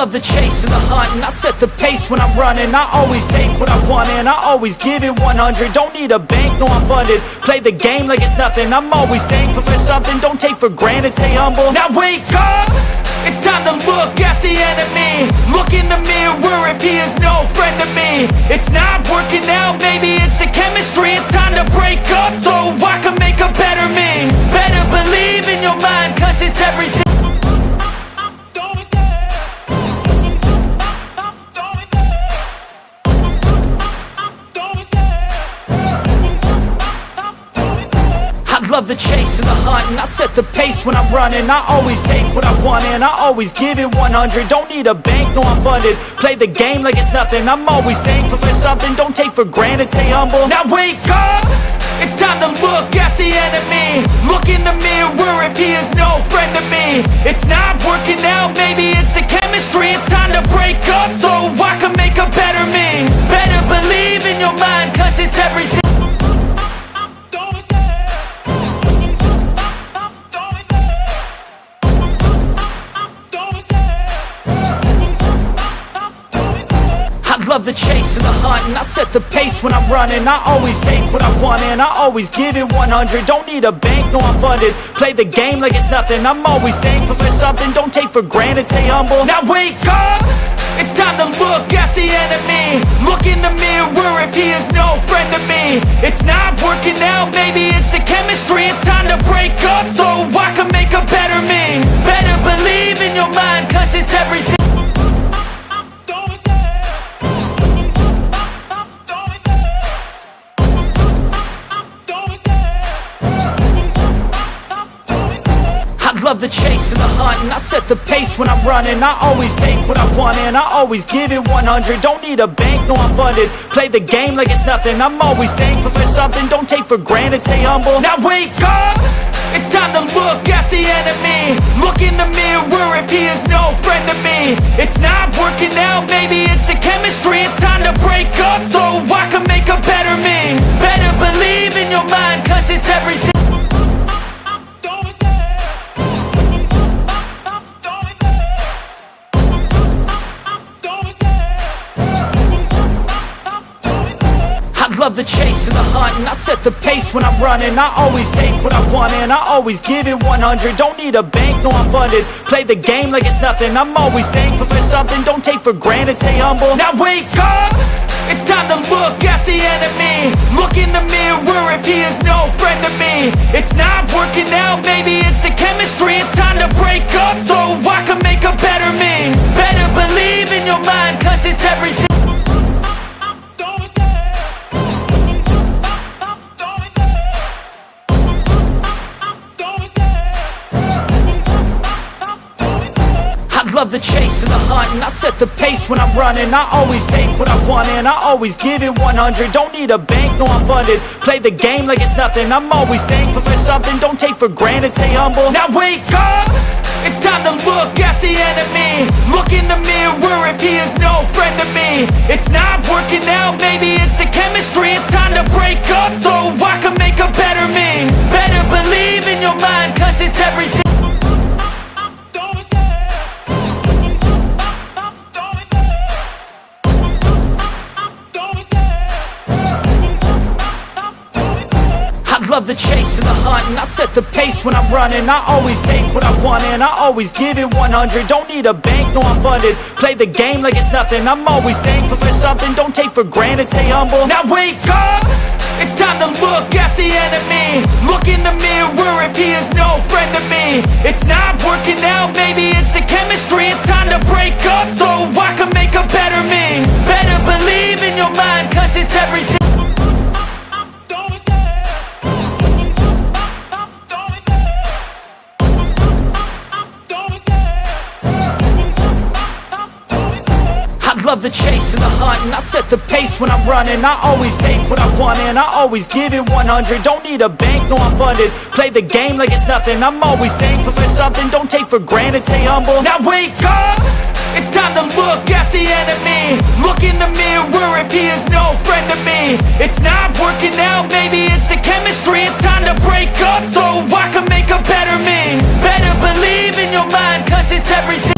love the chase and the hunt, and I set the pace when I'm running. I always take what I want and I always give it 100. Don't need a bank, no I'm funded. Play the game like it's nothing. I'm always thankful for something. Don't take for granted, stay humble. Now wake up! It's time to look at the enemy. Look in the mirror if he is no friend to me. It's not working out, maybe it's the chemistry. It's time to break up so I can make a better me. Better believe in your mind, cause it's everything. Love the chase and the hunt, and I set the pace when I'm running. I always take what I want and I always give it 100. Don't need a bank, no I'm funded. Play the game like it's nothing. I'm always thankful for something. Don't take for granted, stay humble. Now wake up! It's time to look at the enemy. Look in the mirror if he is no friend to me. It's not working out, maybe it's the chemistry. It's time to break up so I can make a better me. Better believe in your mind, cause it's everything. Love the chase and the hunt, and I set the pace when I'm running. I always take what I want and I always give it 100. Don't need a bank, no I'm funded. Play the game like it's nothing. I'm always thankful for something. Don't take for granted, stay humble. Now wake up! It's time to look at the enemy. Look in the mirror if he is no friend to me. It's not working out, maybe it's the chemistry. It's time to break up so I can make a better me. Better believe in your mind, cause it's everything. Love the chase and the hunt, and I set the pace when I'm running. I always take what I want and I always give it 100. Don't need a bank, no I'm funded. Play the game like it's nothing. I'm always thankful for something. Don't take for granted, stay humble. Now wake up! It's time to look at the enemy. Look in the mirror if he is no friend to me. It's not working out, maybe it's the chemistry. It's time to break up so I can make a better me. Better believe in your mind, cause it's everything. Love the chase and the hunt, and I set the pace when I'm running. I always take what I want and I always give it 100. Don't need a bank, no I'm funded. Play the game like it's nothing. I'm always thankful for something. Don't take for granted, stay humble. Now wake up! It's time to look at the enemy. Look in the mirror if he is no friend to me. It's not working out, maybe it's the chemistry. It's time to break up so I can make a better me. Better believe in your mind, cause it's everything. Love the chase and the hunt, and I set the pace when I'm running. I always take what I want and I always give it 100. Don't need a bank, no I'm funded. Play the game like it's nothing. I'm always thankful for something. Don't take for granted, stay humble. Now wake up! It's time to look at the enemy. Look in the mirror if he is no friend to me. It's not working out, maybe it's the chemistry. It's time to break up so I can make a better me. Better believe in your mind, cause it's everything. Love the chase and the hunt, and I set the pace when I'm running. I always take what I want and I always give it 100. Don't need a bank, no I'm funded. Play the game like it's nothing. I'm always thankful for something. Don't take for granted, stay humble. Now wake up! It's time to look at the enemy. Look in the mirror if he is no friend to me. It's not working out, maybe it's the chemistry. It's time to break up so I can make a better me. Better believe in your mind, cause it's everything. Love the chase and the hunt, and I set the pace when I'm running. I always take what I want and I always give it 100. Don't need a bank, no I'm funded. Play the game like it's nothing. I'm always thankful for something. Don't take for granted, stay humble. Now wake up! It's time to look at the enemy. Look in the mirror if he is no friend to me. It's not working out, maybe it's the chemistry. It's time to break up so I can make a better me. Better believe in your mind, cause it's everything.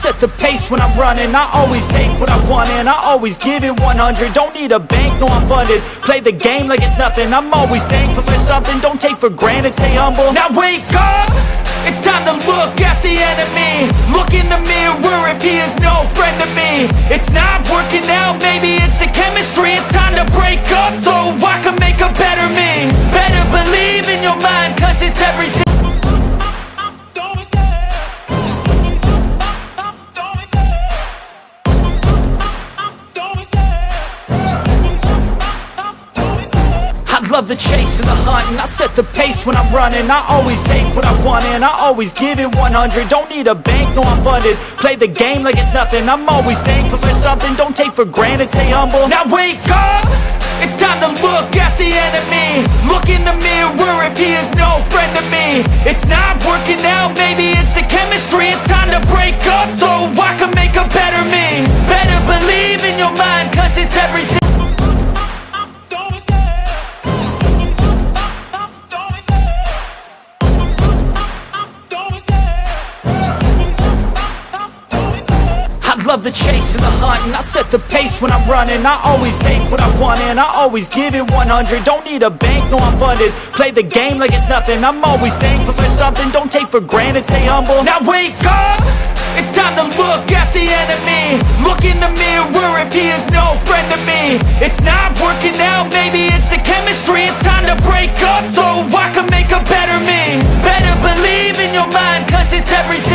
set the pace when I'm running. I always take what I want and I always give it 100. Don't need a bank, no I'm funded. Play the game like it's nothing. I'm always thankful for something. Don't take for granted, stay humble. Now wake up! It's time to look at the enemy. Look in the mirror if he is no friend to me. It's not working out, maybe it's the chemistry. It's time to break up so I can make a better me. Better believe in your mind, cause it's everything. Love the chase and the hunt, and I set the pace when I'm running. I always take what I want and I always give it 100. Don't need a bank, no I'm funded. Play the game like it's nothing. I'm always thankful for something. Don't take for granted, stay humble. Now wake up! It's time to look at the enemy. Look in the mirror if he is no friend to me. It's not working out, maybe it's the chemistry. It's time to break up so I can make a better me. Better believe in your mind, cause it's everything. Love the chase and the hunt, and I set the pace when I'm running. I always take what I want and I always give it 100. Don't need a bank, no I'm funded. Play the game like it's nothing. I'm always thankful for something. Don't take for granted, stay humble. Now wake up! It's time to look at the enemy. Look in the mirror if he is no friend to me. It's not working out, maybe it's the chemistry. It's time to break up so I can make a better me. Better believe in your mind, cause it's everything.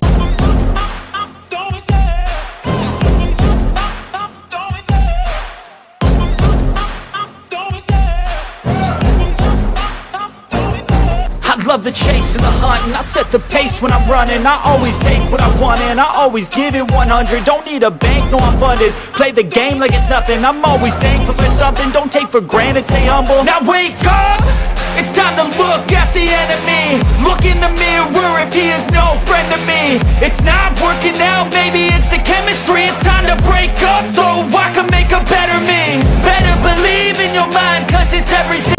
Love the chase and the hunt, and I set the pace when I'm running. I always take what I want and I always give it 100. Don't need a bank, no I'm funded. Play the game like it's nothing. I'm always thankful for something. Don't take for granted, stay humble. Now wake up! It's time to look at the enemy. Look in the mirror if he is no friend to me. It's not working out, maybe it's the chemistry. It's time to break up so I can make a better me. Better believe in your mind, cause it's everything.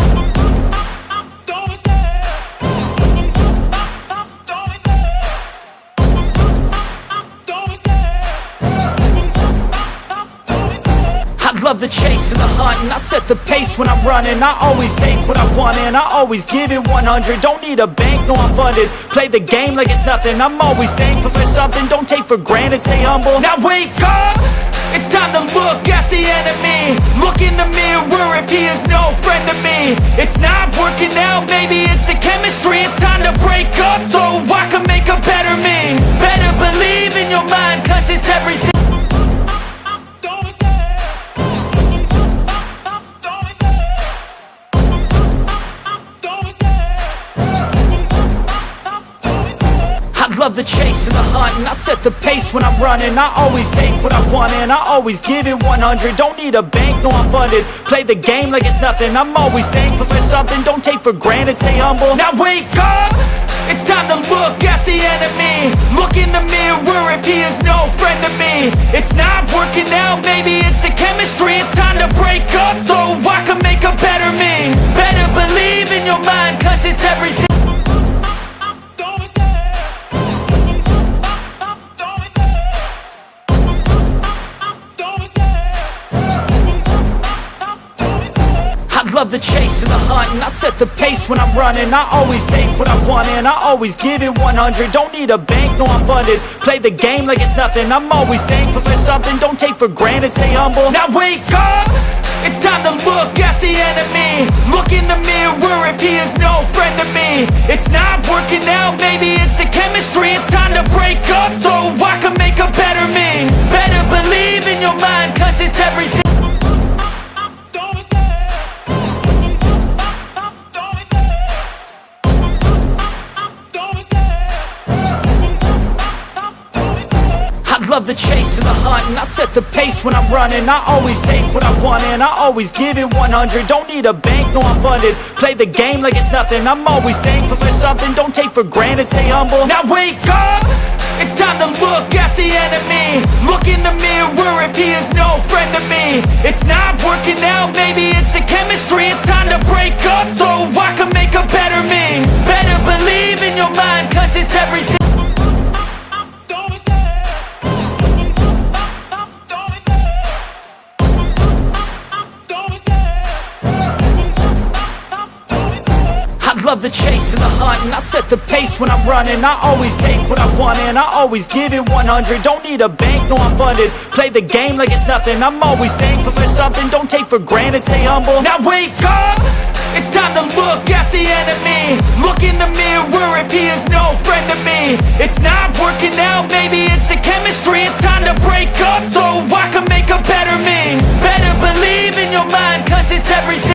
Love the chase and the hunt, and I set the pace when I'm running. I always take what I want and I always give it 100. Don't need a bank, no I'm funded. Play the game like it's nothing. I'm always thankful for something. Don't take for granted, stay humble. Now wake up! It's time to look at the enemy. Look in the mirror if he is no friend to me. It's not working out, maybe it's the chemistry. It's time to break up so I can make a better me. Better believe in your mind, cause it's everything. Love the chase and the hunt, and I set the pace when I'm running. I always take what I want and I always give it 100. Don't need a bank, no I'm funded. Play the game like it's nothing. I'm always thankful for something. Don't take for granted, stay humble. Now wake up! It's time to look at the enemy. Look in the mirror if he is no friend to me. It's not working out, maybe it's the chemistry. It's time to break up so I can make a better me. Better believe in your mind, cause it's everything. Love the chase and the hunt, and I set the pace when I'm running. I always take what I want and I always give it 100. Don't need a bank, no I'm funded. Play the game like it's nothing. I'm always thankful for something. Don't take for granted, stay humble. Now wake up! It's time to look at the enemy. Look in the mirror if he is no friend to me. It's not working out, maybe it's the chemistry. It's time to break up so I can make a better me. Better believe in your mind, cause it's everything. Love the chase and the hunt, and I set the pace when I'm running. I always take what I want and I always give it 100. Don't need a bank, no I'm funded. Play the game like it's nothing. I'm always thankful for something. Don't take for granted, stay humble. Now wake up! It's time to look at the enemy. Look in the mirror if he is no friend to me. It's not working out, maybe it's the chemistry. It's time to break up so I can make a better me. Better believe in your mind, cause it's everything. love the chase and the hunt, and I set the pace when I'm running. I always take what I want and I always give it 100. Don't need a bank, no I'm funded. Play the game like it's nothing. I'm always thankful for something. Don't take for granted, stay humble. Now wake up! It's time to look at the enemy. Look in the mirror if he is no friend to me. It's not working out, maybe it's the chemistry. It's time to break up so I can make a better me. Better believe in your mind, cause it's everything.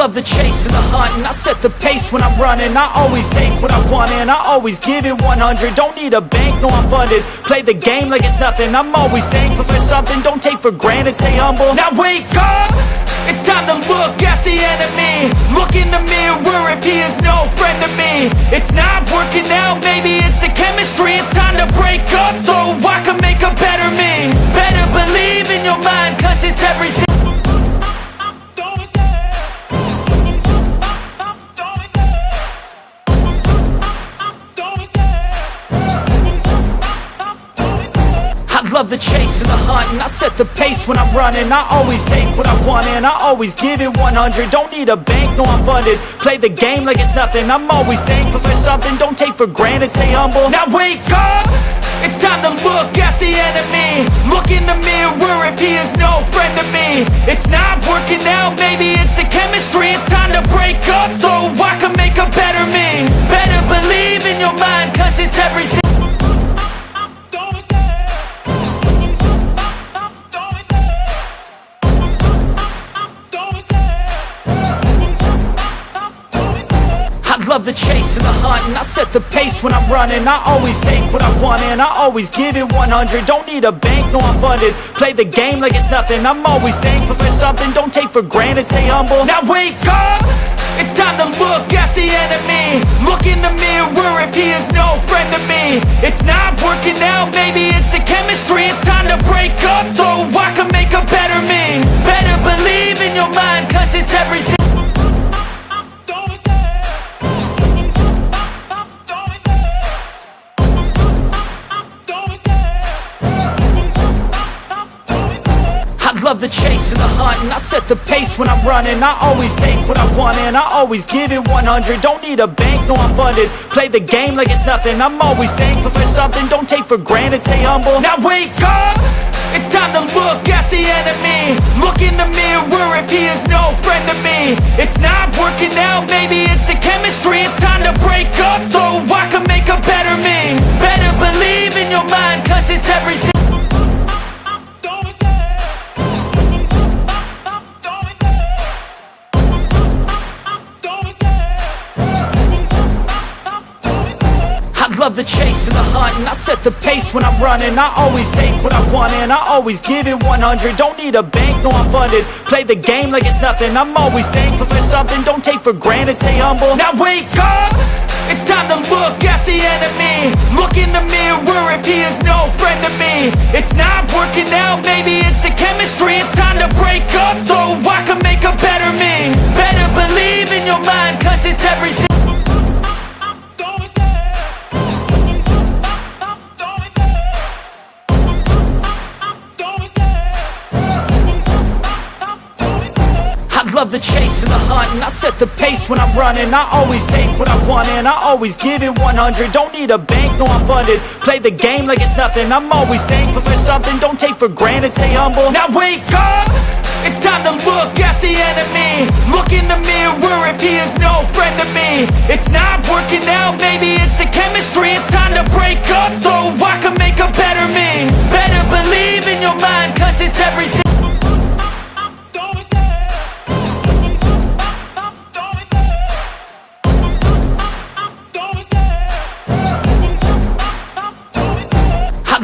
Love the chase and the hunt, and I set the pace when I'm running. I always take what I want and I always give it 100. Don't need a bank, no I'm funded. Play the game like it's nothing. I'm always thankful for something. Don't take for granted, stay humble. Now wake up! It's time to look at the enemy. Look in the mirror if he is no friend to me. It's not working out, maybe it's the chemistry. It's time to break up so I can make a better me. Better believe in your mind, cause it's everything. Love the chase and the hunt, and I set the pace when I'm running. I always take what I want and I always give it 100. Don't need a bank, no I'm funded. Play the game like it's nothing. I'm always thankful for something. Don't take for granted, stay humble. Now wake up! It's time to look at the enemy. Look in the mirror if he is no friend to me. It's not working out, maybe it's the chemistry. It's time to break up so I can make a better me. Better believe in your mind, cause it's everything. Love the chase and the hunt, and I set the pace when I'm running. I always take what I want and I always give it 100. Don't need a bank, no I'm funded. Play the game like it's nothing. I'm always thankful for something. Don't take for granted, stay humble. Now wake up! It's time to look at the enemy. Look in the mirror if he is no friend to me. It's not working out, maybe it's the chemistry. It's time to break up so I can make a better me. Better believe in your mind, cause it's everything. Love the chase and the hunt, and I set the pace when I'm running. I always take what I want and I always give it 100. Don't need a bank, no I'm funded. Play the game like it's nothing. I'm always thankful for something. Don't take for granted, stay humble. Now wake up! It's time to look at the enemy. Look in the mirror if he is no friend to me. It's not working out, maybe it's the chemistry. It's time to break up so I can make a better me. Better believe in your mind, cause it's everything. Love the chase and the hunt, and I set the pace when I'm running. I always take what I want and I always give it 100. Don't need a bank, no I'm funded. Play the game like it's nothing. I'm always thankful for something. Don't take for granted, stay humble. Now wake up! It's time to look at the enemy. Look in the mirror if he is no friend to me. It's not working out, maybe it's the chemistry. It's time to break up so I can make a better me. Better believe in your mind, cause it's everything. Love the chase and the hunt, and I set the pace when I'm running. I always take what I want and I always give it 100. Don't need a bank, no I'm funded. Play the game like it's nothing. I'm always thankful for something. Don't take for granted, stay humble. Now wake up! It's time to look at the enemy. Look in the mirror if he is no friend to me. It's not working out, maybe it's the chemistry. It's time to break up so I can make a better me. Better believe in your mind, cause it's everything.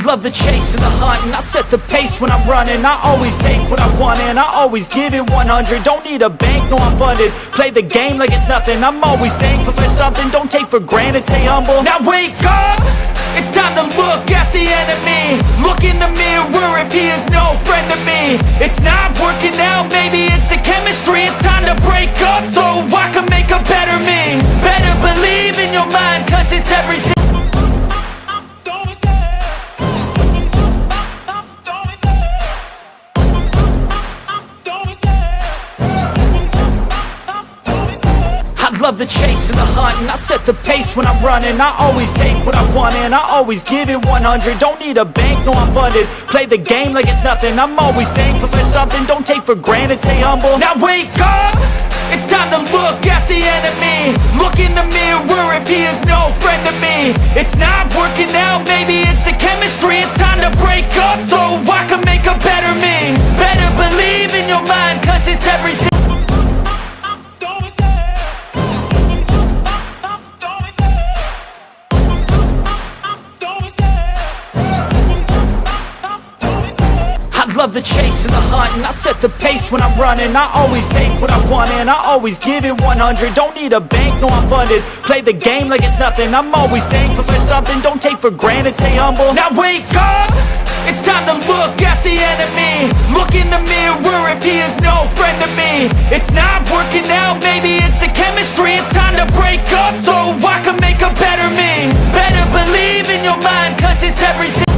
Love the chase and the hunt, and I set the pace when I'm running. I always take what I want and I always give it 100. Don't need a bank, no I'm funded. Play the game like it's nothing. I'm always thankful for something. Don't take for granted, stay humble. Now wake up! It's time to look at the enemy. Look in the mirror if he is no friend to me. It's not working out, maybe it's the chemistry. It's time to break up so I can make a better me. Better believe in your mind, cause it's everything. love the chase and the hunt, and I set the pace when I'm running. I always take what I want and I always give it 100. Don't need a bank, no I'm funded. Play the game like it's nothing. I'm always thankful for something. Don't take for granted, stay humble. Now wake up! It's time to look at the enemy. Look in the mirror if he is no friend to me. It's not working out, maybe it's the chemistry. It's time to break up so I can make a better me. Better believe in your mind, cause it's everything. Love the chase and the hunt, and I set the pace when I'm running. I always take what I want and I always give it 100. Don't need a bank, no I'm funded. Play the game like it's nothing. I'm always thankful for something. Don't take for granted, stay humble. Now wake up! It's time to look at the enemy. Look in the mirror if he is no friend to me. It's not working out, maybe it's the chemistry. It's time to break up so I can make a better me. Better believe in your mind, cause it's everything.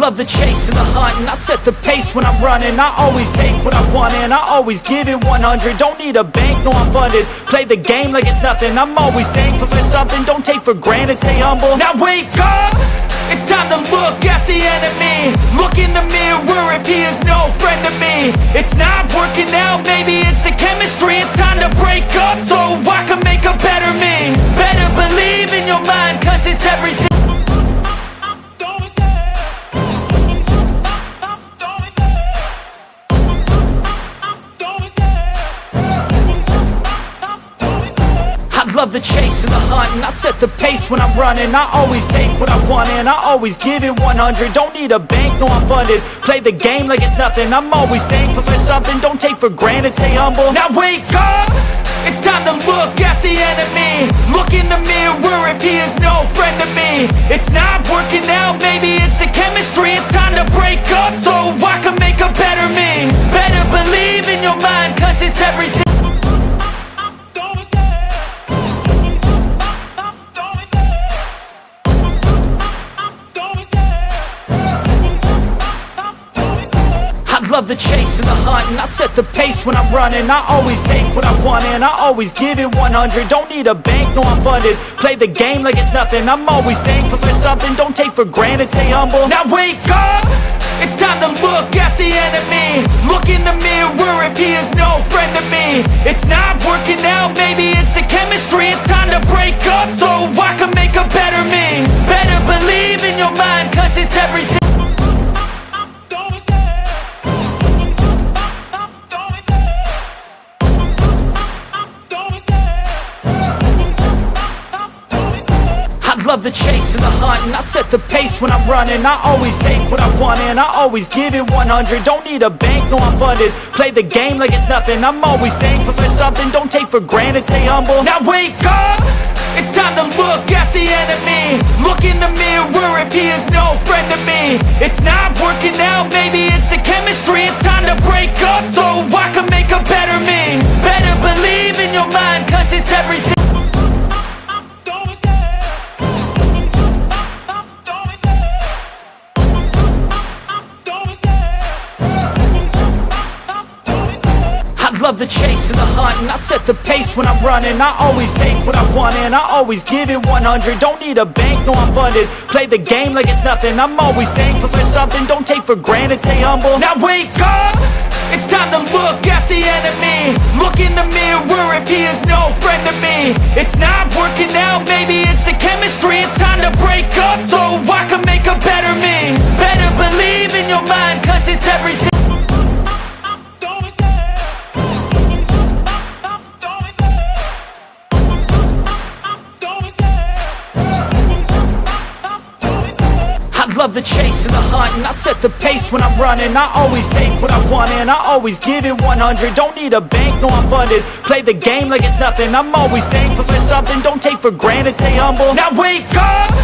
Love the chase and the hunt, and I set the pace when I'm running. I always take what I want and I always give it 100. Don't need a bank, no I'm funded. Play the game like it's nothing. I'm always thankful for something. Don't take for granted, stay humble. Now wake up! It's time to look at the enemy. Look in the mirror if he is no friend to me. It's not working out, maybe it's the chemistry. It's time to break up so I can make a better me. Better believe in your mind, cause it's everything. Love the chase and the hunt, and I set the pace when I'm running. I always take what I want and I always give it 100. Don't need a bank, no I'm funded. Play the game like it's nothing. I'm always thankful for something. Don't take for granted, stay humble. Now wake up! It's time to look at the enemy. Look in the mirror if he is no friend to me. It's not working out, maybe it's the chemistry. It's time to break up so I can make a better me. Better believe in your mind, cause it's everything. Love the chase and the hunt, and I set the pace when I'm running. I always take what I want and I always give it 100. Don't need a bank, no I'm funded. Play the game like it's nothing. I'm always thankful for something. Don't take for granted, stay humble. Now wake up! It's time to look at the enemy. Look in the mirror if he is no friend to me. It's not working out, maybe it's the chemistry. It's time to break up so I can make a better me. Better believe in your mind, cause it's everything. Love the chase and the hunt, and I set the pace when I'm running. I always take what I want and I always give it 100. Don't need a bank, no I'm funded. Play the game like it's nothing. I'm always thankful for something. Don't take for granted, stay humble. Now wake up! It's time to look at the enemy. Look in the mirror if he is no friend to me. It's not working out, maybe it's the chemistry. It's time to break up so I can make a better me. Better believe in your mind, cause it's everything. Love the chase and the hunt, and I set the pace when I'm running. I always take what I want and I always give it 100. Don't need a bank, no I'm funded. Play the game like it's nothing. I'm always thankful for something. Don't take for granted, stay humble. Now wake up! It's time to look at the enemy. Look in the mirror if he is no friend to me. It's not working out, maybe it's the chemistry. It's time to break up so I can make a better me. Better believe in your mind, cause it's everything. Love the chase and the hunt, and I set the pace when I'm running. I always take what I want and I always give it 100. Don't need a bank, no I'm funded. Play the game like it's nothing. I'm always thankful for something. Don't take for granted, stay humble. Now wake up!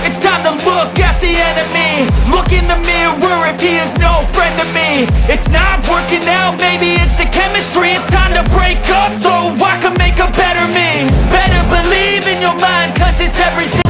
It's time to look at the enemy. Look in the mirror if he is no friend to me. It's not working out, maybe it's the chemistry. It's time to break up so I can make a better me. Better believe in your mind, cause it's everything.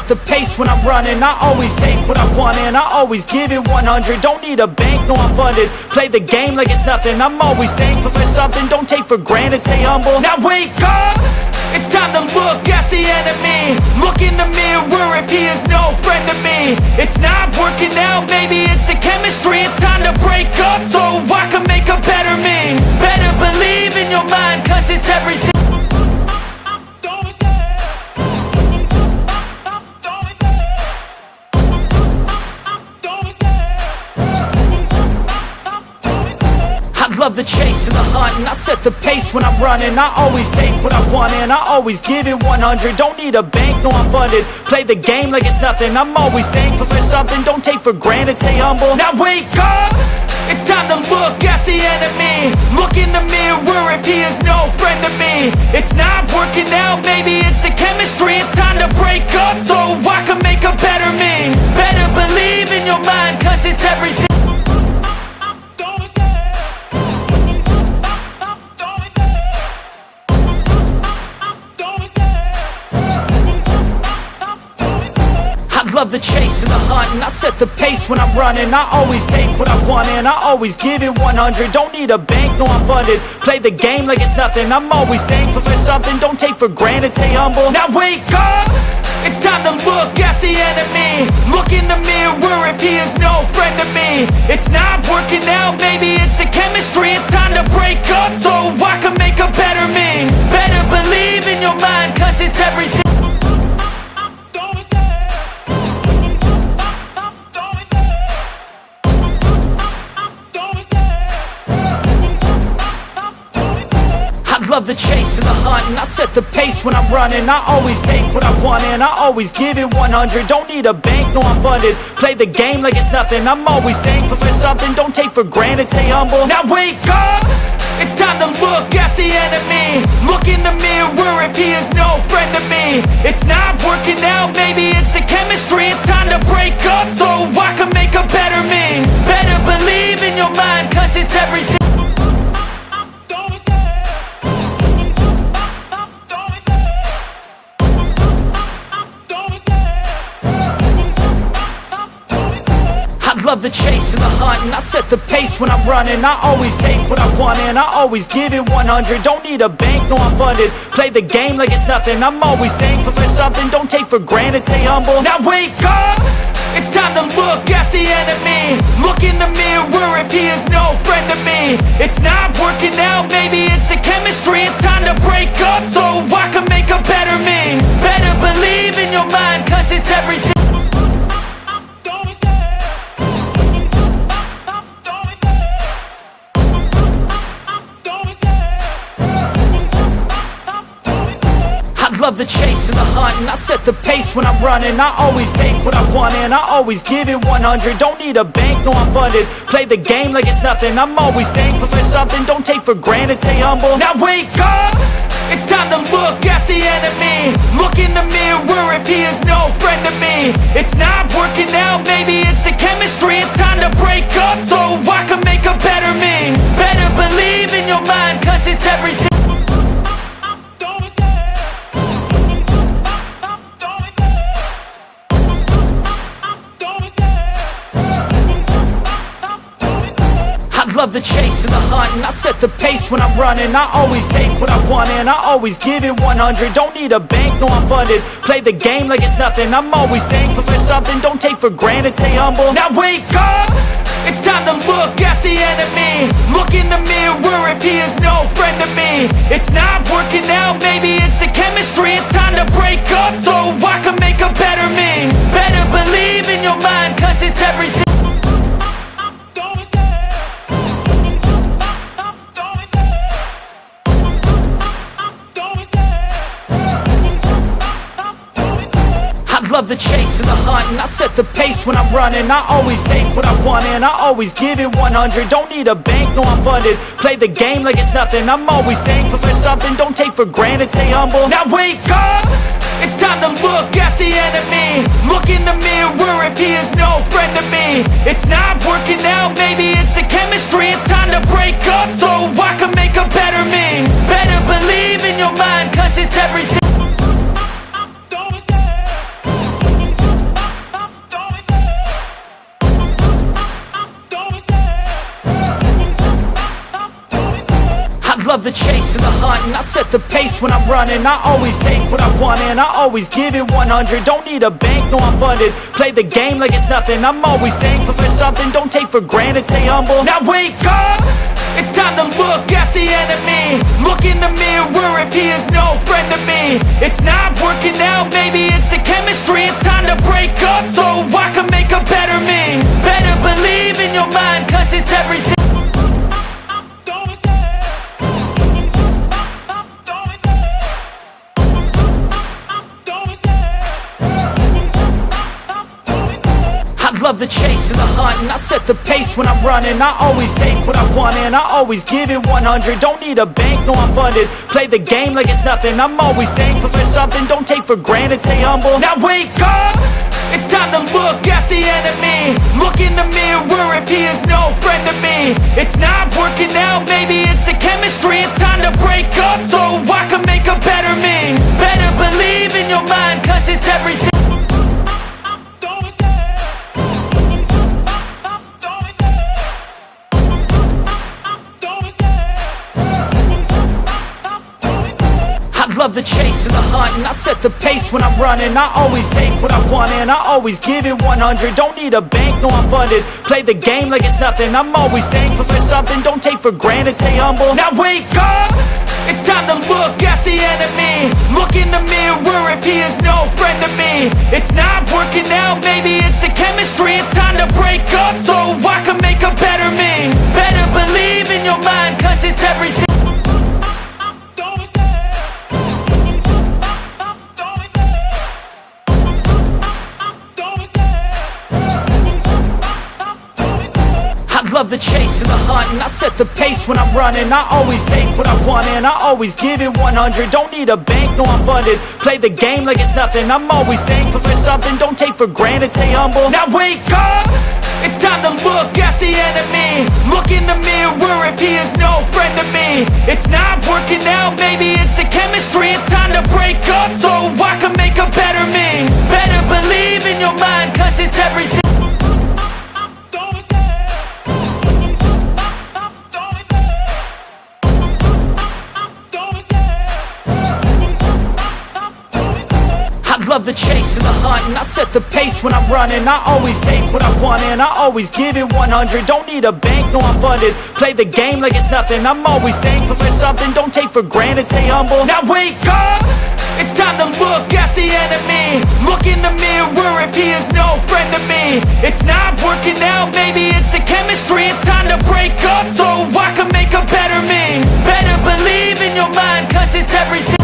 set the pace when I'm running. I always take what I want and I always give it 100. Don't need a bank, no I'm funded. Play the game like it's nothing. I'm always thankful for something. Don't take for granted, stay humble. Now wake up! It's time to look at the enemy. Look in the mirror if he is no friend to me. It's not working out, maybe it's the chemistry. It's time to break up so I can make a better me. Better believe in your mind, cause it's everything. Love the chase and the hunt, and I set the pace when I'm running. I always take what I want and I always give it 100. Don't need a bank, no I'm funded. Play the game like it's nothing. I'm always thankful for something. Don't take for granted, stay humble. Now wake up! It's time to look at the enemy. Look in the mirror if he is no friend to me. It's not working out, maybe it's the chemistry. It's time to break up so I can make a better me. Better believe in your mind, cause it's everything. Love the chase and the hunt, and I set the pace when I'm running. I always take what I want and I always give it 100. Don't need a bank, no I'm funded. Play the game like it's nothing. I'm always thankful for something. Don't take for granted, stay humble. Now wake up! It's time to look at the enemy. Look in the mirror if he is no friend to me. It's not working out, maybe it's the chemistry. It's time to break up so I can make a better me. Better believe in your mind, cause it's everything. Love the chase and the hunt, and I set the pace when I'm running. I always take what I want and I always give it 100. Don't need a bank, no I'm funded. Play the game like it's nothing. I'm always thankful for something. Don't take for granted, stay humble. Now wake up! It's time to look at the enemy. Look in the mirror if he is no friend to me. It's not working out, maybe it's the chemistry. It's time to break up so I can make a better me. Better believe in your mind, cause it's everything. Love the chase and the hunt, and I set the pace when I'm running. I always take what I want and I always give it 100. Don't need a bank, no I'm funded. Play the game like it's nothing. I'm always thankful for something. Don't take for granted, stay humble. Now wake up! It's time to look at the enemy. Look in the mirror if he is no friend to me. It's not working out, maybe it's the chemistry. It's time to break up so I can make a better me. Better believe in your mind, cause it's everything. Love the chase and the hunt, and I set the pace when I'm running. I always take what I want and I always give it 100. Don't need a bank, no I'm funded. Play the game like it's nothing. I'm always thankful for something. Don't take for granted, stay humble. Now wake up! It's time to look at the enemy. Look in the mirror if he is no friend to me. It's not working out, maybe it's the chemistry. It's time to break up so I can make a better me. Better believe in your mind, cause it's everything. Love the chase and the hunt, and I set the pace when I'm running. I always take what I want and I always give it 100. Don't need a bank, no I'm funded. Play the game like it's nothing. I'm always thankful for something. Don't take for granted, stay humble. Now wake up! It's time to look at the enemy. Look in the mirror if he is no friend to me. It's not working out, maybe it's the chemistry. It's time to break up so I can make a better me. Better believe in your mind, cause it's everything. Love the chase and the hunt, and I set the pace when I'm running. I always take what I want and I always give it 100. Don't need a bank, no I'm funded. Play the game like it's nothing. I'm always thankful for something. Don't take for granted, stay humble. Now wake up! It's time to look at the enemy. Look in the mirror if he is no friend to me. It's not working out, maybe it's the chemistry. It's time to break up so I can make a better me. Better believe in your mind, cause it's everything. chase and the hunt, and I set the pace when I'm running. I always take what I want and I always give it 100. Don't need a bank, no I'm funded. Play the game like it's nothing. I'm always thankful for something. Don't take for granted, stay humble. Now wake up! It's time to look at the enemy. Look in the mirror if he is no friend to me. It's not working out, maybe it's the chemistry. It's time to break up so I can make a better me. Better believe in your mind, cause it's everything. I love the chase and the hunt, and I set the pace when I'm running. I always take what I want and I always give it 100. Don't need a bank, no I'm funded. Play the game like it's nothing. I'm always thankful for something. Don't take for granted, stay humble. Now wake up! It's time to look at the enemy. Look in the mirror if he is no friend to me. It's not working out, maybe it's the chemistry. It's time to break up so I can make a better me. Better believe in your mind, cause it's everything. Love the chase and the hunt, and I set the pace when I'm running. I always take what I want and I always give it 100. Don't need a bank, no I'm funded. Play the game like it's nothing. I'm always thankful for something. Don't take for granted, stay humble. Now wake up! It's time to look at the enemy. Look in the mirror if he is no friend to me. It's not working out, maybe it's the chemistry. It's time to break up so I can make a better me. Better believe in your mind, cause it's everything. Love the chase and the hunt, and I set the pace when I'm running. I always take what I want and I always give it 100. Don't need a bank, no I'm funded. Play the game like it's nothing. I'm always thankful for something. Don't take for granted, stay humble. Now wake up! It's time to look at the enemy. Look in the mirror if he is no friend to me. It's not working out, maybe it's the chemistry. It's time to break up so I can make a better me. Better believe in your mind, cause it's everything. Love the chase and the hunt, and I set the pace when I'm running. I always take what I want and I always give it 100. Don't need a bank, no I'm funded. Play the game like it's nothing. I'm always thankful for something. Don't take for granted, stay humble. Now wake up! It's time to look at the enemy. Look in the mirror if he is no friend to me. It's not working out, maybe it's the chemistry. It's time to break up so I can make a better me. Better believe in your mind, cause it's everything.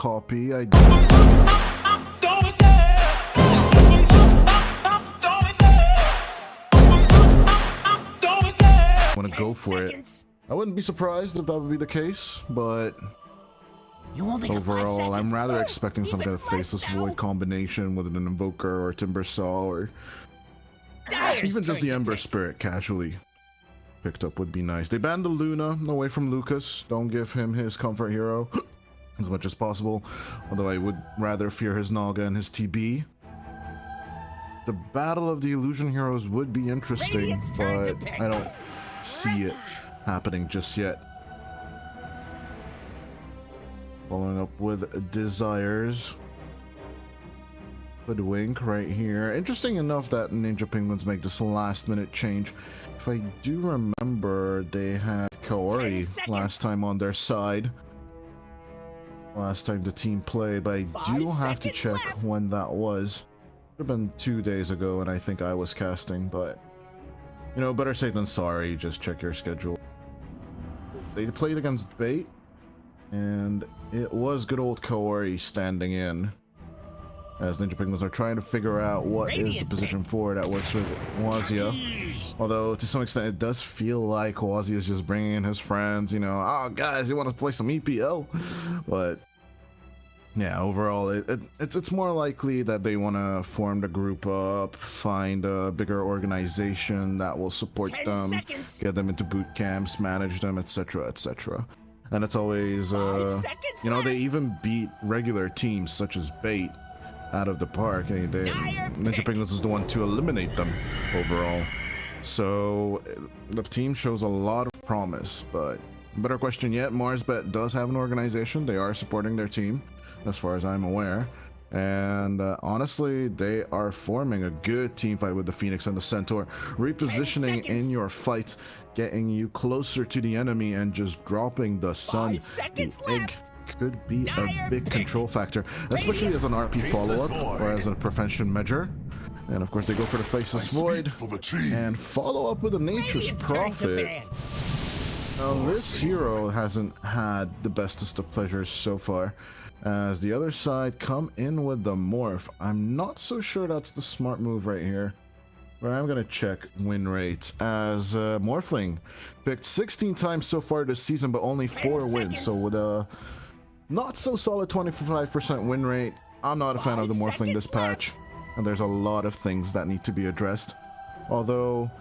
copy. I want to go for it. I wouldn't be surprised if that would be the case, but overall, I'm rather expecting some kind of Faceless Void combination with an Invoker or Timber Saw, or even just the Ember Spirit casually picked up would be nice. They banned the Luna away from Lucas. Don't give him his comfort hero as much as possible, although I would rather fear his Naga and his TB. The Battle of the Illusion Heroes would be interesting, but I don't see it happening just yet. Following up with Desires. Hoodwink right here. Interesting enough that Ninja Penguins make this last minute change. If I do remember, they had Kaori last time on their side. Last time the team played, but I do have to check when that was. Could have been 2 days ago, and I think I was casting, but you know, better safe than sorry. Just check your schedule. They played against Bait, and it was good old Kaori standing in, as Ninja Penguins are trying to figure out what is the position 4 that works with Wazia. Although, to some extent, it does feel like Wazia is just bringing in his friends, you know, oh, guys, you want to play some EPL? But, yeah, overall, it's more likely that they want to form the group up, find a bigger organization that will support them, get them into boot camps, manage them, etc., etc. And it's always, you know, they even beat regular teams such as Bait out of the park. Ninja Penguins is the one to eliminate them overall. So the team shows a lot of promise, but better question yet, Marsbet does have an organization. They are supporting their team, as far as I'm aware. And honestly, they are forming a good team fight with the Phoenix and the Centaur, repositioning in your fight, getting you closer to the enemy, and just dropping the sun. The egg could be a big control factor, especially as an RP follow-up or as a prevention measure. And of course, they go for the Faceless Void and follow up with a Nature's Prophet. Now, this hero hasn't had the bestest of pleasures so far, as the other side come in with the Morph. I'm not so sure that's the smart move right here, but I'm gonna check win rates, as Morphling picked 16 times so far this season, but only 4 wins. So with a not so solid 25% win rate, I'm not a fan of the Morphling this patch, and there's a lot of things that need to be addressed. Although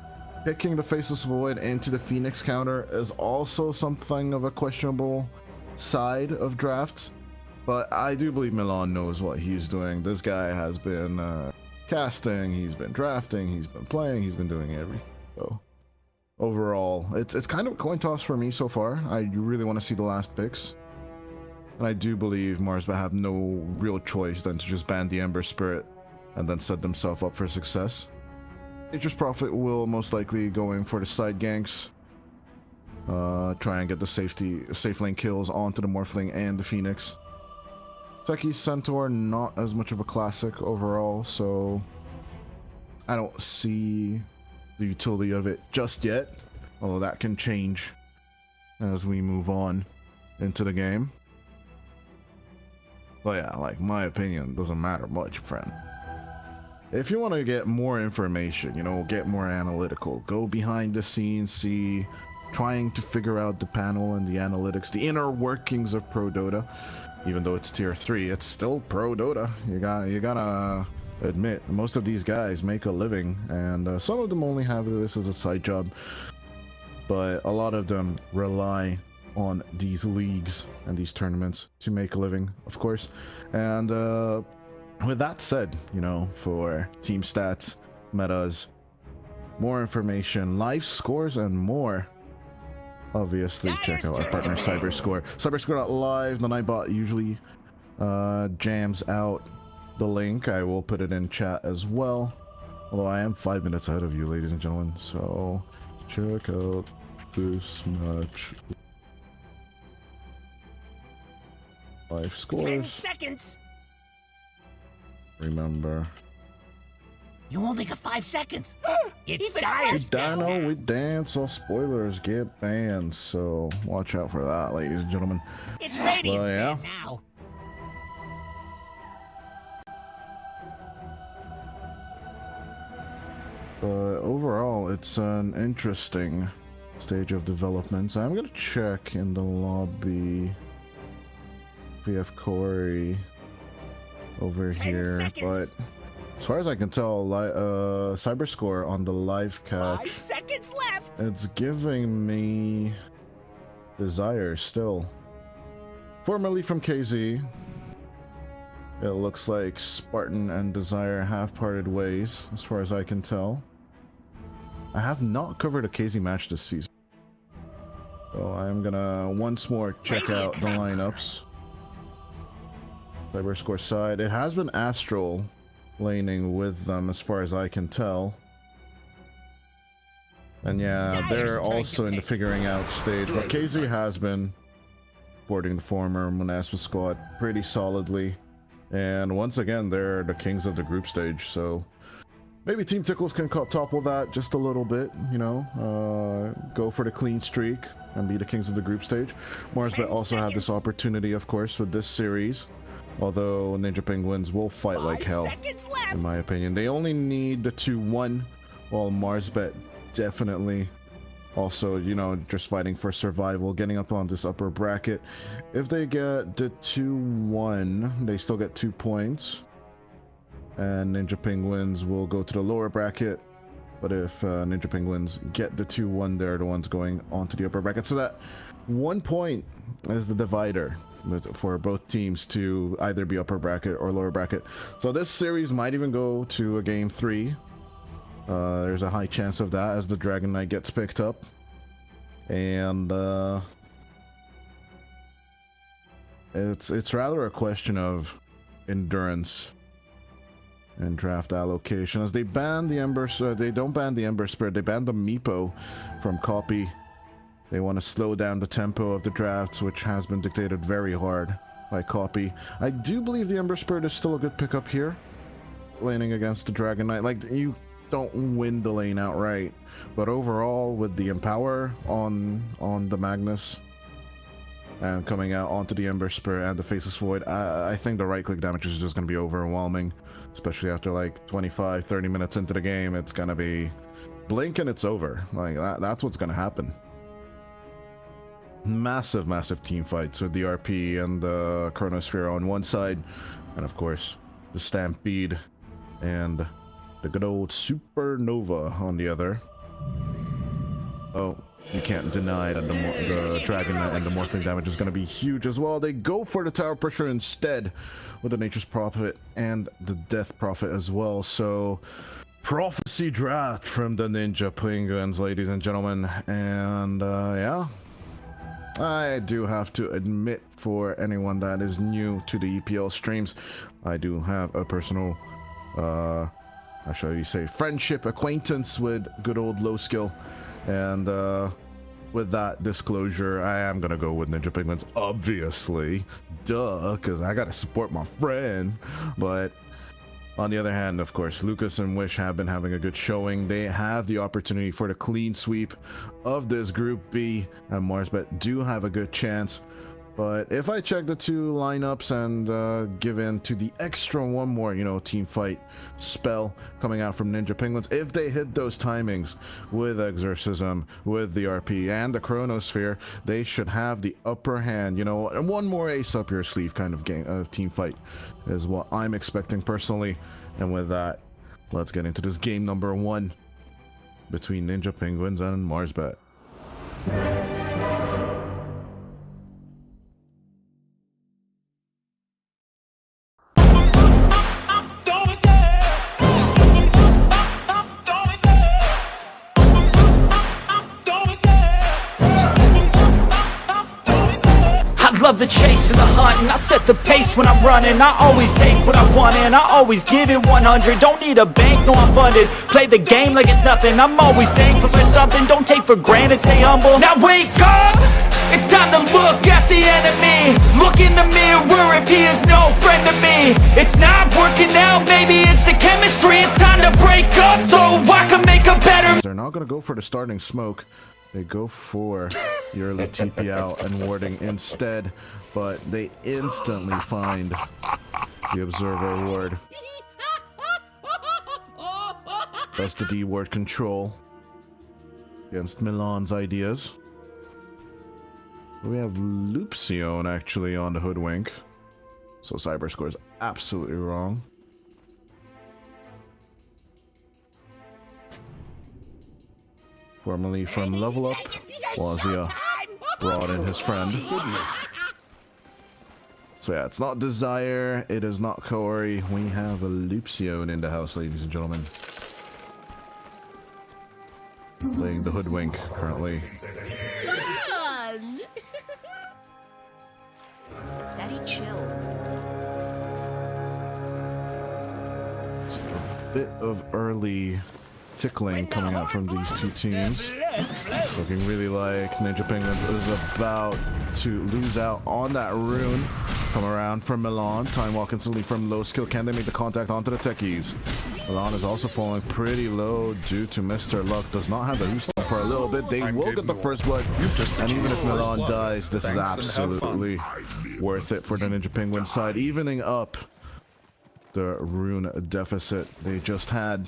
picking the Faceless Void into the Phoenix counter is also something of a questionable side of drafts, but I do believe Milan knows what he's doing. This guy has been casting, he's been drafting, he's been playing, he's been doing everything. So overall, it's kind of a coin toss for me so far. I really want to see the last picks. And I do believe Marsbet have no real choice than to just ban the Ember Spirit and then set themselves up for success. Nature's Prophet will most likely go in for the side ganks. Try and get the safe lane kills onto the Morphling and the Phoenix. Techi's Centaur, not as much of a classic overall, so I don't see the utility of it just yet. Although that can change as we move on into the game. But yeah, like, my opinion doesn't matter much, friend. If you want to get more information, you know, get more analytical, go behind the scenes, see, trying to figure out the panel and the analytics, the inner workings of Pro Dota. Even though it's tier 3, it's still Pro Dota. You gotta admit, most of these guys make a living, and some of them only have this as a side job, but a lot of them rely on these leagues and these tournaments to make a living, of course. And with that said, you know, for team stats, metas, more information, live scores, and more, obviously check out our partner Cyberscore. Cyberscore.live. The Nightbot usually jams out the link. I will put it in chat as well, although I am 5 minutes ahead of you, ladies and gentlemen, so check out this match. Live scores. 10 seconds. Remember, You only got 5 seconds. It's Dire's Dino, we dance, so spoilers get banned, so watch out for that, ladies and gentlemen. It's Radiant's yeah. banned now. But overall, it's an interesting stage of development. So I'm gonna check in the lobby. We have Corey over here, but as far as I can tell, cyber score on the live catch. 5 seconds left. It's giving me Desire still. Formerly from KZ. It looks like Spartan and Desire have parted ways, as far as I can tell. I have not covered a KZ match this season, so I'm gonna once more check out the lineups. Cyber score side. It has been Astral laning with them, as far as I can tell. And yeah, they're also in the figuring out stage, but KZ has been supporting the former Monaspa squad pretty solidly. And once again, they're the kings of the group stage, so maybe Team Tickles can topple that just a little bit, you know, go for the clean streak and be the kings of the group stage. Marsbet also have this opportunity, of course, with this series, although Ninja Penguins will fight like hell, in my opinion. They only need the 2-1, while Marsbet definitely also, you know, just fighting for survival, getting up on this upper bracket. If they get the 2-1, they still get 2 points. And Ninja Penguins will go to the lower bracket. But if Ninja Penguins get the 2-1, they're the ones going onto the upper bracket. So that 1 point is the divider for both teams to either be upper bracket or lower bracket. So this series might even go to a game 3. There's a high chance of that as the Dragon Knight gets picked up. And it's rather a question of endurance and draft allocation, as they ban the Ember. They don't ban the Ember Spirit, they ban the Meepo from copy. They want to slow down the tempo of the drafts, which has been dictated very hard by copy. I do believe the Ember Spirit is still a good pickup here, laning against the Dragon Knight. Like, you don't win the lane outright, but overall, with the Empower on the Magnus and coming out onto the Ember Spirit and the Faceless Void, I think the right click damage is just going to be overwhelming, especially after like 25-30 minutes into the game. It's going to be blink and it's over. Like that's what's going to happen. Massive team fights with the RP and the Chronosphere on one side, and of course the Stampede and the good old Supernova on the other. Oh, you can't deny that the Dragon Knight and the Morphling damage is going to be huge as well. They go for the Tower Pressure instead with the Nature's Prophet and the Death Prophet as well. So, prophecy draft from the Ninja Penguins, ladies and gentlemen. And yeah, I do have to admit, for anyone that is new to the EPL streams, I do have a personal how shall you say, friendship, acquaintance with good old Low Skill. And with that disclosure, I am gonna go with Ninja Penguins, obviously, duh, because I gotta support my friend. But on the other hand, of course, Lucas and Wish have been having a good showing. They have the opportunity for the clean sweep of this Group B, and Marsbet do have a good chance. But if I check the two lineups and give in to the extra one more, you know, team fight spell coming out from Ninja Penguins, if they hit those timings with Exorcism, with the RP and the Chronosphere, they should have the upper hand, you know, and one more ace up your sleeve kind of game, team fight is what I'm expecting personally. And with that, let's get into this game number 1 between Ninja Penguins and Marsbet. Love the chase and the hunt, and I set the pace when I'm running. I always take what I want and I always give it 100. Don't need a bank, no I'm funded. Play the game like it's nothing. I'm always thankful for something. Don't take for granted, stay humble. Now wake up! It's time to look at the enemy. Look in the mirror if he is no friend to me. It's not working out, maybe it's the chemistry. It's time to break up so I can make a better. They're not gonna go for the starting smoke. They go for the early TP out and warding instead, but they instantly find the Observer ward. That's the D word control against Milan's ideas. We have Loopsion actually on the hoodwink. So Cyber scores absolutely wrong. Formerly from Level Up, Wazia brought in his friend. So yeah, it's not Desire, it is not Kaori. We have a Loopsion in the house, ladies and gentlemen. Playing the hoodwink currently. Fun! Daddy, chill. Bit of early tickling coming out from these two teams. Looking really like Ninja Penguins is about to lose out on that rune. Come around from Milan. Time walk instantly from low skill. Can they make the contact onto the techies? Milan is also falling pretty low due to Mr. Luck. Does not have the boost for a little bit. They will get the first blood. And even if Milan dies, this is absolutely worth it for the Ninja Penguin side. Evening up the rune deficit they just had.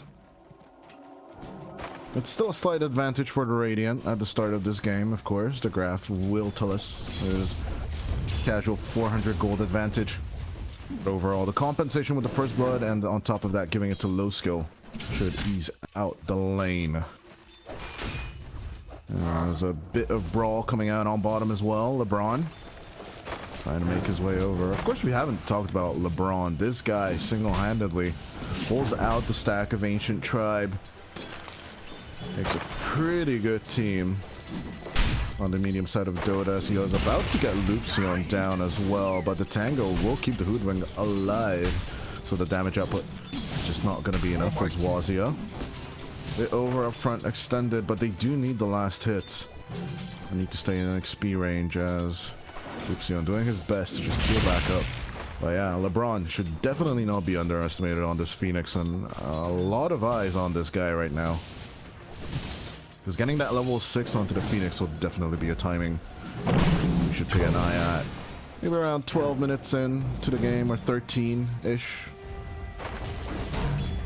It's still a slight advantage for the Radiant at the start of this game, of course. The graph will tell us there's casual 400 gold advantage. But overall, the compensation with the first blood and on top of that giving it to low skill should ease out the lane. There's a bit of brawl coming out on bottom as well. LeBron trying to make his way over. Of course, we haven't talked about LeBron. This guy single-handedly holds out the stack of Ancient Tribe. Makes a pretty good team on the medium side of Dota. He was about to get Loopsion down as well, but the Tango will keep the Hoodwink alive, so the damage output is just not going to be enough for Wazia. Bit over up front extended, but they do need the last hits. I need to stay in XP range as Loopsion doing his best to just heal back up. But yeah, LeBron should definitely not be underestimated on this Phoenix, and a lot of eyes on this guy right now. Because getting that level 6 onto the Phoenix will definitely be a timing we should pay an eye at. Maybe around 12 minutes in to the game, or 13-ish.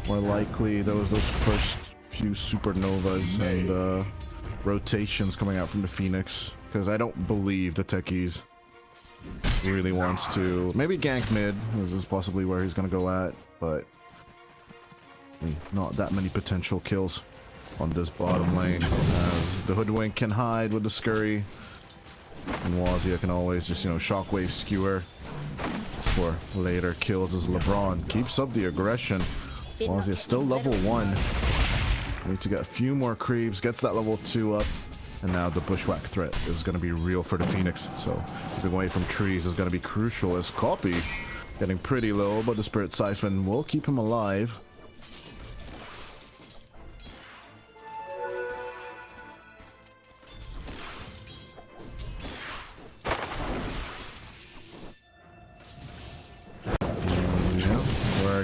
More likely, those first few supernovas and rotations coming out from the Phoenix. Because I don't believe the techies really wants to... Maybe gank mid, this is possibly where he's going to go at, but not that many potential kills on this bottom lane, as the Hoodwink can hide with the Scurry, and Wazia can always just, you know, shockwave skewer for later kills as LeBron keeps up the aggression. Wazia still level 1. Need to get a few more creeps, gets that level 2 up, and now the Bushwhack threat is going to be real for the Phoenix, so keeping away from trees is going to be crucial, as Copy getting pretty low, but the Spirit Siphon will keep him alive.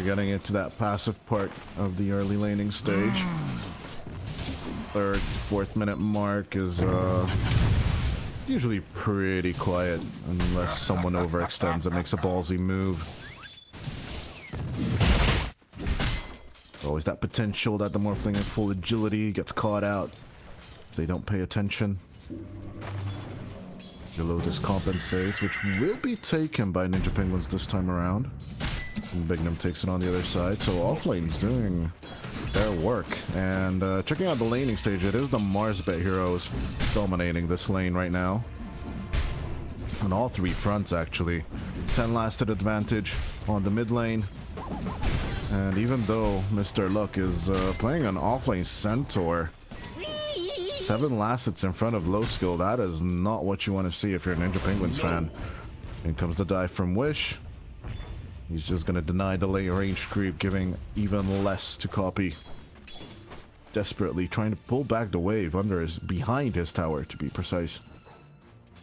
Getting into that passive part of the early laning stage. Third, fourth minute mark is usually pretty quiet unless someone overextends and makes a ballsy move. Always that potential that the Morphling in full agility gets caught out if they don't pay attention. Lotus compensates, which will be taken by Ninja Penguins this time around. And Bignum takes it on the other side, so offlane's doing their work. And checking out the laning stage, it is the Marsbet heroes dominating this lane right now. On all three fronts, actually. 10 lasted advantage on the mid lane. And even though Mr. Luck is playing an offlane Centaur, 7 lasteds in front of low skill, that is not what you want to see if you're a Ninja Penguins fan. In comes the dive from Wish. He's just going to deny the late range creep, giving even less to Copy. Desperately trying to pull back the wave behind his tower, to be precise.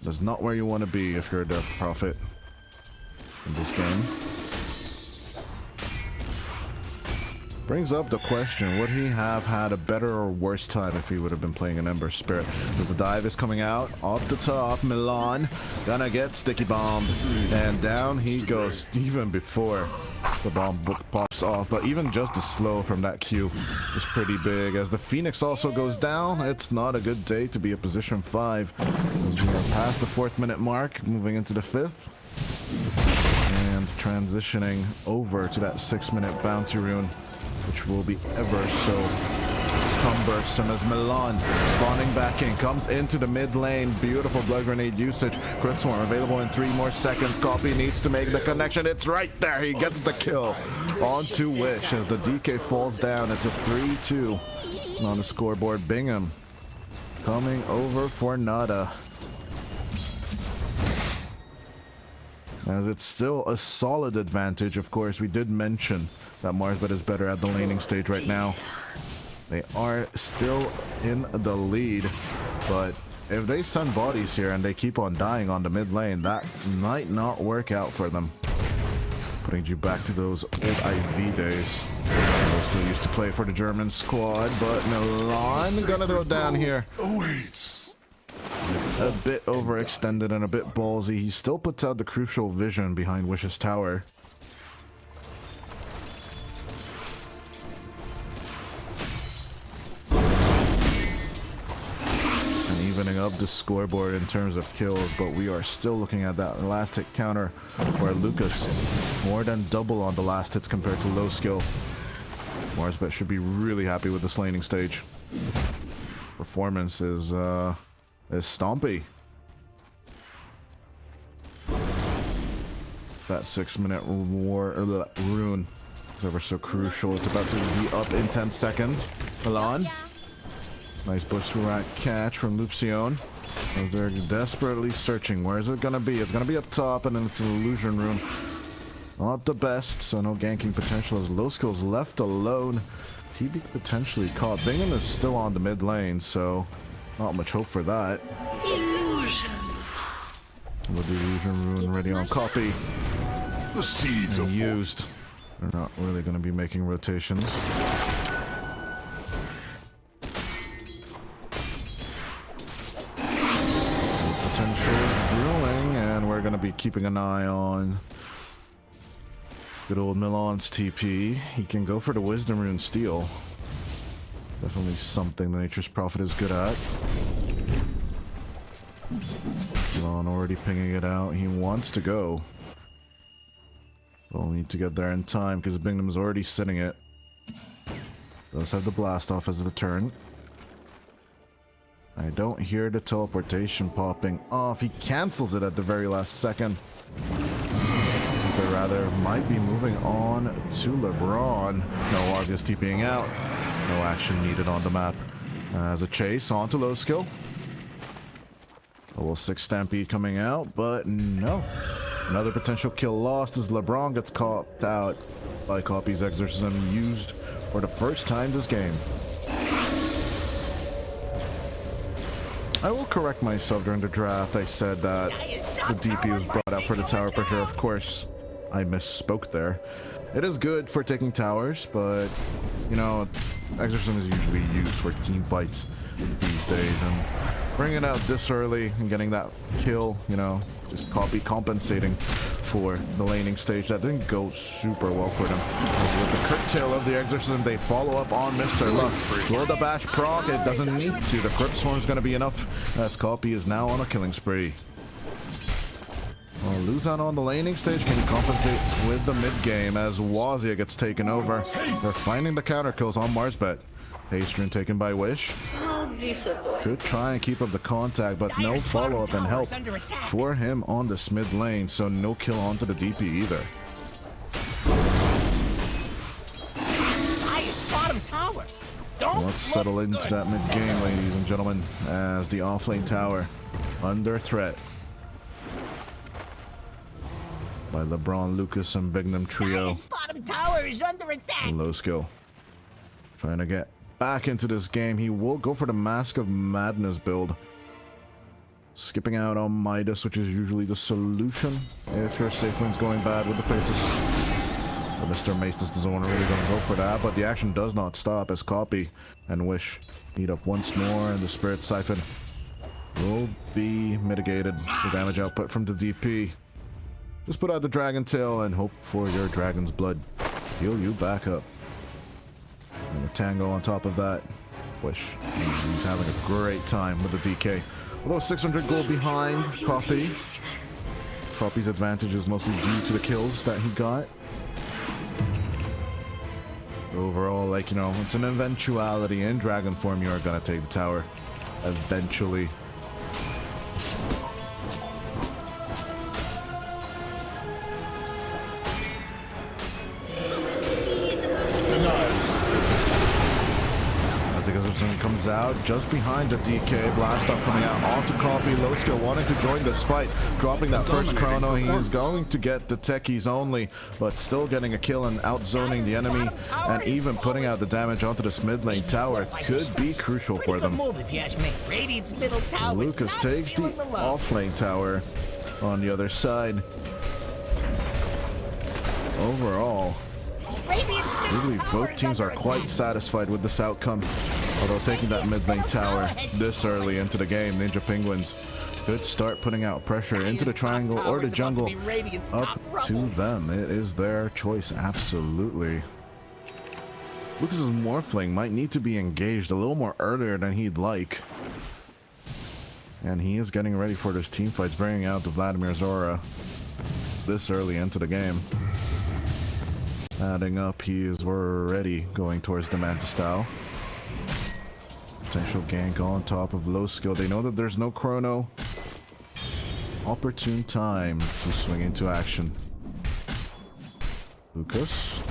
That's not where you want to be if you're the Prophet in this game. Brings up the question, would he have had a better or worse time if he would have been playing an Ember Spirit? Because the dive is coming out, off the top, Milan gonna get sticky bombed, and down he goes even before the bomb pops off. But even just the slow from that Q is pretty big. As the Phoenix also goes down, it's not a good day to be a position 5. As we are past the 4th minute mark, moving into the 5th. And transitioning over to that 6-minute bounty rune, which will be ever so cumbersome as Milan spawning back in, comes into the mid lane. Beautiful blood grenade usage. Crit Swarm available in 3 more seconds. Copy needs to make the connection. It's right there. He gets the kill onto Wish as the DK falls down. It's a 3-2 on the scoreboard. Bingham coming over for nada. As it's still a solid advantage. Of course, we did mention that Marsbet is better at the laning stage right now. They are still in the lead, but if they send bodies here and they keep on dying on the mid lane, that might not work out for them. Putting you back to those old IV days. I still used to play for the German squad, but Milan gonna go down here. A bit overextended and a bit ballsy. He still puts out the crucial vision behind Wish's tower. Evening up the scoreboard in terms of kills, but we are still looking at that last hit counter where Lucas more than double on the last hits compared to low skill. Marsbet should be really happy with this laning stage. Performance is stompy. That 6-minute war or rune is ever so crucial. It's about to be up in 10 seconds. Milan. Nice bush rat catch from Lucion as they're desperately searching. Where is it gonna be? It's gonna be up top, and then it's an illusion rune. Not the best, so no ganking potential as low skill's left alone. TB potentially caught. Bingham is still on the mid lane, so not much hope for that. Illusion. With the illusion rune ready on copy. The seeds And of used. They're not really gonna be making rotations. We're going to be keeping an eye on good old Milan's TP. He can go for the Wisdom Rune steal. Definitely something the Nature's Prophet is good at. Milan already pinging it out. He wants to go. We'll need to get there in time because Bingham's already sitting it. Does have the blast off as the turn. I don't hear the teleportation popping off. He cancels it at the very last second. Or rather, might be moving on to LeBron. No, Wazia's TPing out. No action needed on the map. As a chase onto low skill. Level 6 Stampede coming out, but no. Another potential kill lost as LeBron gets caught out by Copy's Exorcism used for the first time this game. I will correct myself during the draft. I said that the DP was brought out for the tower pressure. Of course, I misspoke there. It is good for taking towers, but, you know, Exorcism is usually used for team fights these days. And bringing it out this early and getting that kill, you know, just Copy compensating for the laning stage. That didn't go super well for them. As with the curtail of the Exorcism, they follow up on Mr. Luck. Will the bash proc? It doesn't need to. The Crypt Swarm is going to be enough as Copy is now on a killing spree. Well, lose out on the laning stage. Can he compensate with the mid game as Wazia gets taken over? They're finding the counter kills on Marsbet. Haste rune taken by Wish. Could try and keep up the contact, but no follow-up and help for him on this mid lane, so no kill onto the DP either. Highest bottom tower. Let's settle into that mid game, ladies and gentlemen, as the offlane tower under threat by LeBron, Lucas, and Bignum trio. Highest bottom tower is under attack. Low skill. Trying to get back into this game. He will go for the Mask of Madness build. Skipping out on Midas, which is usually the solution if your safe lane's going bad with the faces. But Mr. Maestus doesn't want to really go for that, but the action does not stop as Copy and Wish meet up once more, and the Spirit Siphon will be mitigated. The damage output from the DP. Just put out the Dragon Tail and hope for your Dragon's Blood. Heal you back up. And a Tango on top of that. Wish. He's having a great time with the DK. Although 600 gold behind Copy. Copy's advantage is mostly due to the kills that he got. Overall, like, you know, it's an eventuality. In Dragon form, you are gonna take the tower. Eventually. As the Gazerson comes out, just behind the DK, Blast off coming out onto Copy. Low skill wanting to join this fight, dropping that first chrono. He's going to get the techies only, but still getting a kill and outzoning the enemy, and even putting out the damage onto this mid lane tower could be crucial for them. Lucas takes the off lane tower on the other side. Overall, I believe both teams are quite satisfied with this outcome. Although taking that mid lane tower this early into the game, Ninja Penguins could start putting out pressure into the triangle or the jungle. Up to them. It is their choice, absolutely. Lucas's Morphling might need to be engaged a little more earlier than he'd like. And he is getting ready for this team fights, bringing out the Vladimir Zora this early into the game. Adding up, he is already going towards the Manta style. Potential gank on top of low skill. They know that there's no chrono. Opportune time to swing into action. Lucas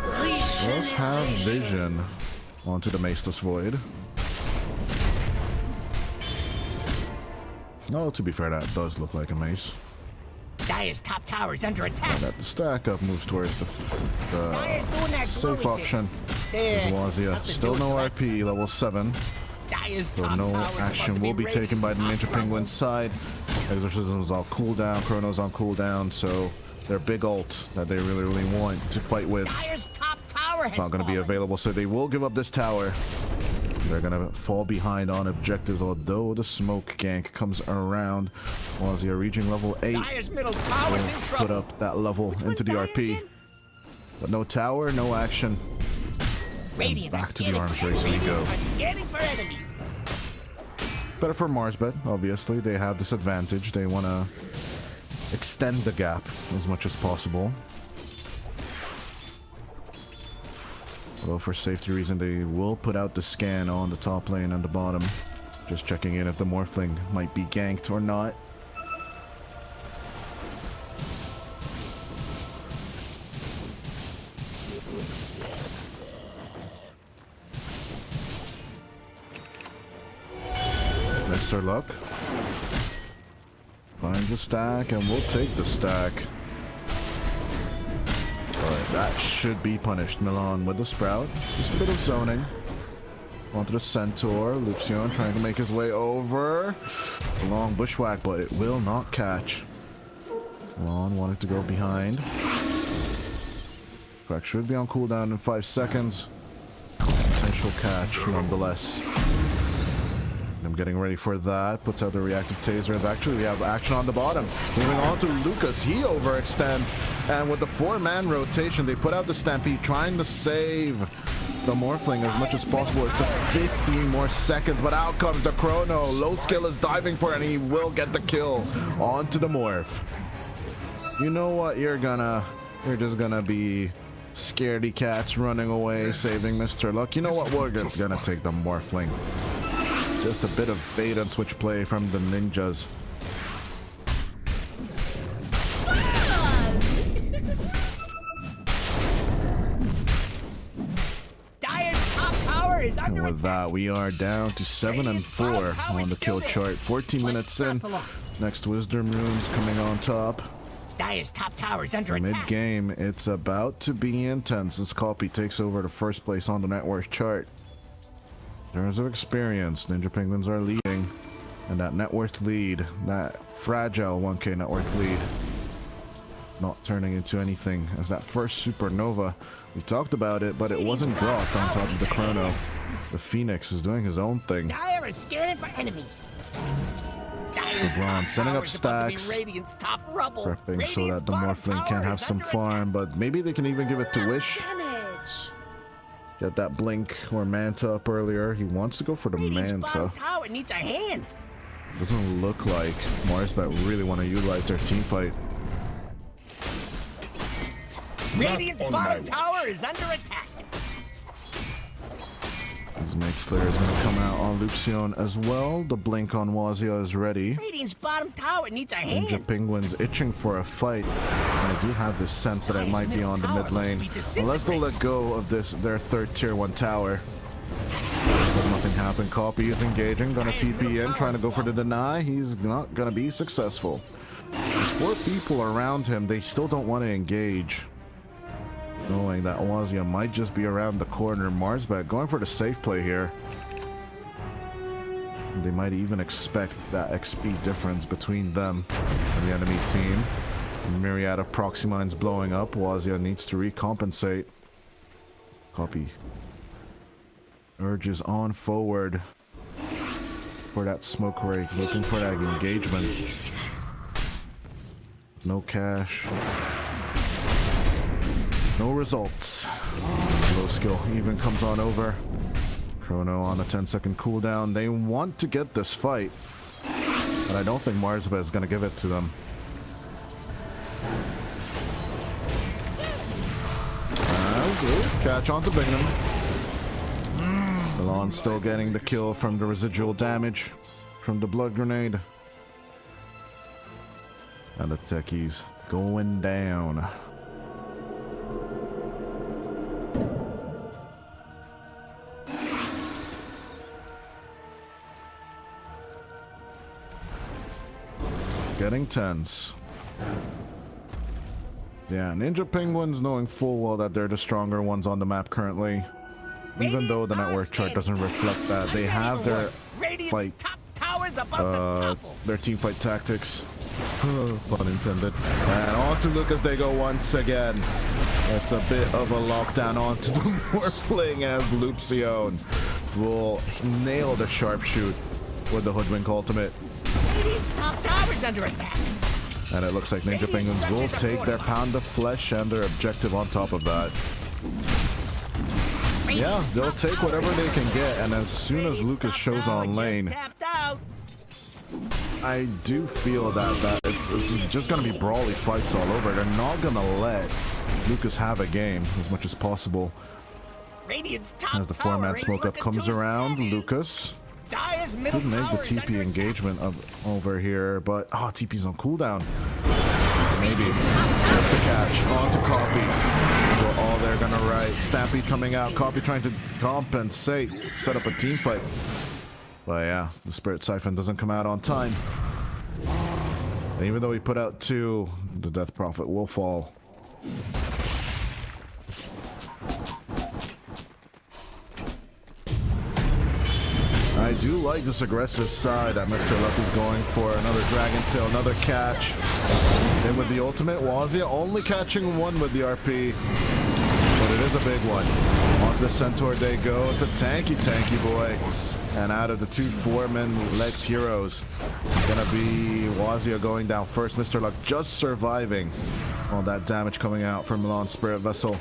does have vision onto the Maestus Void. Oh, to be fair, that does look like a mace. Dire's top tower is under attack. That the stack up moves towards the safe option. Wazia. Still no RP, level 7. So no action will be taken by the Ninja Penguins side. Exorcism's on cooldown, Chrono's on cooldown, so their big ult that they really want to fight with is not going to be available, so they will give up this tower. They're going to fall behind on objectives, although the smoke gank comes around. Wazia reaching level 8. Put up that level into the RP. But no tower, no action. And back to the arms race we go. Better for Marsbet, obviously. They have this advantage. They want to extend the gap as much as possible. Although for safety reason, they will put out the scan on the top lane and the bottom. Just checking in if the Morphling might be ganked or not. Mr. Luck finds a stack and we'll take the stack. Alright, that should be punished. Milan with the Sprout. Just a bit of zoning. Onto the Centaur. Luxion trying to make his way over. It's a long bushwhack, but it will not catch. Milan wanted to go behind. Crack should be on cooldown in 5 seconds. Potential catch nonetheless. I'm getting ready for that. Puts out the reactive tasers. Actually, we have action on the bottom. Moving on to Lucas. He overextends. And with the 4-man rotation, they put out the Stampede, trying to save the Morphling as much as possible. It's a 15 more seconds, but out comes the Chrono. Low skill is diving for it, and he will get the kill onto the Morph. You know what? You're just gonna be scaredy cats running away, saving Mr. Luck. You know what? We're gonna take the Morphling. Just a bit of bait and switch play from the ninjas. And with that, we are down to 7 and 4 on the kill chart. 14 minutes in. Next Wisdom Runes coming on top. Dire's top tower is under attack. Mid-game, it's about to be intense as Copy takes over the first place on the net worth chart. In terms of experience, Ninja Penguins are leading, and that net worth lead, that fragile 1k net worth lead, not turning into anything. As that first supernova, we talked about it, but it wasn't dropped on top of the chrono. The Phoenix is doing his own thing. Dire is scanning for enemies. Dire's LeBron top setting up tower is about to be stacks. Radiant's top rubble. Prepping so Radiant's that the bottom Morphling tower can have is some under farm, but maybe they can even give it to Wish. Damage. Get that Blink or Manta up earlier. He wants to go for the Radiant's Manta. bottom tower needs a hand. Doesn't look like Marsbet really want to utilize their team fight. Radiant's on bottom my tower is under attack. His mate's Slayer is going to come out on Luxion as well. The Blink on Wazia is ready. Radiant's bottom tower needs a Ninja hand. Penguin's itching for a fight. And I do have this sense that it might be on the mid lane. Unless they'll let go of their third tier 1 tower. But nothing happened. Copy is engaging. Gonna TP in, trying to go for the deny. He's not gonna be successful. There's 4 people around him. They still don't want to engage. Knowing that Wazia might just be around the corner. Marsbet going for the safe play here. They might even expect that XP difference between them and the enemy team. A myriad of proxy mines blowing up. Wazia needs to recompensate. Copy. Urges on forward for that smoke rake, looking for that engagement. No cash. No results. Low skill even comes on over. Chrono on a 10-second cooldown. They want to get this fight, but I don't think Marsbet is going to give it to them. Catch on to Bingham. Milan still getting the kill from the residual damage from the blood grenade. And the techies going down. Getting tense. Yeah, Ninja Penguins knowing full well that they're the stronger ones on the map currently. Even though the network chart doesn't reflect that, they have their fight, their team fight tactics. Pun intended. And on to Luke as they go once again. It's a bit of a lockdown onto the Morphling as Luxion will nail the sharpshoot with the Hoodwink ultimate. Radiant's top tower is under attack. And it looks like Ninja Penguins will take their pound of flesh and their objective on top of that. Yeah, they'll take whatever they can get, and as soon as Lucas shows on lane, I do feel that it's just gonna be brawly fights all over. They're not gonna let Lucas have a game as much as possible. As the format smoke up comes around, Lucas could make the TP engagement over here, but TP's on cooldown. Maybe. Just the catch. On to Copy. So all they're gonna write. Stampede coming out. Copy trying to compensate. Set up a team fight. But yeah, the Spirit Siphon doesn't come out on time. And even though he put out 2, the Death Prophet will fall. I do like this aggressive side that Mr. Luck is going for. Another Dragon Tail, another catch. Then with the ultimate, Wazia only catching 1 with the RP. But it is a big one. Onto the Centaur they go. It's a tanky boy. And out of the 2 4-man-legged heroes, it's gonna be Wazia going down first. Mr. Luck just surviving all that damage coming out from Milan's Spirit Vessel.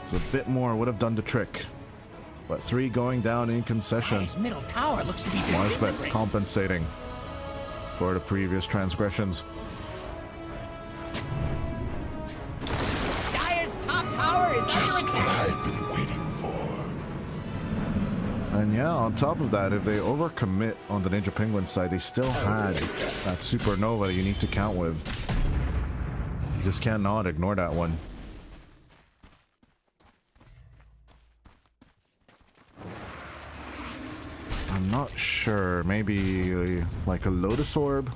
So a bit more would have done the trick. But 3 going down in concession. Middle tower looks to be Marsbet compensating for the previous transgressions. Dire's top tower is Just under what attack. I've been waiting for. And yeah, on top of that, if they overcommit on the Ninja Penguin side, they still had that supernova that you need to count with. You just cannot ignore that one. I'm not sure. Maybe like a Lotus Orb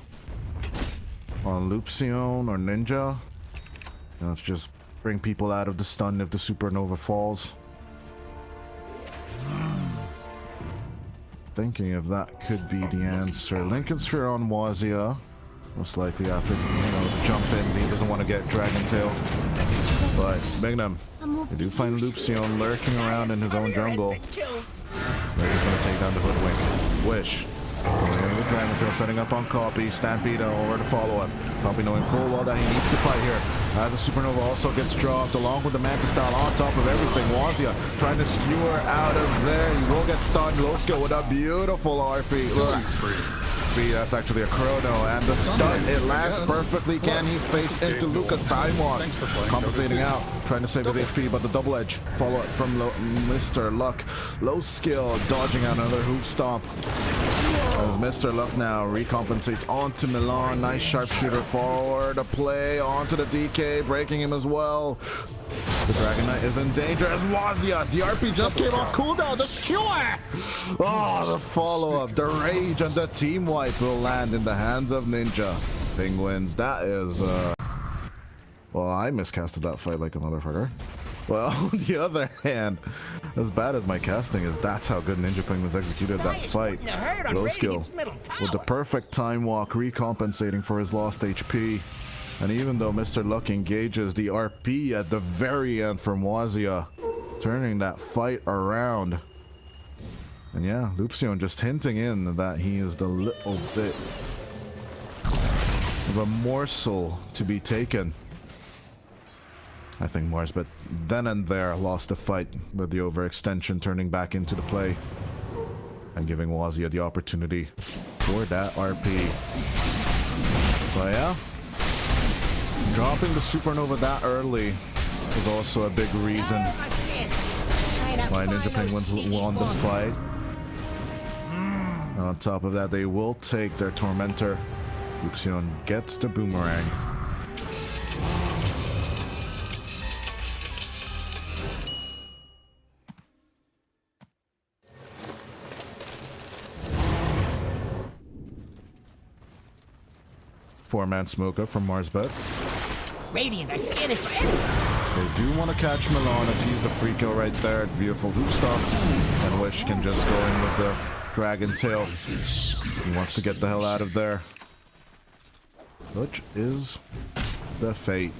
on Luxion or Ninja. Let's just bring people out of the stun if the supernova falls. Thinking if that could be the answer. Lincoln Sphere on Wazia. Most likely after, jump ins. He doesn't want to get dragon tailed. But Magnum, they do find Lucian lurking around in his own jungle. They're just going to take down the Hoodwink. Wish. Going in with Dragon Tail, setting up on Copy. Stampede over to follow up. Copy knowing full well that he needs to fight here. As the Supernova also gets dropped along with the Manta Style on top of everything. Wazia trying to skewer out of there. He will get stunned. Low skill with a beautiful RP. Look. That's actually a chrono, and the stun, it lands perfectly. Can he face into Lucas Time Walk? Compensating out, trying to save his HP, but the double edge follow up from Mr. Luck. Low skill, dodging out another hoop stomp. As Mr. Luck now recompensates onto Milan. Nice sharpshooter forward, a play onto the DK, breaking him as well. The Dragon Knight is in danger as Wazia. The RP just came off cooldown. The skewer! Oh, the follow-up, the rage, and the team wipe will land in the hands of Ninja Penguins. That is, well, I miscasted that fight like a motherfucker. Well, on the other hand, as bad as my casting is, that's how good Ninja Penguins executed that fight. Low skill with the perfect time walk, recompensating for his lost HP. And even though Mr. Luck engages the RP at the very end from Wazia, turning that fight around. And yeah, Lucian just hinting in that he is the little bit of a morsel to be taken. I think Marsbet then and there lost the fight with the overextension turning back into the play and giving Wazia the opportunity for that RP. So yeah, dropping the Supernova that early is also a big reason why Ninja Penguins won the fight. And on top of that, they will take their Tormentor. Lucian gets the Boomerang. Four-man smoke up from Marsbet. Radiant, I scan it for enemies. They do want to catch Milan as he's the free kill right there. Beautiful hoop stop. And Wish can just go in with the Dragon Tail. He wants to get the hell out of there. Which is the fate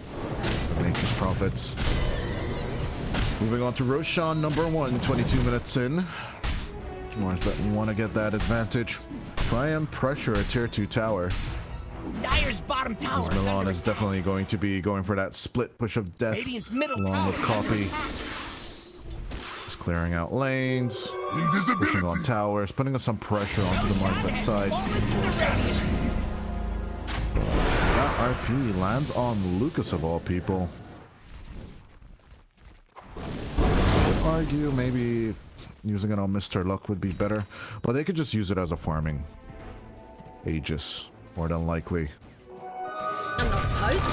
of Nature's Prophets. Moving on to Roshan, number 1, 22 minutes in. Marsbet want to get that advantage. Try and pressure a tier 2 tower. Dire's bottom tower. Milan is definitely going to be going for that split push of death along with Copy. Just clearing out lanes, pushing on towers, putting some pressure onto the Marsbet side. That RP lands on Lucas of all people. I would argue maybe using it on Mr. Luck would be better, but they could just use it as a farming Aegis. More than likely. I'm not post.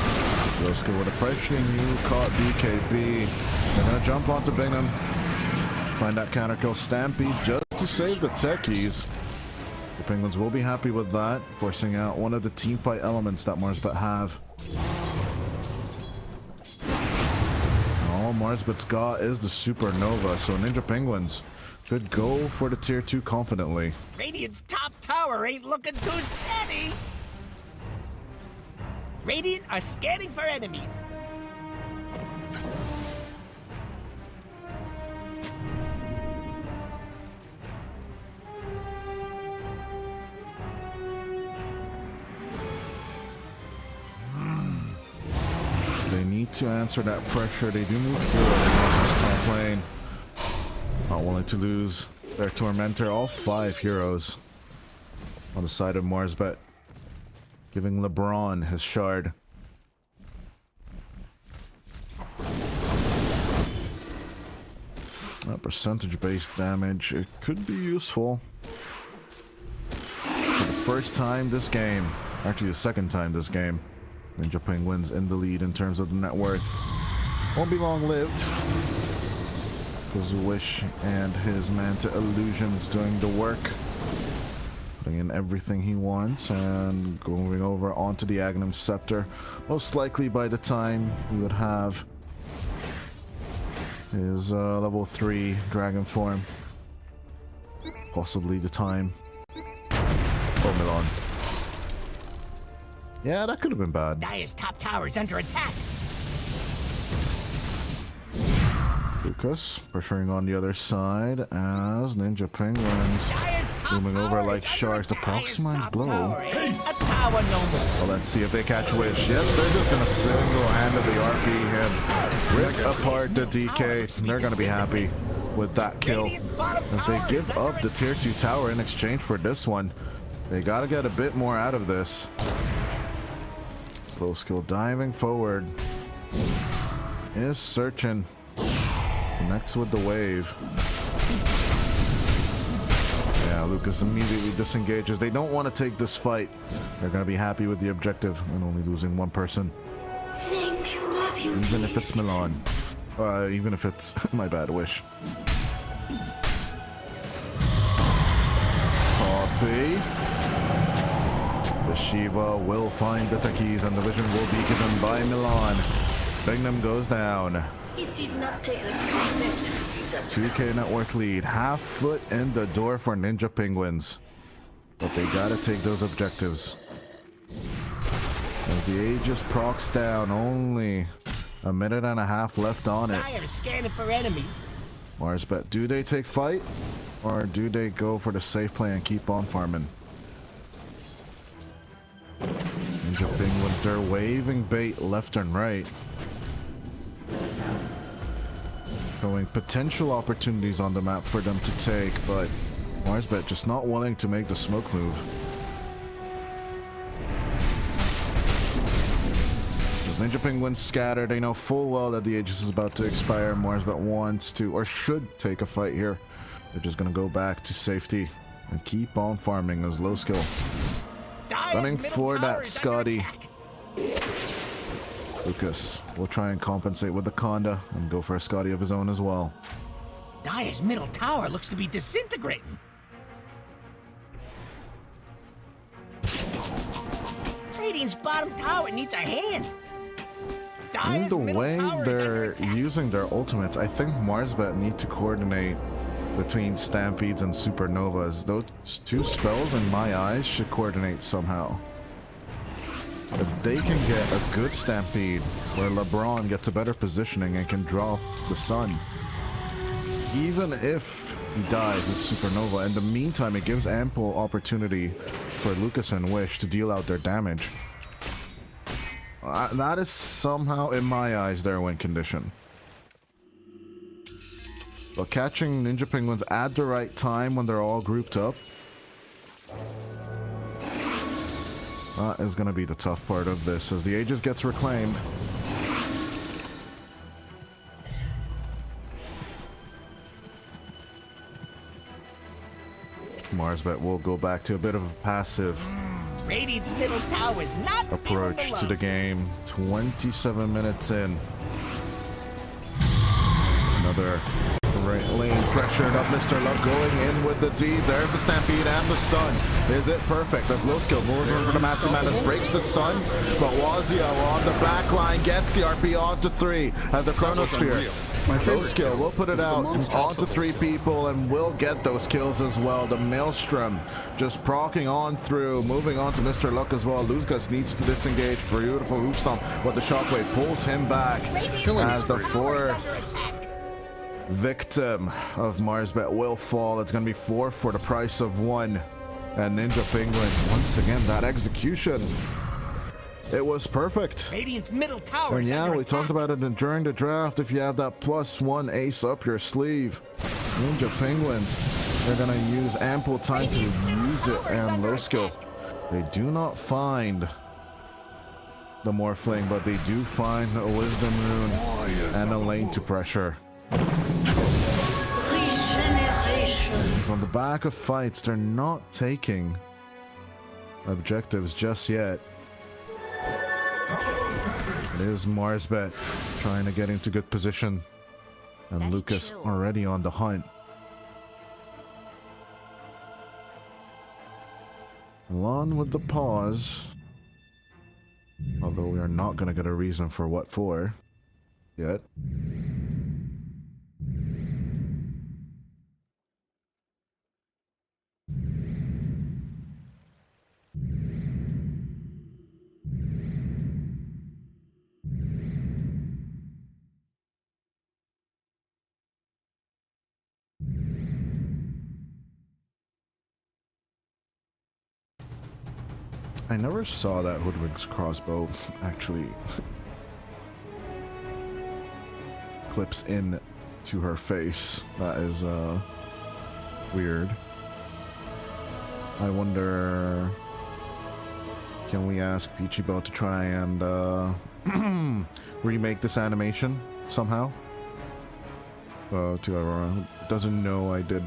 Let's go with a pressuring you, caught BKB. They're gonna jump onto Bingham. Find that counter kill Stampede just to save the techies. The Penguins will be happy with that, forcing out one of the teamfight elements that Marsbet have. All Marsbet's got is the Supernova, so Ninja Penguins could go for the tier 2 confidently. Radiant's top tower ain't looking too steady. Radiant are scanning for enemies. They need to answer that pressure. They do move here in this top lane. Not willing to lose their Tormentor. All 5 heroes on the side of Marsbet, giving LeBron his shard. That percentage-based damage, it could be useful. For the first time this game, actually the second time this game, Ninja Penguins in the lead in terms of the net worth. Won't be long-lived, because Wish and his Manta Illusions doing the work. Putting in everything he wants and going over onto the Agnum Scepter. Most likely by the time he would have his level 3 dragon form. Possibly the time. Oh, Milan. Yeah, that could have been bad. Dire's top tower is under attack. Lucas pressuring on the other side as Ninja Penguins Dire's top looming tower over is like under sharks. The attack. proximine Dire's top blow. tower is a tower no more. Well, let's see if they catch Wish. Yes, they're just gonna single-handedly RP him, rip apart the DK. They're gonna be happy with that kill as they give up the tier 2 tower in exchange for this one. They gotta get a bit more out of this. Slow skill diving forward. Is searching. Connects with the wave. Yeah, Lucas immediately disengages. They don't want to take this fight. They're going to be happy with the objective and only losing one person. Even if it's Milan. Even if it's my bad Wish. Copy. The Shiva will find the Takis and the vision will be given by Milan. Bingham goes down. It did not take us to see that. 2k net worth lead. Half foot in the door for Ninja Penguins. But they gotta take those objectives. As the Aegis procs down, only a minute and a half left on it. Dire is scanning for enemies. Marsbet, do they take fight? Or do they go for the safe play and keep on farming? Ninja Penguins, they're waving bait left and right. Showing potential opportunities on the map for them to take, but Marsbet just not willing to make the smoke move. As Ninja Penguins scatter, they know full well that the Aegis is about to expire. Marsbet wants to, or should, take a fight here. They're just gonna go back to safety and keep on farming as low skill. Dire's Running middle for tower that is Scotty. under attack. Lucas will try and compensate with the Conda and go for a Scotty of his own as well. Dire's middle tower looks to be disintegrating. Radiant's bottom tower needs a hand. In Dire's the middle way tower is under they're attack. using their ultimates, I think Marsbet need to coordinate between Stampedes and Supernovas. Those two spells, in my eyes, should coordinate somehow. If they can get a good Stampede where LeBron gets a better positioning and can draw the sun, even if he dies with Supernova, in the meantime it gives ample opportunity for Lucas and Wish to deal out their damage. That is somehow, in my eyes, their win condition. But catching Ninja Penguins at the right time when they're all grouped up, that is going to be the tough part of this as the Aegis gets reclaimed. Marsbet will go back to a bit of a passive Radiant's middle tower is not approach to the game. 27 minutes in. Another right lane pressured up. Mr. Love going in with the D. There's the Stampede and the Sun. Is it perfect? As low skill moves over the Master Madness, breaks the Sun, but Wazio on the back line gets the RP onto 3 at the Chronosphere. Low skill will put it out onto 3 people and will get those kills as well. The Maelstrom just procking on through, moving on to Mr. Luck as well. Lucas needs to disengage. Beautiful hoop stomp, but the Shockwave pulls him back as the 4th victim of Marsbet will fall. It's going to be 4 for the price of 1. And Ninja Penguins, once again, that execution. It was perfect. Radiant's middle tower And is yeah, under we attack. talked about it during the draft. If you have that +1 ace up your sleeve, Ninja Penguins, they're going to use ample time to use it and low skill. They do not find the Morphling, but they do find a Wisdom Rune and a lane to pressure. On the back of fights, they're not taking objectives just yet. It is Marsbet trying to get into good position, and Lucas already on the hunt. Along with the pause, although we are not going to get a reason for what for yet. I never saw that Hoodwink's crossbow actually clips in to her face. That is weird. I wonder, can we ask Peachy Bell to try and remake this animation somehow? To everyone who doesn't know, I did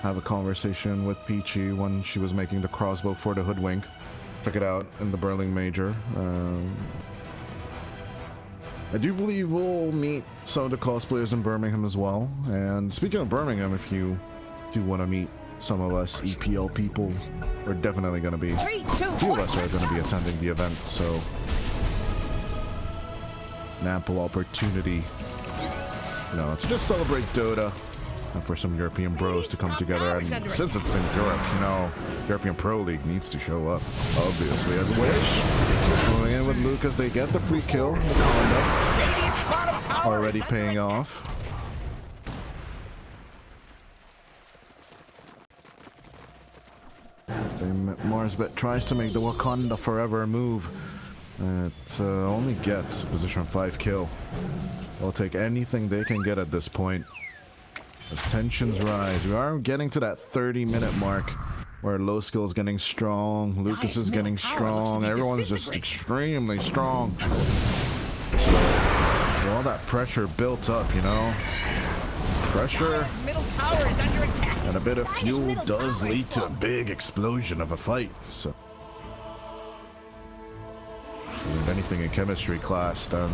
have a conversation with Peachy when she was making the crossbow for the Hoodwink. Check it out in the Burling Major. I do believe we'll meet some of the cosplayers in Birmingham as well. And speaking of Birmingham, if you do want to meet some of us EPL people, we're definitely going to be, a few of us are going to be attending the event, so an ample opportunity, you know, to just celebrate Dota and for some European bros to come together. And since it's in Europe, you know, European Pro League needs to show up, obviously, as a wish. Going in with Lucas, they get the free kill. Already paying off. Marsbet tries to make the Wakanda Forever move. It only gets position 5 kill. They'll take anything they can get at this point. As tensions rise, we are getting to that 30-minute mark where low skill is getting strong, Lucas is getting strong, everyone's just extremely strong. So, all that pressure built up, you know. Pressure and a bit of fuel does lead to a big explosion of a fight. So, if you learned anything in chemistry class, then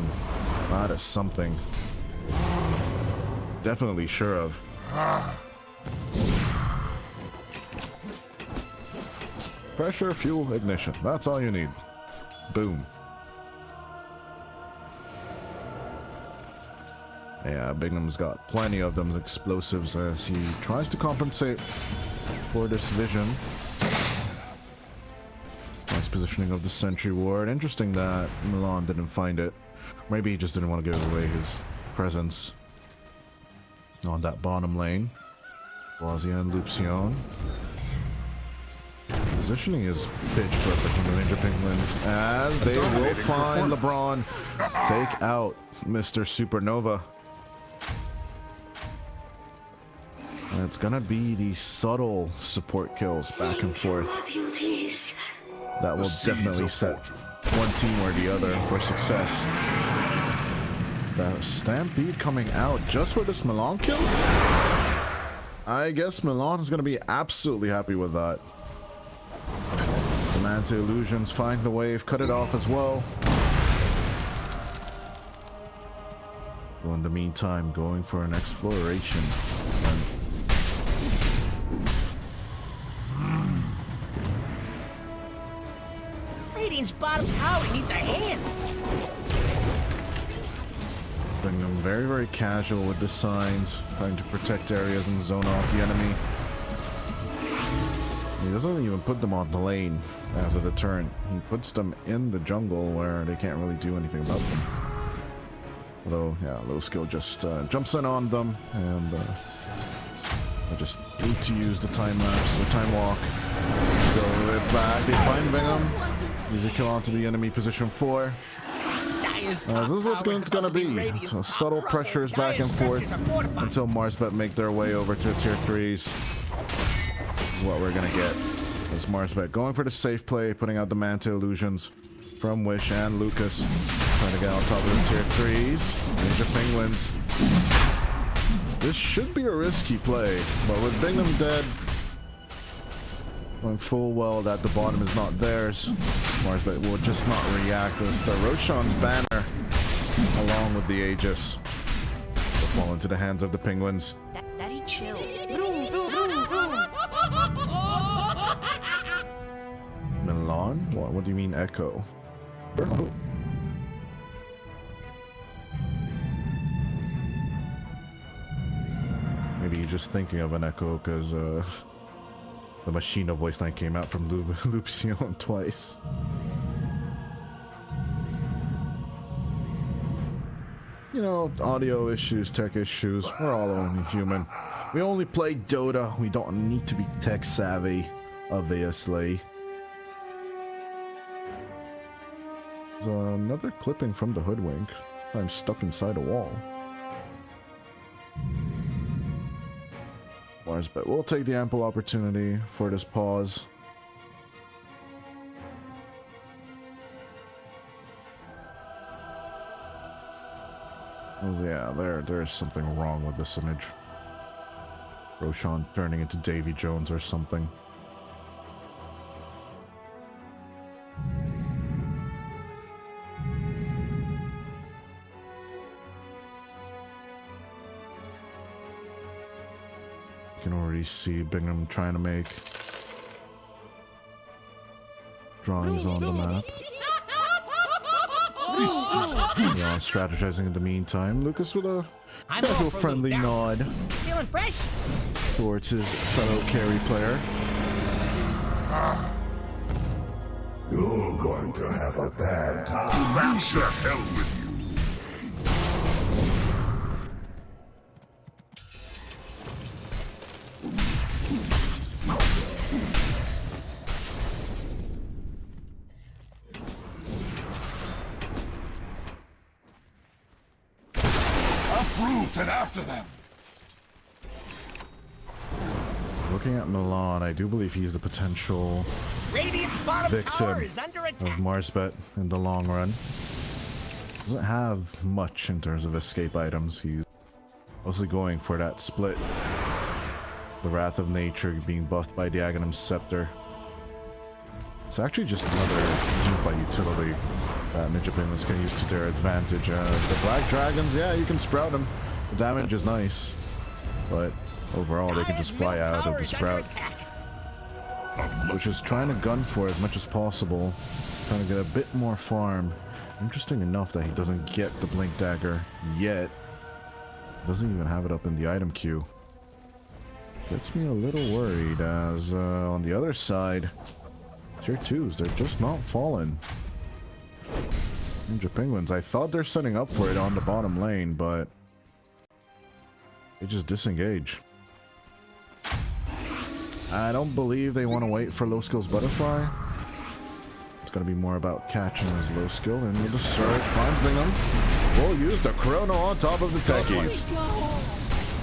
that is something definitely sure of. Pressure, fuel, ignition. That's all you need. Boom. Yeah, Bingham's got plenty of them explosives as he tries to compensate for this vision. Nice positioning of the sentry ward. Interesting that Milan didn't find it. Maybe he just didn't want to give away his presence on that bottom lane. Wazia and Luxion. Positioning is pitch perfect from the Ninja Penguins as they will find LeBron. Take out Mr. Supernova. And it's gonna be the subtle support kills back and forth that will definitely set one team or the other for success. The Stampede coming out just for this Milan kill? I guess Milan is gonna be absolutely happy with that. The Manta Illusions find the wave, cut it off as well. Well, in the meantime, going for an exploration. Radiant's bottom tower needs a hand. Bring them very, very casual with the signs, trying to protect areas and zone off the enemy. He doesn't even put them on the lane as a deterrent. He puts them in the jungle where they can't really do anything about them. Although, yeah, low skill just jumps in on them, and I just need to use the time lapse or time walk. Go it back. They find Bingham. Use a kill onto the enemy position 4. This is what it's gonna be. So subtle pressures back and forth until Marsbet make their way over to tier 3s. This is what we're gonna get. As Marsbet going for the safe play, putting out the Manta Illusions from Wish and Lucas. Trying to get on top of the tier 3s. Ninja Penguins. This should be a risky play, but with Bingham dead, knowing full well that the bottom is not theirs, Marsbet will just not react as the Roshan's banner, along with the Aegis, will fall into the hands of the Penguins. Daddy, chill. Milan? What do you mean Echo? Maybe you're just thinking of an Echo because the Machina voice line came out from Luxion twice. You know, audio issues, tech issues, we're all only human. We only play Dota, we don't need to be tech savvy, obviously. There's another clipping from the hoodwink. I'm stuck inside a wall. Marsbet will take the ample opportunity for this pause. Yeah, there's something wrong with this image. Roshan turning into Davy Jones or something. You can already see Bingham trying to make drawings on the map. Yeah, strategizing in the meantime. Lucas with a casual friendly nod Feeling fresh? towards his fellow carry player. You're going to have a bad time. The hell with you. Uproot and after them. Looking at Milan, I do believe he's the potential Radiant's bottom victim tower is under of attack. Marsbet in the long run. Doesn't have much in terms of escape items. He's mostly going for that split. The Wrath of Nature being buffed by the Aghanim Scepter. It's actually just another by utility that Ninja Penguins can use to their advantage. The Black Dragons, yeah, you can sprout them. The damage is nice, but overall they can just fly out of the sprout. Which is trying to gun for as much as possible, trying to get a bit more farm. Interesting enough that he doesn't get the Blink Dagger yet. Doesn't even have it up in the item queue. Gets me a little worried as on the other side, tier 2s, they're just not falling. Ninja Penguins, I thought they're setting up for it on the bottom lane, but they just disengage. I don't believe they want to wait for low skill's butterfly. It's going to be more about catching his low skill, and with the surge, finds Bingham. We'll use the chrono on top of the techies.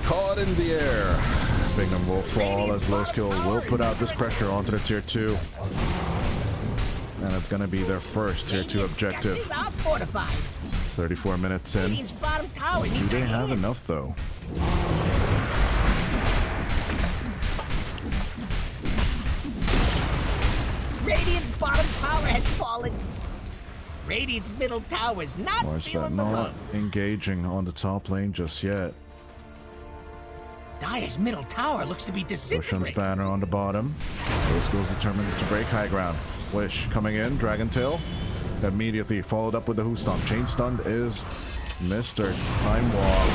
Caught in the air. Bingham will fall as low skill will put out this pressure onto the tier 2. And it's going to be their first tier 2 objective. 34 minutes in. Do they have enough though? Radiant's bottom tower has fallen. Radiant's middle tower is not feeling the not love. engaging on the top lane just yet. Dire's middle tower looks to be Roshan's disintegrating. banner on the bottom. Those skills determined to break high ground. Wish coming in, Dragon Tail. Immediately followed up with the Who Stomp. Chain stunned is Mr. Time Walk.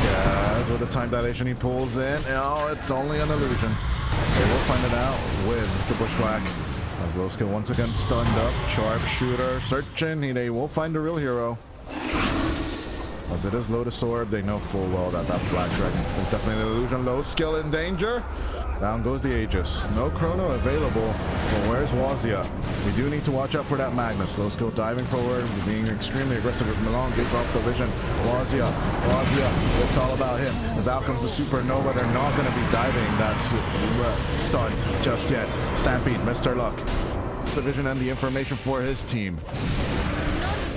As with the time dilation he pulls in. Oh, it's only an illusion. They will find it out with the Bushwhack. As low skill once again stunned up. Sharpshooter searching. They will find the real hero. As it is Lotus Orb, they know full well that that Black Dragon is definitely an illusion. Low skill in danger. Down goes the Aegis. No chrono available. But where's Wazia? We do need to watch out for that Magnus. Low skill diving forward, being extremely aggressive as Milan gives off the vision. Wazia, it's all about him. As out comes the Supernova, they're not going to be diving that stun just yet. Stampede, Mr. Luck. The vision and the information for his team.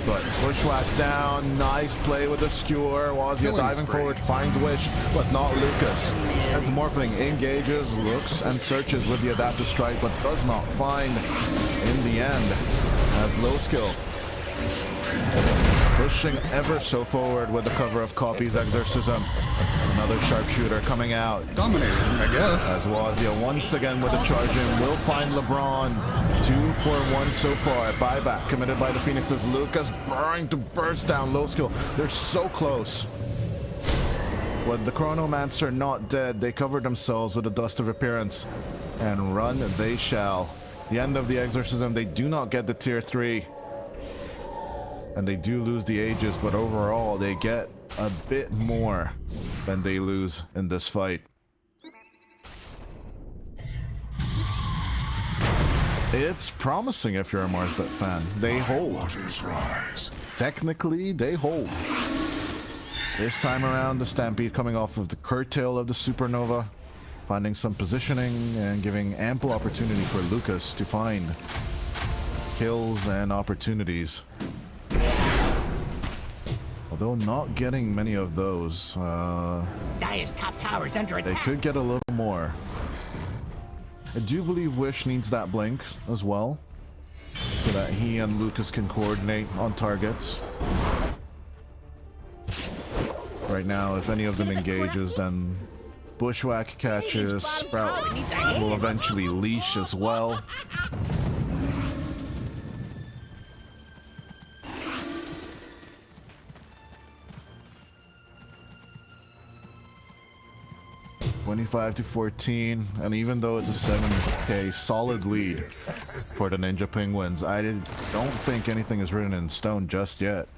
But Bushwhack down, nice play with the skewer. Wazia diving forward, finds Wish, but not Lucas. As the Morphling engages, looks and searches with the Adaptive Strike, but does not find in the end. As low skill pushing ever so forward with the cover of Copy's Exorcism. Another sharpshooter coming out. Dominating, I guess. As Wazia once again with the charge in will find LeBron. 2 for 1 so far. Buyback committed by the Phoenixes. Lucas trying to burst down low skill. They're so close. With the Chronomancer not dead, they cover themselves with the Dust of Appearance. And run they shall. The end of the Exorcism, they do not get the tier 3. And they do lose the Aegis, but overall they get a bit more than they lose in this fight. It's promising if you're a Marsbet fan. They hold. Waters rise. technically, they hold. This time around, the Stampede coming off of the curtail of the Supernova, finding some positioning and giving ample opportunity for Lucas to find kills and opportunities. Although not getting many of those, Dire's top tower is under they attack. could get a little more. I do believe Wish needs that blink as well, so that he and Lucas can coordinate on targets. Right now, if any of them engages, then Bushwhack catches, Sprout will eventually leash as well. $25-14, and even though it's a 7K solid lead for the Ninja Penguins, I don't think anything is written in stone just yet.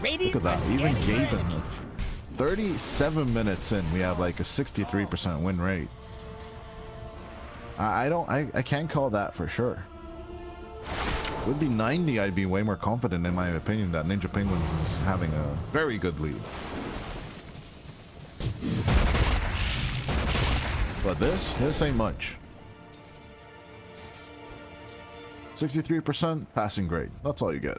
Look at that, even Gaben, 37 minutes in, we have like a 63% win rate. I can't call that for sure. Would be 90, I'd be way more confident in my opinion that Ninja Penguins is having a very good lead. But this ain't much. 63% passing grade. That's all you get.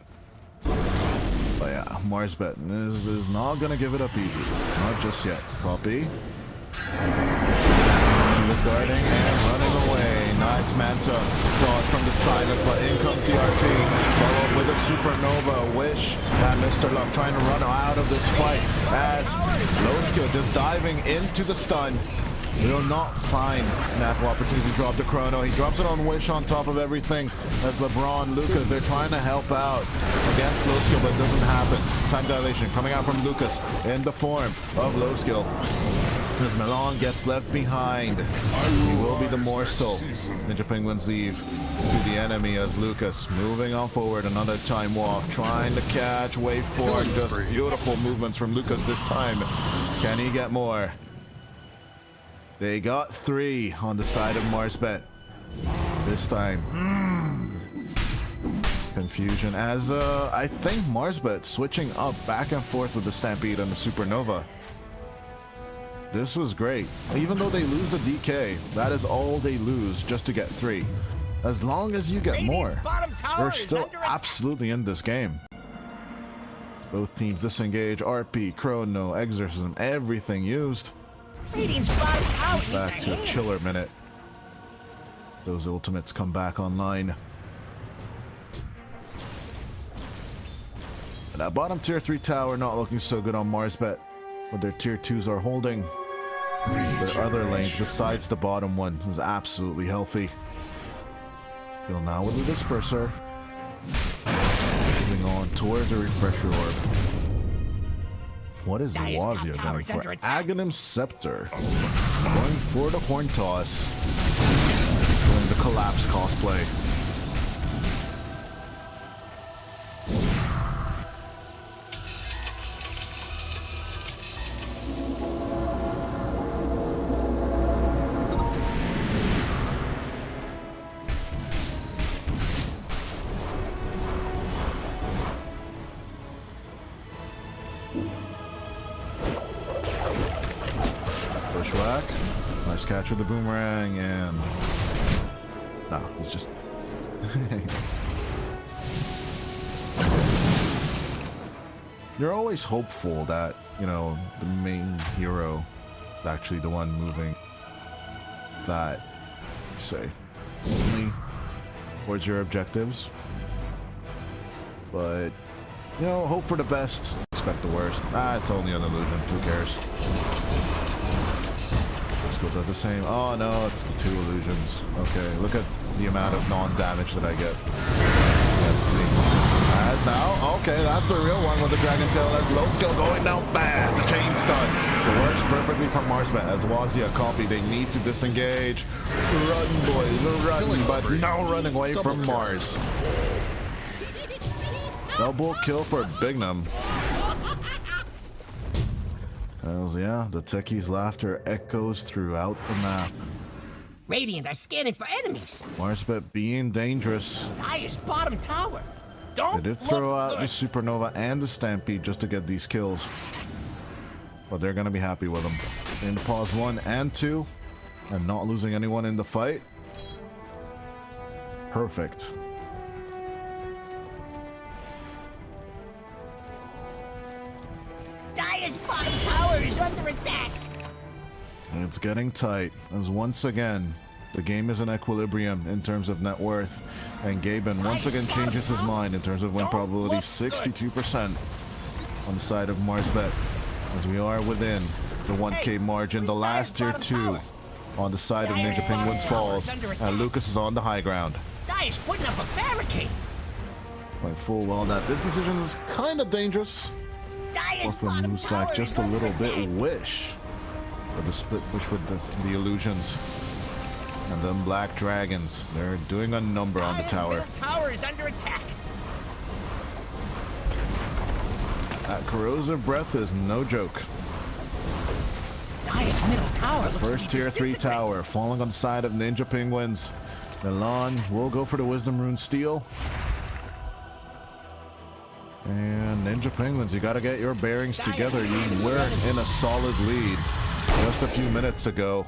But yeah, Marsbet is not gonna give it up easy. Not just yet. Copy. He was guarding and running away. Nice Manta dodge from the silence, but in comes the RP. Followed with a Supernova. Wish and Mr. Luck trying to run out of this fight as Low Skill just diving into the stun. Will not find an ample opportunity to drop the chrono. He drops it on Wish on top of everything. As LeBron, Lucas, they're trying to help out against Low Skill, but it doesn't happen. Time dilation coming out from Lucas in the form of Low Skill. As Milan gets left behind, he will be the morsel. Ninja Penguins leave to the enemy as Lucas moving on forward. Another time walk, trying to catch, wait for it. Just beautiful movements from Lucas this time. Can he get more? They got 3 on the side of Marsbet. This time. Confusion as I think Marsbet switching up back and forth with the Stampede and the Supernova. This was great. Even though they lose the DK, that is all they lose just to get 3. As long as you get more, they're still absolutely in this game. Both teams disengage, RP, Chrono, Exorcism, everything used. Back to a chiller minute. Those ultimates come back online. And that bottom tier 3 tower not looking so good on Marsbet, but their tier 2s are holding. Their other lanes besides the bottom one is absolutely healthy. Kill now with the Disperser. Moving on towards the refresher orb. What is Wazia going for? Aghanim Scepter. Going for the Horn Toss. Doing the Collapse cosplay. Bushwhack. Nice catch with the boomerang and... No, it's just... You're always hopeful that, you know, the main hero is actually the one moving that, say, only towards your objectives. But, you know, hope for the best, expect the worst. It's only an illusion, who cares? Go does the same. Oh no, it's the 2 illusions. Okay, look at the amount of non-damage that I get. That's the... As now, okay, that's the real one with the Dragon Tail. That's Low Skill going down fast. The chain stun. It works perfectly for Marsbet as Wazia copy. They need to disengage. Run, boys, run, but no running away from Mars. Double kill for Bignum. Yeah, the techie's laughter echoes throughout the map. Radiant are scanning for enemies. Marsbet being dangerous. Dire's bottom tower. They did throw out the Supernova and the Stampede just to get these kills. But they're gonna be happy with them. In pause 1 and 2, and not losing anyone in the fight. Perfect. Dire's bottom tower is under attack. It's getting tight, as once again, the game is in equilibrium in terms of net worth, and Gaben once again changes his mind in terms of win probability, 62% on the side of Marsbet, as we are within the 1K margin. The last tier 2 on the side of Ninja Penguins falls, and Lucas is on the high ground. Dire's putting up a barricade. Quite full well that this decision is kind of dangerous. Dire's Buffalo bottom moves tower back just is a under little bit. attack. Wish for the split push with the illusions. And then Black Dragons, they're doing a number on the Dire's tower. middle tower is under attack. That corrosive breath is no joke. Dire's middle tower looks to be First tier 3 disintegrating. tower falling on the side of Ninja Penguins. Milan will go for the Wisdom Rune Steel. And Ninja Penguins, you gotta get your bearings together. You were in a solid lead just a few minutes ago.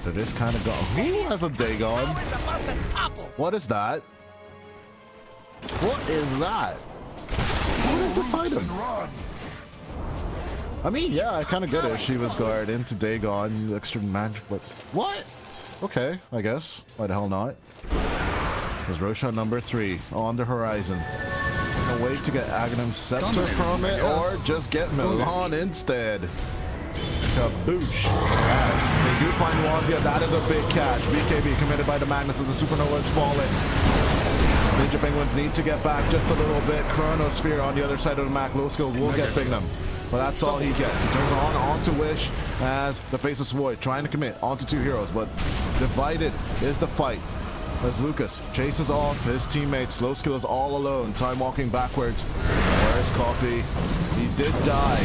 It is kind of gone. Who has a Dagon? Tower's about to topple. What is that? What is that? What is this item? Run! I mean, yeah, I kind of get it. She was guard into Dagon, extra magic, but what? Okay, I guess. Why the hell not? There's Roshan number 3 on the horizon. A way to get Aghanim's Scepter from it, or just get Milan instead. Kaboosh. Yes, they do find Wazia. That is a big catch. BKB committed by the Magnus as the Supernova is falling. Ninja Penguins need to get back just a little bit. Chronosphere on the other side of the map. Low skill will get Bignum. But that's all he gets. He turns onto Wish as the Faceless Void, trying to commit onto 2 heroes, but divided is the fight. As Lucas chases off his teammates, Low skill is all alone, time walking backwards. Where's Coffee? He did die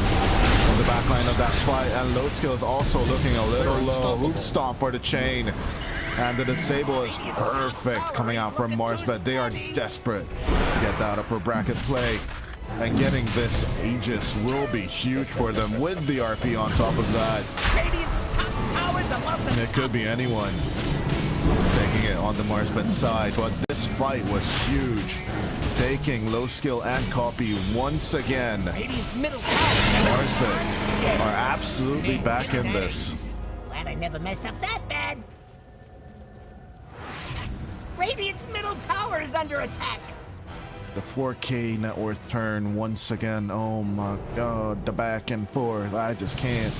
on the back line of that fight, and Low skill is also looking a little low. Hoop stomp for the chain. And the disable is perfect coming out from Marsbet. They are desperate to get that upper bracket play. And getting this Aegis will be huge for them with the RP on top of that. Radiant's top tower's about to It could be anyone taking it on the Marsbet side, but this fight was huge. Taking Low skill and Copy once again. Radiant's middle tower is under Marsbet are absolutely back in this. Glad I never messed up that bad. Radiant's middle tower is under attack. The 4K net worth turn once again. Oh my god, the back and forth. I just can't.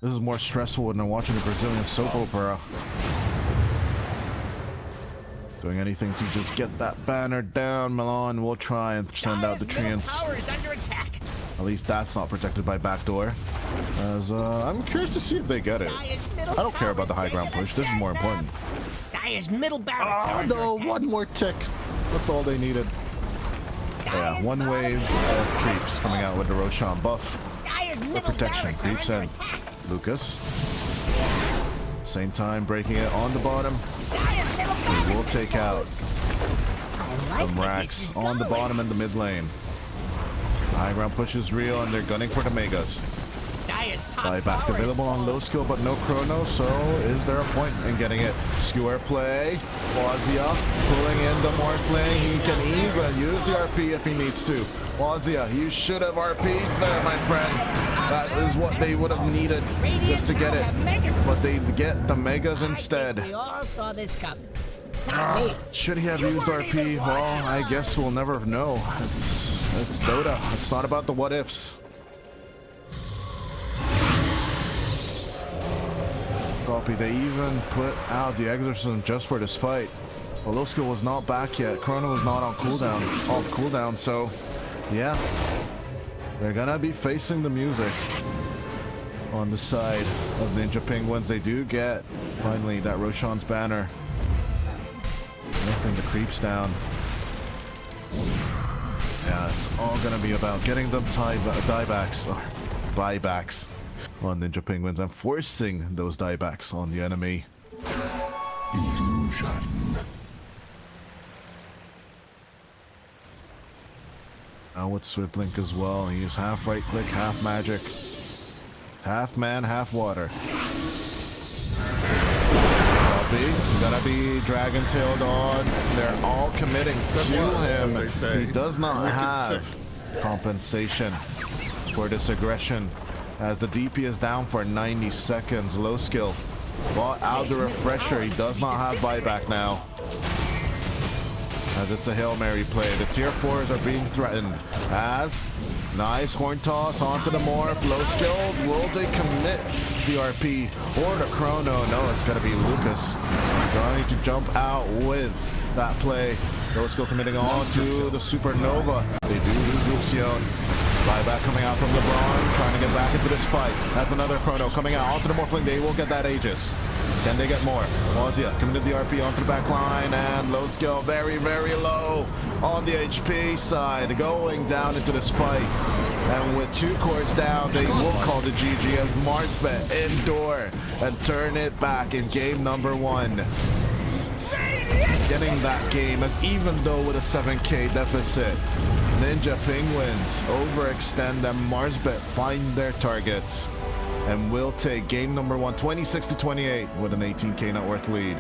This is more stressful than watching a Brazilian soap opera. Doing anything to just get that banner down. Milan will try and send out the Dire's middle treants. tower is under attack. At least that's not protected by backdoor. As I'm curious to see if they get it. Dire's middle I don't care about the tower high ground taking push. a This is more step important. back. Dire's middle barracks are Oh under no, attack. one more tick. That's all they needed. Yeah, Dire's one bottom wave tower of is creeps under coming out with the Roshan buff. Dire's The middle protection barracks are creeps under in. attack. Lucas. Same time breaking it on the bottom. Dire's middle He barracks will is take full. out I like the where this Rax is on the going. bottom and the mid lane. High ground push is real and they're gunning for the Megas. Dire's top Buyback tower is available on full. low skill but no chrono, so is there a point in getting it? Skewer play. Wazia pulling in the Morph lane. He can even use the RP if he needs to. Wazia, you should have RP'd there, my friend. That is what they would have needed just to get it. But they get the Megas I think instead. we all saw this coming. Not me. Should he have You used weren't even RP? Well, I watching. guess we'll never know. It's Dota. It's not about the what ifs. Copy. They even put out the Exorcism just for this fight. Well, low skill was not back yet. Chrono was not on cooldown, off cooldown. So, yeah, they're gonna be facing the music on the side of Ninja Penguins. They do get finally that Roshan's banner. Nothing the creeps down. Yeah, it's all gonna be about getting them buybacks on Ninja Penguins and forcing those diebacks on the enemy. Illusion. Now with Swift Link as well. He's half right click, half magic. Half man, half water. Gonna be dragon tailed on. They're all committing to him. He does not have compensation for this aggression as the DP is down for 90 seconds. Low skill. Bought out the refresher. He does not have buyback now, as it's a Hail Mary play. The tier 4s are being threatened. As nice horn toss onto the morph. Low skill. Will they commit the RP or the chrono? No, it's gonna be Lucas trying to jump out with that play. Low skill committing on to the supernova. They do lose Lucian. Buyback coming out from LeBron, trying to get back into this fight. That's another chrono coming out onto the morphling. They will get that Aegis. Can they get more? Wazia coming to the RP onto the back line, and low skill very, very low on the HP side, going down into this fight. And with 2 cores down, they will call the GG as Marsbet indoor and turn it back in game number 1. Getting that game, as even though with a 7k deficit, Ninja Penguins overextend and Marsbet find their targets and will take game number 1 26-28 with an 18k net worth lead.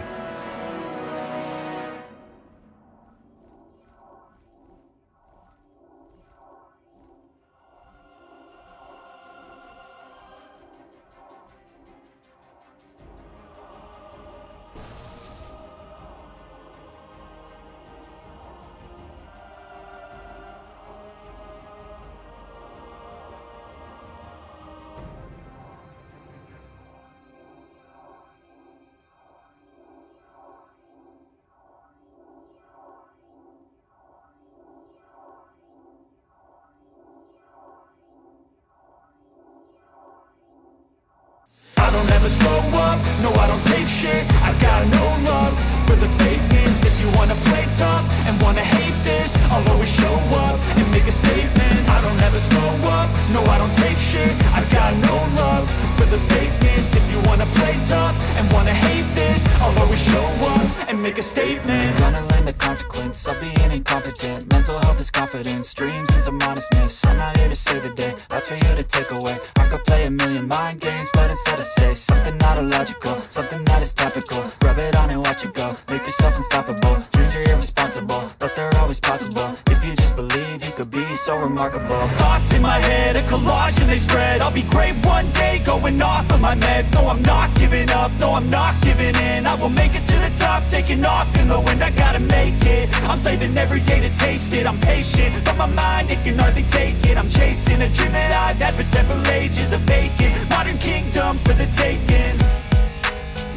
I don't ever slow up, no I don't take shit. I got no love for the fakeness. If you wanna play tough and wanna hate this, I'll always show up and make a statement. I don't ever slow up, no I don't take shit. I got no love for the fakeness. If you wanna play tough and wanna hate this, I'll always show up and make a statement. Gonna learn the consequence of being incompetent. Mental health is confidence, dreams into modestness. I'm not here to save the day, that's for you to take away. I could play a million mind games, but instead I say something not illogical, something that is topical. Rub it on and watch it go, make yourself unstoppable. Dreams are irresponsible, but they're always possible. If you just believe, you could be so remarkable. Thoughts in my head, a collage and they spread. I'll be great one day, going off of my meds. No, I'm not giving up, no, I'm not giving in. I will make it to the top, taking off in the wind. I gotta make it, I'm saving every day to taste it. I'm patient, but my mind, it can hardly take it. I'm chasing a dream that I've had for several ages. A vacant, modern kingdom for the taking.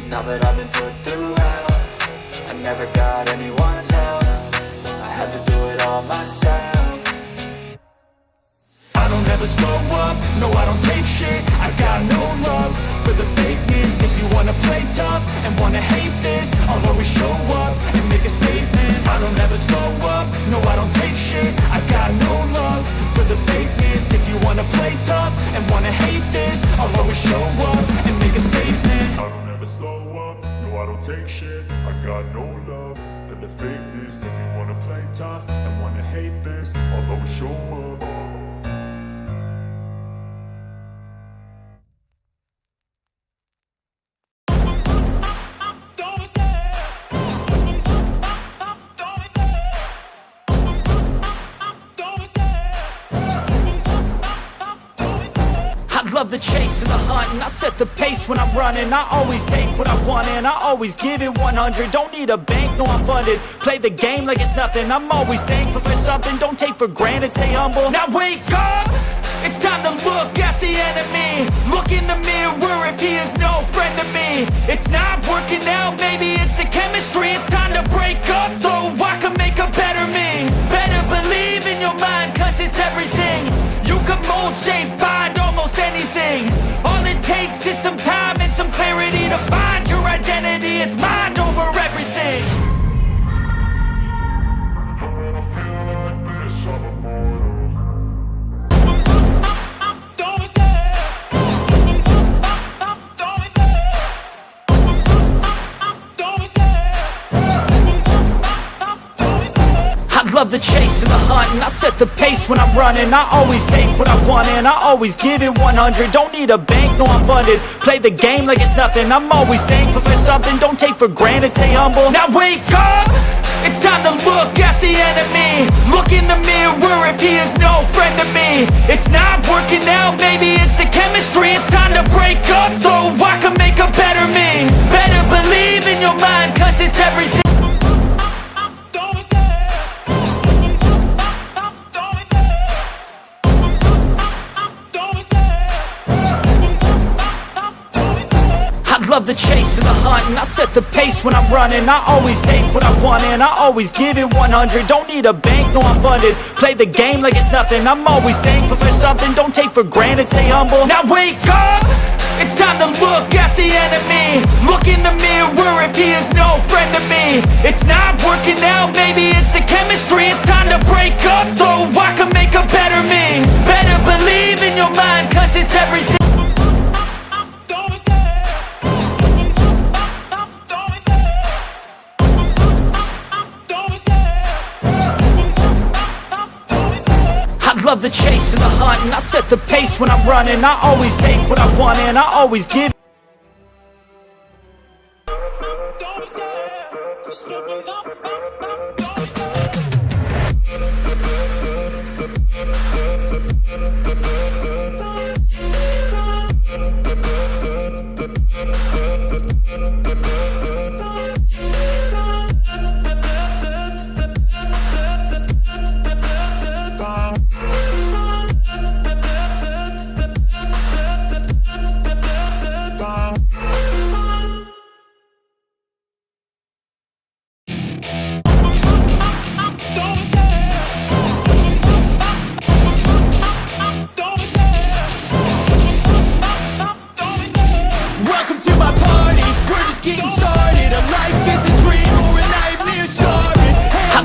Now that I've been put through hell, I never got anyone's help. I had to do it all myself. I don't ever slow up, no I don't take shit. I got no love for the fakeness. If you wanna play tough and wanna hate this, I'll always show up and make a statement. I don't ever slow up, no I don't take shit. I got no love for the fakeness. If you wanna play tough and wanna hate this, I'll always show up and make a statement. I don't ever slow up, no I don't take shit. I got no love for the fakeness. If you wanna play tough and wanna hate this, I'll always show up. Love the chase and the hunt, and I set the pace when I'm running. I always take what I want and I always give it 100. Don't need a bank, no I'm funded. Play the game like it's nothing. I'm always thankful for something. Don't take for granted, stay humble. Now wake up, it's time to look at the enemy. Look in the mirror if he is no friend to me. It's not working out, maybe it's the chemistry. It's time to break up so I can make a better me. Better believe in your mind, cause it's everything. You can mold, shape, find almost anything. All it takes is some time and some clarity to find your identity. It's mind over everything. Love the chase and the hunt and I set the pace when I'm running. I always take what I want and I always give it 100. Don't need a bank, no I'm funded. Play the game like it's nothing. I'm always thankful for something. Don't take for granted, stay humble. Now wake up! It's time to look at the enemy. Look in the mirror if he is no friend to me. It's not working out, maybe it's the chemistry. It's time to break up so I can make a better me. Better believe in your mind, cause it's everything. I love the chase and the hunt and I set the pace when I'm running. I always take what I want and I always give it 100. Don't need a bank, no I'm funded. Play the game like it's nothing. I'm always thankful for something. Don't take for granted, stay humble. Now wake up! It's time to look at the enemy. Look in the mirror if he is no friend to me. It's not working out, maybe it's the chemistry. It's time to break up so I can make a better me. Better believe in your mind, cause it's everything. I love the chase and the hunt and I set the pace when I'm running. I always take what I want and I always give.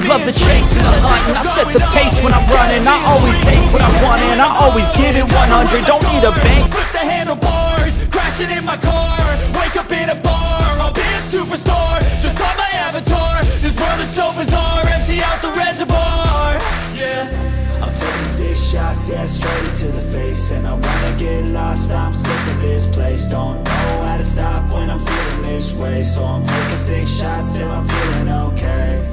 Love the chase and the hunt and I set the pace when I'm running. I always take what I want and I always give it 100. Don't need a bank. Flip the handlebars, crashing in my car. Wake up in a bar, I'll be a superstar. Just on my avatar, this world is so bizarre. Empty out the reservoir, yeah. I'm taking 6 shots, yeah, straight to the face. And I wanna get lost, I'm sick of this place. Don't know how to stop when I'm feeling this way. So I'm taking 6 shots till I'm feeling okay.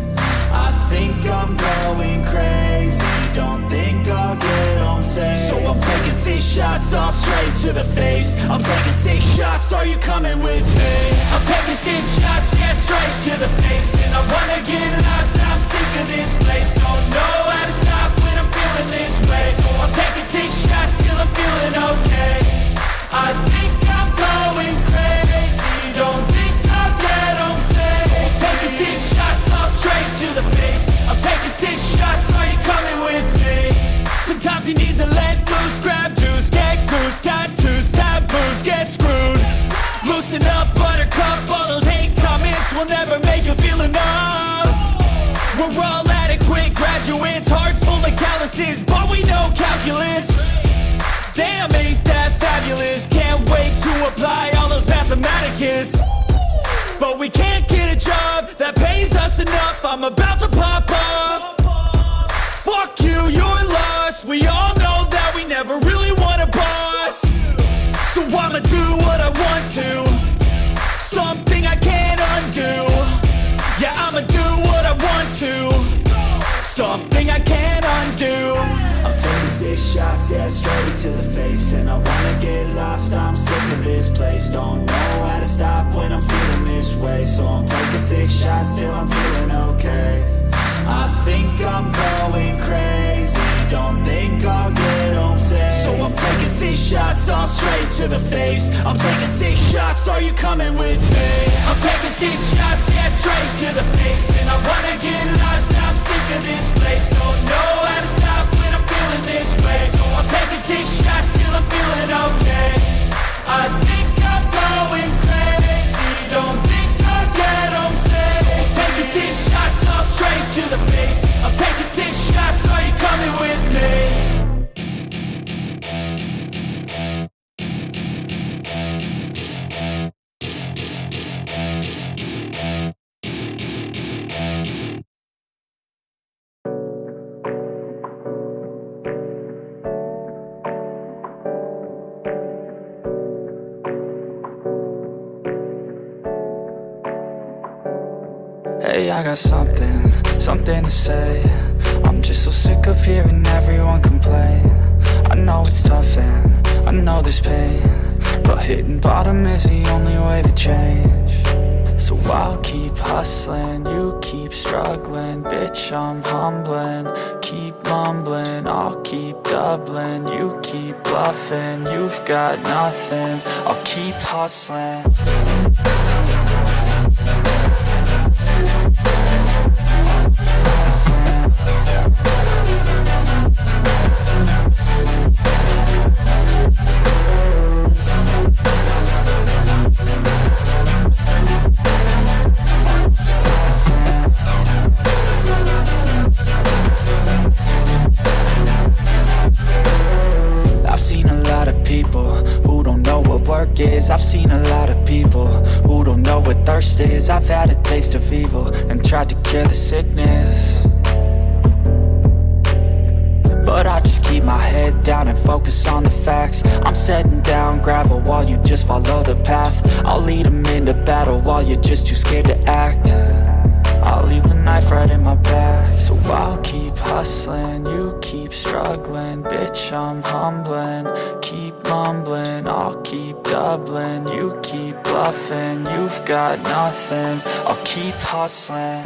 I think I'm going crazy. Don't think I'll get home safe. So I'm taking 6 shots all straight to the face. I'm taking 6 shots, are you coming with me? I'm taking 6 shots, yeah, straight to the face. And I wanna get lost, I'm sick of this place. Don't know how to stop when I'm feeling this way. So I'm taking 6 shots till I'm feeling okay. I think I'm going crazy. Don't think I'll get home safe. So I'm taking 6 shots all straight to the face. I'm taking 6 shots, are you coming with me? Sometimes you need to let loose, grab juice, get goose, tattoos, taboos, get screwed. Loosen up, buttercup, all those hate comments will never make you feel enough. We're all adequate graduates, heart full of calluses, but we know calculus. Damn, ain't that fabulous? Can't wait to apply all those mathematicus. But we can't get a job that pays us enough. I'm about to pop off. Fuck you, you're lost. We all know that we never really want a boss. So I'ma do what I want to. Something I can't undo. Yeah, I'ma do what I want to. Something I can't undo. I'm taking 6 shots, yeah, straight to the face. And I wanna get lost, I'm sick of this place. Don't know how to stop when I'm feeling this way. So I'm taking 6 shots till I'm feeling okay. I think I'm going crazy. Don't think I'll get home safe. So I'm taking 6 shots all straight to the face. I'm taking 6 shots, are you coming with me? I'm taking 6 shots, yeah, straight to the face. And I wanna get lost, I'm sick of this place. Don't know how to stop when I'm feeling this way. So I'm taking 6 shots till I'm feeling okay. I think I'm going crazy. Don't think I'll get home safe. So I'm taking 6 shots all straight to the face. I'm taking 6 shots, are you coming with me? Hey, I got something to say. I'm just so sick of hearing everyone complain. I know it's tough and I know there's pain, but hitting bottom is the only way to change. So I'll keep hustling, you keep struggling. Bitch, I'm humbling, keep mumbling. I'll keep doubling, you keep bluffing. You've got nothing, I'll keep hustling. I've seen a lot of people who don't know what work is. I've seen a lot of people who don't know what thirst is. I've had a taste of evil and tried to cure the sickness, but I just keep my head down and focus on the facts. I'm setting down gravel while you just follow the path. I'll lead them into battle while you're just too scared to act. I'll leave the knife right in my back. So I'll keep hustling, you keep struggling. Bitch, I'm humbling, keep mumbling. I'll keep doubling, you keep bluffing. You've got nothing, I'll keep hustling.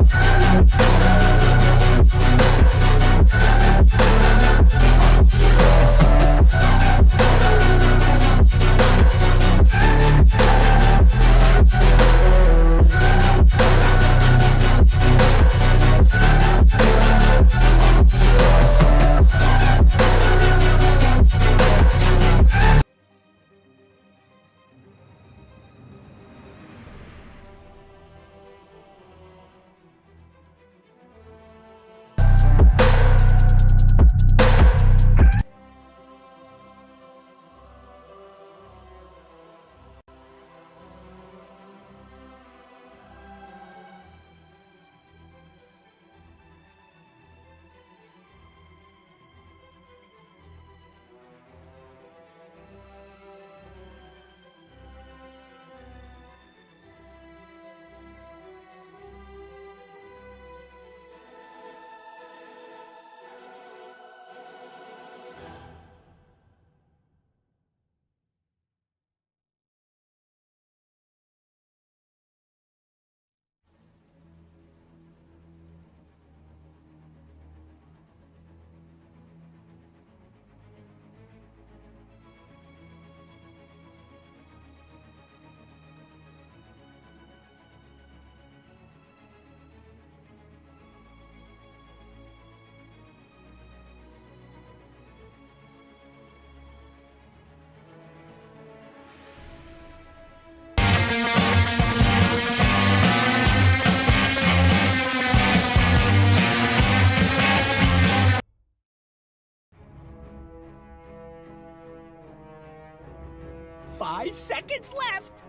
Five seconds left.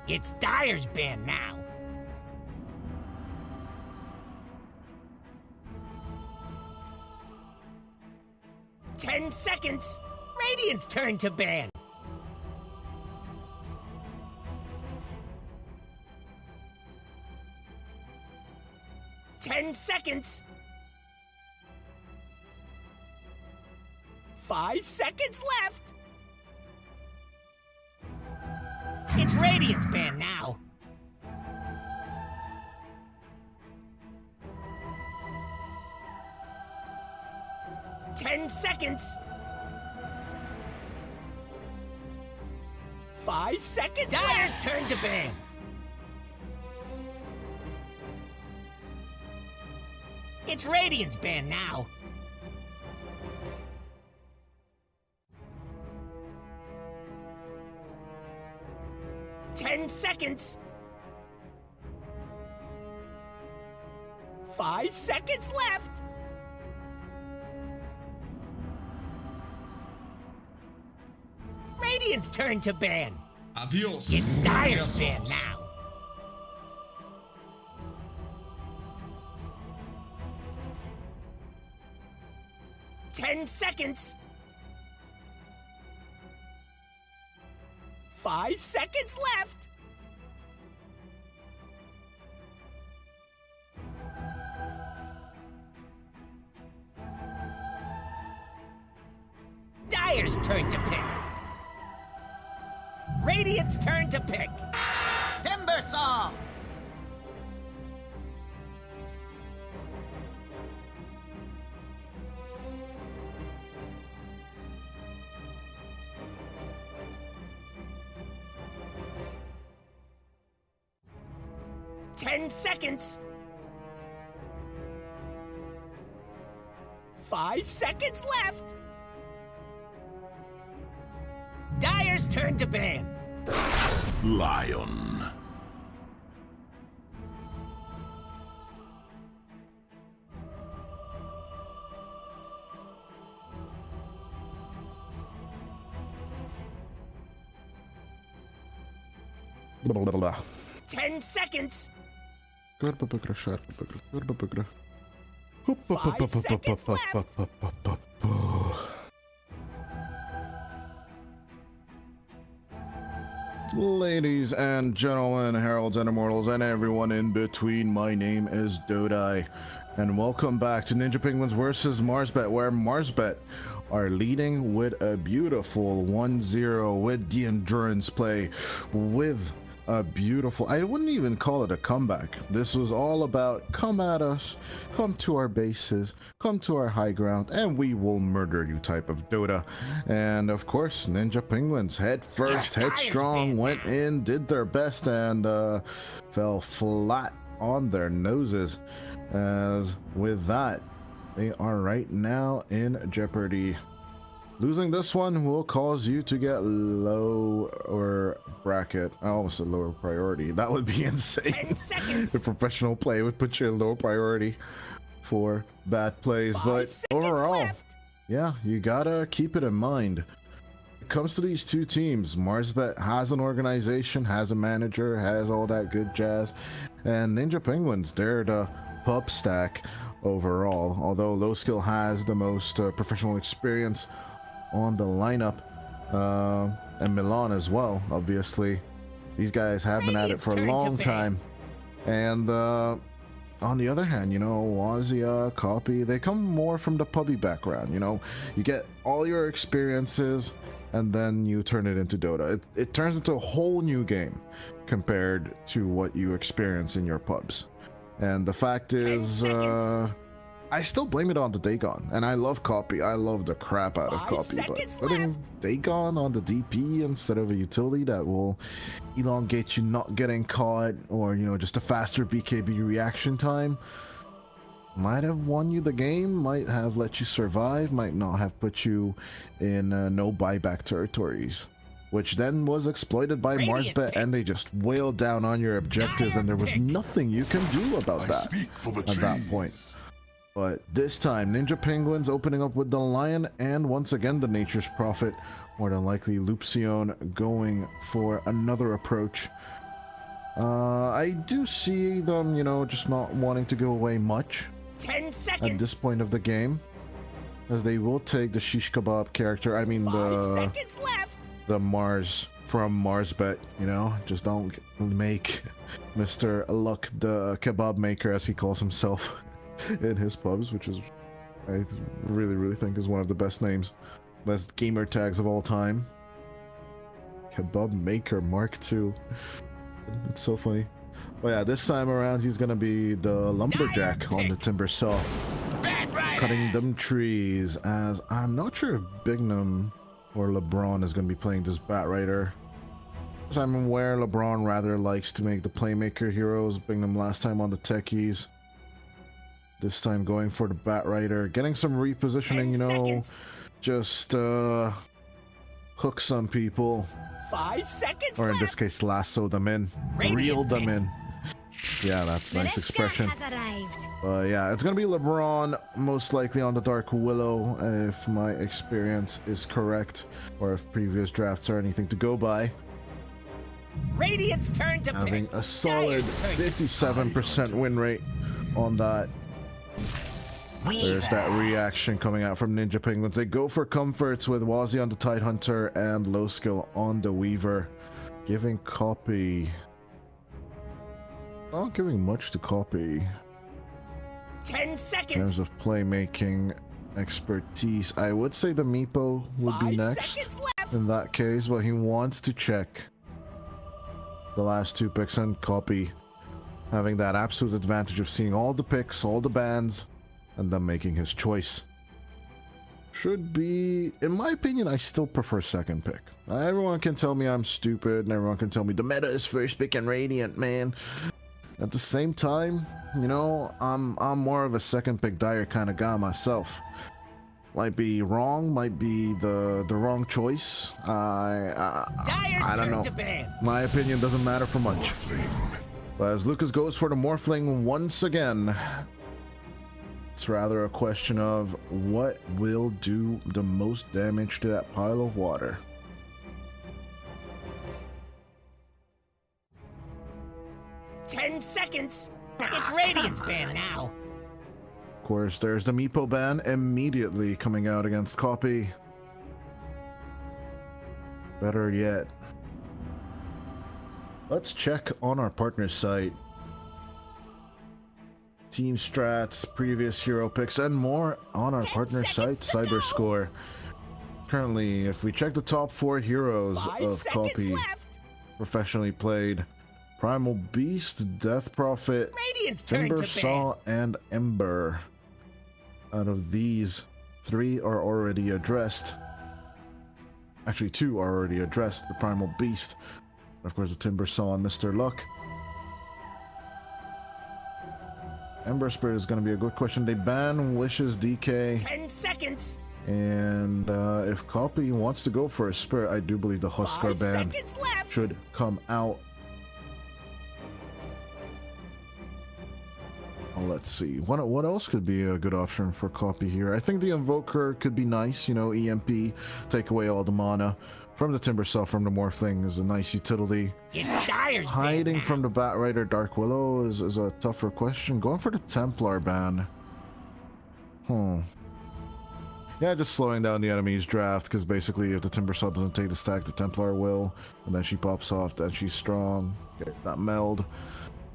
It's Dyer's band now. Ten seconds. Radiant's turn to ban. 10 seconds. 5 seconds left. It's Radiant's ban now. Ten seconds. 5 seconds. Dyer's turn to ban. It's Radiant's ban now. Ten seconds. 5 seconds left. Radiant's turn to ban. Adios. It's Dyer's ban now. Ten seconds. 5 seconds left. Dire's turn to pick. Radiant's turn to pick. Timber Saw! 10 seconds. 5 seconds left. Dire's turn to ban. Lion. Blah, blah, blah. 10 seconds. Kurba bugra, sharpa bugra, kurba bugra. 5 seconds left. Ladies and gentlemen, heralds and immortals, and everyone in between, my name is Dota, and welcome back to Ninja Penguins vs. Marsbet, where Marsbet are leading with a beautiful 1-0 with the endurance play, with a beautiful, I wouldn't even call it a comeback. This was all about come at us, come to our bases, come to our high ground, and we will murder you type of Dota. And of course, Ninja Penguins head first, headstrong, went in, did their best, and fell flat on their noses. As with that, they are right now in jeopardy. Losing this one will cause you to get lower bracket. I almost said lower priority. That would be insane. 10 seconds. The professional play would put you in low priority for bad plays. 5 But seconds overall, left. yeah, you gotta keep it in mind. When it comes to these two teams, Marsbet has an organization, has a manager, has all that good jazz. And Ninja Penguins, they're the pub stack overall. Although Low Skill has the most professional experience on the lineup, and Milan as well, obviously. These guys have been at it for a long time. And on the other hand, you know, Wazia, Copy, they come more from the pubby background. You know, you get all your experiences and then you turn it into Dota. It turns into a whole new game compared to what you experience in your pubs. And the fact is, I still blame it on the Dagon, and I love Copy. I love the crap out of 5 Copy, but seconds putting left. Dagon on the DP instead of a utility that will elongate you not getting caught, or, you know, just a faster BKB reaction time, might have won you the game, might have let you survive, might not have put you in no buyback territories, which then was exploited by Radiant Marsbet, pick. and they just wailed down on your objectives, and there was pick. nothing you can do about that at that point. But this time, Ninja Penguins opening up with the Lion, and once again the Nature's Prophet, more than likely Lupsion going for another approach. I do see them, you know, just not wanting to go away much 10 at seconds. this point of the game, as they will take the shish kebab character. I mean 5 seconds left. the Mars from Marsbet, you know, just don't make Mr. Luck the kebab maker, as he calls himself, in his pubs, which is, I really think is one of the best names, best gamer tags of all time. Kebab maker Mark II. It's so funny. But yeah, this time around he's gonna be the lumberjack on the timber saw, cutting them trees, as I'm not sure if Bignum or LeBron is gonna be playing this Bat Rider. As I'm aware, LeBron rather likes to make the playmaker heroes. Bignum last time on the techies. This time going for the Bat Rider, getting some repositioning, you know, seconds. just hook some people, 5 seconds or in left. this case lasso them in, Radiant reel them pick. in. Yeah, that's a nice expression. has arrived. Yeah, it's gonna be LeBron most likely on the Dark Willow, if my experience is correct, or if previous drafts are anything to go by. Radiant's turn to Having pick. a solid Dire's turn to 57% win rate on that. There's that reaction coming out from Ninja Penguins. They go for comforts with Wazzy on the Tidehunter and low skill on the Weaver, giving Copy. Not giving much to Copy. 10 seconds. In terms of playmaking expertise, I would say the Meepo would be next in that case, but he wants to check the last 2 picks and Copy having that absolute advantage of seeing all the picks, all the bans, and then making his choice. Should be, in my opinion, I still prefer second pick. Everyone can tell me I'm stupid, and everyone can tell me the meta is first pick and Radiant, man. At the same time, you know, I'm more of a second pick Dire kind of guy myself. Might be wrong, might be the wrong choice. I don't know. My opinion doesn't matter for much. But as Lucas goes for the Morphling once again, it's rather a question of what will do the most damage to that pile of water. Ten seconds. It's Radiant's ban now. Of course, there's the Meepo ban immediately coming out against Copy. Better yet, let's check on our partner site. Team strats, previous hero picks, and more on our partner site, Cyberscore. Currently, if we check the top 4 heroes of Copy, professionally played, Primal Beast, Death Prophet, Timber Saw, and Ember. Out of these, 3 are already addressed. Actually, 2 are already addressed. The Primal Beast, of course, the Timber Saw, and Mr. Luck. Ember Spirit is going to be a good question. They ban Wishes DK. 10 seconds. And if Copy wants to go for a Spirit, I do believe the Huskar ban should come out. Well, let's see. What else could be a good option for Copy here? I think the Invoker could be nice. You know, EMP, take away all the mana. From the Timber Saw, from the Morphling is a nice utility. It's Dire's Hiding from the Bat Rider Dark Willow is a tougher question. Going for the Templar ban. Yeah, just slowing down the enemy's draft, because basically if the Timber Saw doesn't take the stack, the Templar will. And then she pops off, and she's strong. Get that meld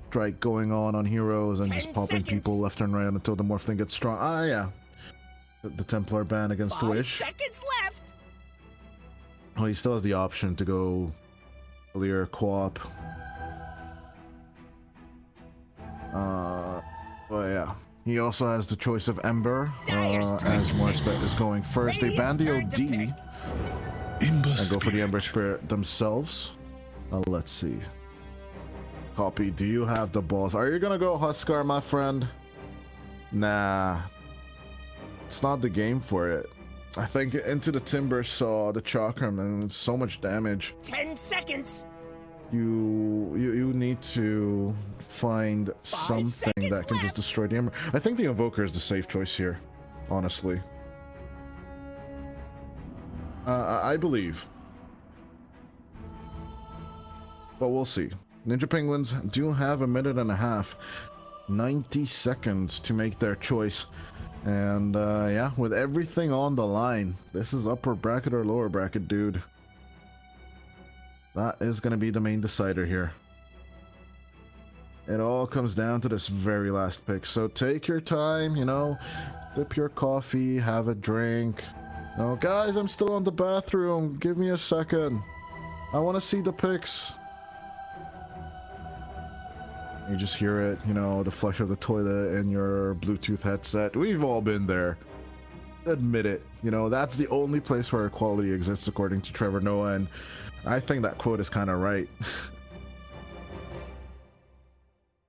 strike going on heroes, and just popping people left and right until the Morphling gets strong. Ah, yeah. The Templar ban against the Wish. 5 seconds left. Well, he still has the option to go clear co-op. But yeah. He also has the choice of Ember, as Marsbet is going first. They ban the OD and go for the Ember Spirit themselves. Let's see. Copy, do you have the balls? Are you gonna go Huskar, my friend? Nah. It's not the game for it. I think into the Timber Saw, the Chakram, and it's so much damage. 10 seconds. You need to find something that can just destroy the Ember. I think the Invoker is the safe choice here, honestly. I believe. But we'll see. Ninja Penguins do have a minute and a half, 90 seconds to make their choice. And yeah, with everything on the line, this is upper bracket or lower bracket, dude. That is going to be the main decider here. It all comes down to this very last pick. So take your time, you know, sip your coffee, have a drink. No, guys, I'm still on the bathroom. Give me a second. I want to see the picks. You just hear it, you know, the flush of the toilet in your Bluetooth headset. We've all been there. Admit it. You know, that's the only place where equality exists, according to Trevor Noah, and I think that quote is kind of right.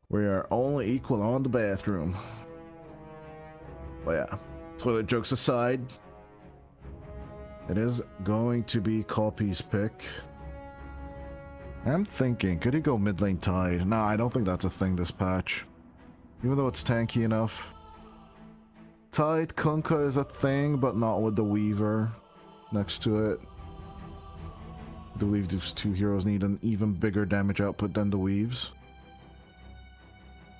We are only equal on the bathroom. But yeah, toilet jokes aside, it is going to be Copy's pick. I'm thinking, could he go mid lane Tide? Nah, I don't think that's a thing this patch. Even though it's tanky enough. Tide Kunkka is a thing, but not with the Weaver next to it. I believe these 2 heroes need an even bigger damage output than the Weaves.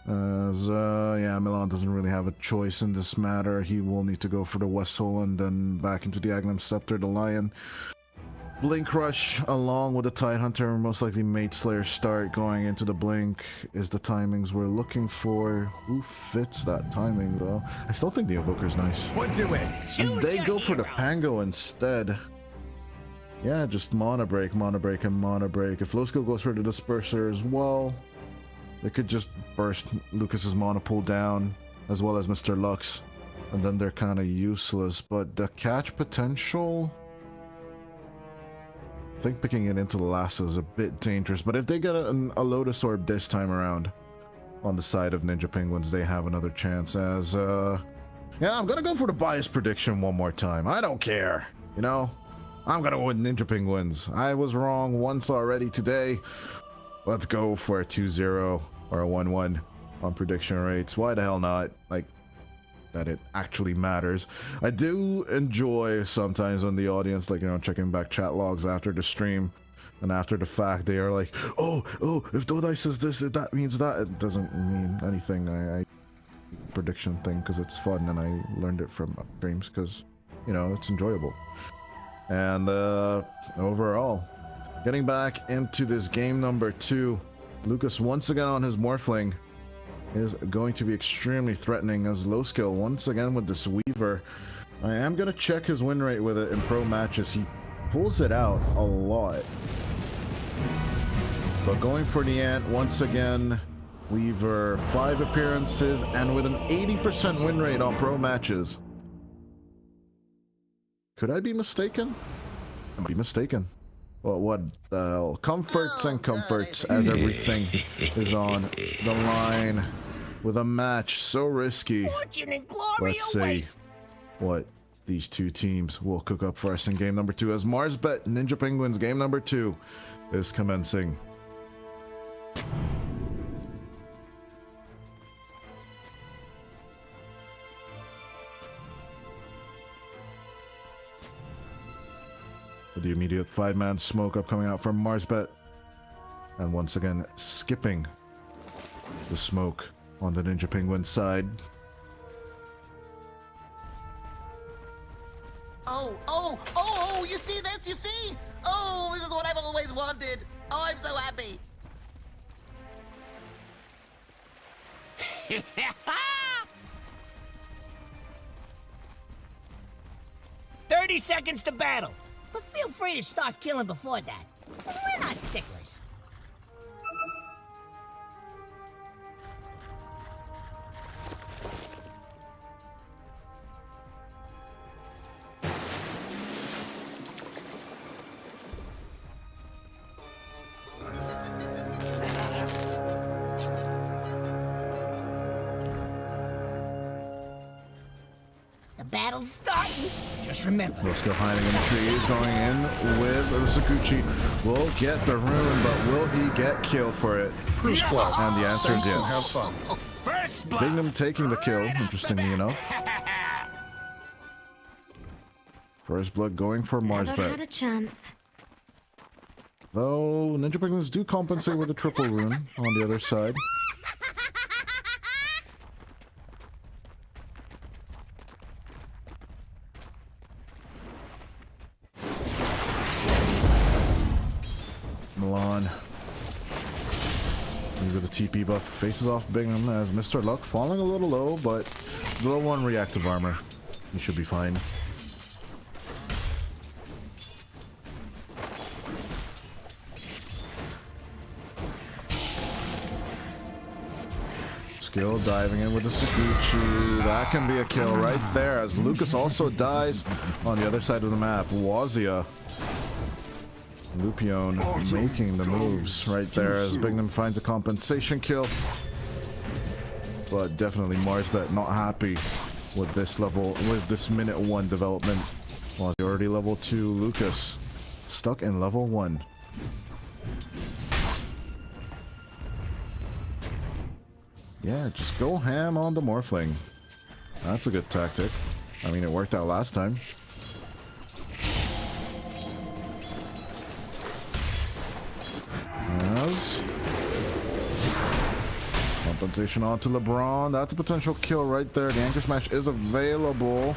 As, yeah, Milan doesn't really have a choice in this matter. He will need to go for the Wessel and then back into the Agnum Scepter, the Lion. Blink Rush along with the Tidehunter, most likely Mate Slayer start going into the Blink is the timings we're looking for. Who fits that timing though? I still think the Evoker's nice. We'll do it. And they go for the Pango instead. Yeah, just Mana Break, Mana Break, and Mana Break. If low skill goes for the Disperser as well, they could just burst Lucas's Mana Pool down, as well as Mr. Lux, and then they're kind of useless. But the catch potential, I think picking it into the lasso is a bit dangerous. But if they get a Lotus Orb this time around on the side of Ninja Penguins, they have another chance. As, yeah, I'm gonna go for the bias prediction one more time. I don't care, you know? I'm gonna go with Ninja Penguins. I was wrong once already today. Let's go for a 2-0 or a 1-1 on prediction rates. Why the hell not? Like, that it actually matters. I do enjoy sometimes when the audience, like, you know, checking back chat logs after the stream and after the fact, they are like, oh, if Dodai says this, that means that. It doesn't mean anything. I prediction thing because it's fun and I learned it from streams because, you know, it's enjoyable. And overall, getting back into this game number 2, Lucas once again on his Morphling is going to be extremely threatening as low skill once again with this Weaver. I am going to check his win rate with it in pro matches. He pulls it out a lot. But going for the Ant once again, Weaver 5 appearances and with an 80% win rate on pro matches. Could I be mistaken? I might be mistaken. Well, what the hell? Comforts and comforts as everything is on the line with a match so risky. Fortune and glory Let's see what these two teams will cook up for us in game number 2 as Marsbet Ninja Penguins game number 2 is commencing. With the immediate 5-man smoke up coming out from Marsbet. And once again, skipping the smoke on the Ninja Penguin side. Oh, you see this? You see? Oh, this is what I've always wanted. Oh, I'm so happy. 30 seconds to battle. But feel free to start killing before that. We're not sticklers. The battle's starting. Just remember. Let's go hiding in the trees, going in with the Sakuchi. Will get the rune, but will he get killed for it? First blood. And the answer is yes. Have fun. First blood. Bingham taking the kill, interestingly enough. First blood going for Never had Marsbet. a chance. Though Ninja Penguins do compensate with a triple rune on the other side. Milan with a TP buff faces off Bingham as Mr. Luck falling a little low, but level 1 reactive armor. He should be fine. Skill diving in with the Sakuchi. That can be a kill right there as Lucas also dies on the other side of the map. Wazia. Lupione making the moves right there as Bingham finds a compensation kill. But definitely Marsbet not happy with this level, with this minute 1 development. While already level 2, Lucas stuck in level 1. Yeah, just go ham on the Morphling. That's a good tactic. I mean, it worked out last time. Compensation onto LeBron. That's a potential kill right there. The anchor smash is available.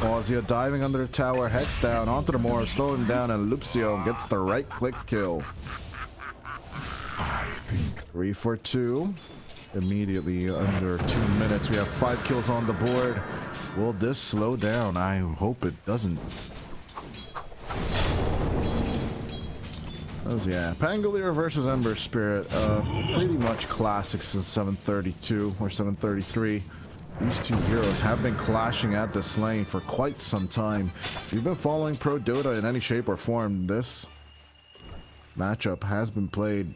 Wazia diving under the tower, hex down onto the Moor, slowing down, and Lucio gets the right click kill. 3 for 2. Immediately under 2 minutes. We have 5 kills on the board. Will this slow down? I hope it doesn't. Yeah, Pangolier versus Ember Spirit, pretty much classic since 732 or 733. These two heroes have been clashing at this lane for quite some time. If you've been following Pro Dota in any shape or form, this matchup has been played,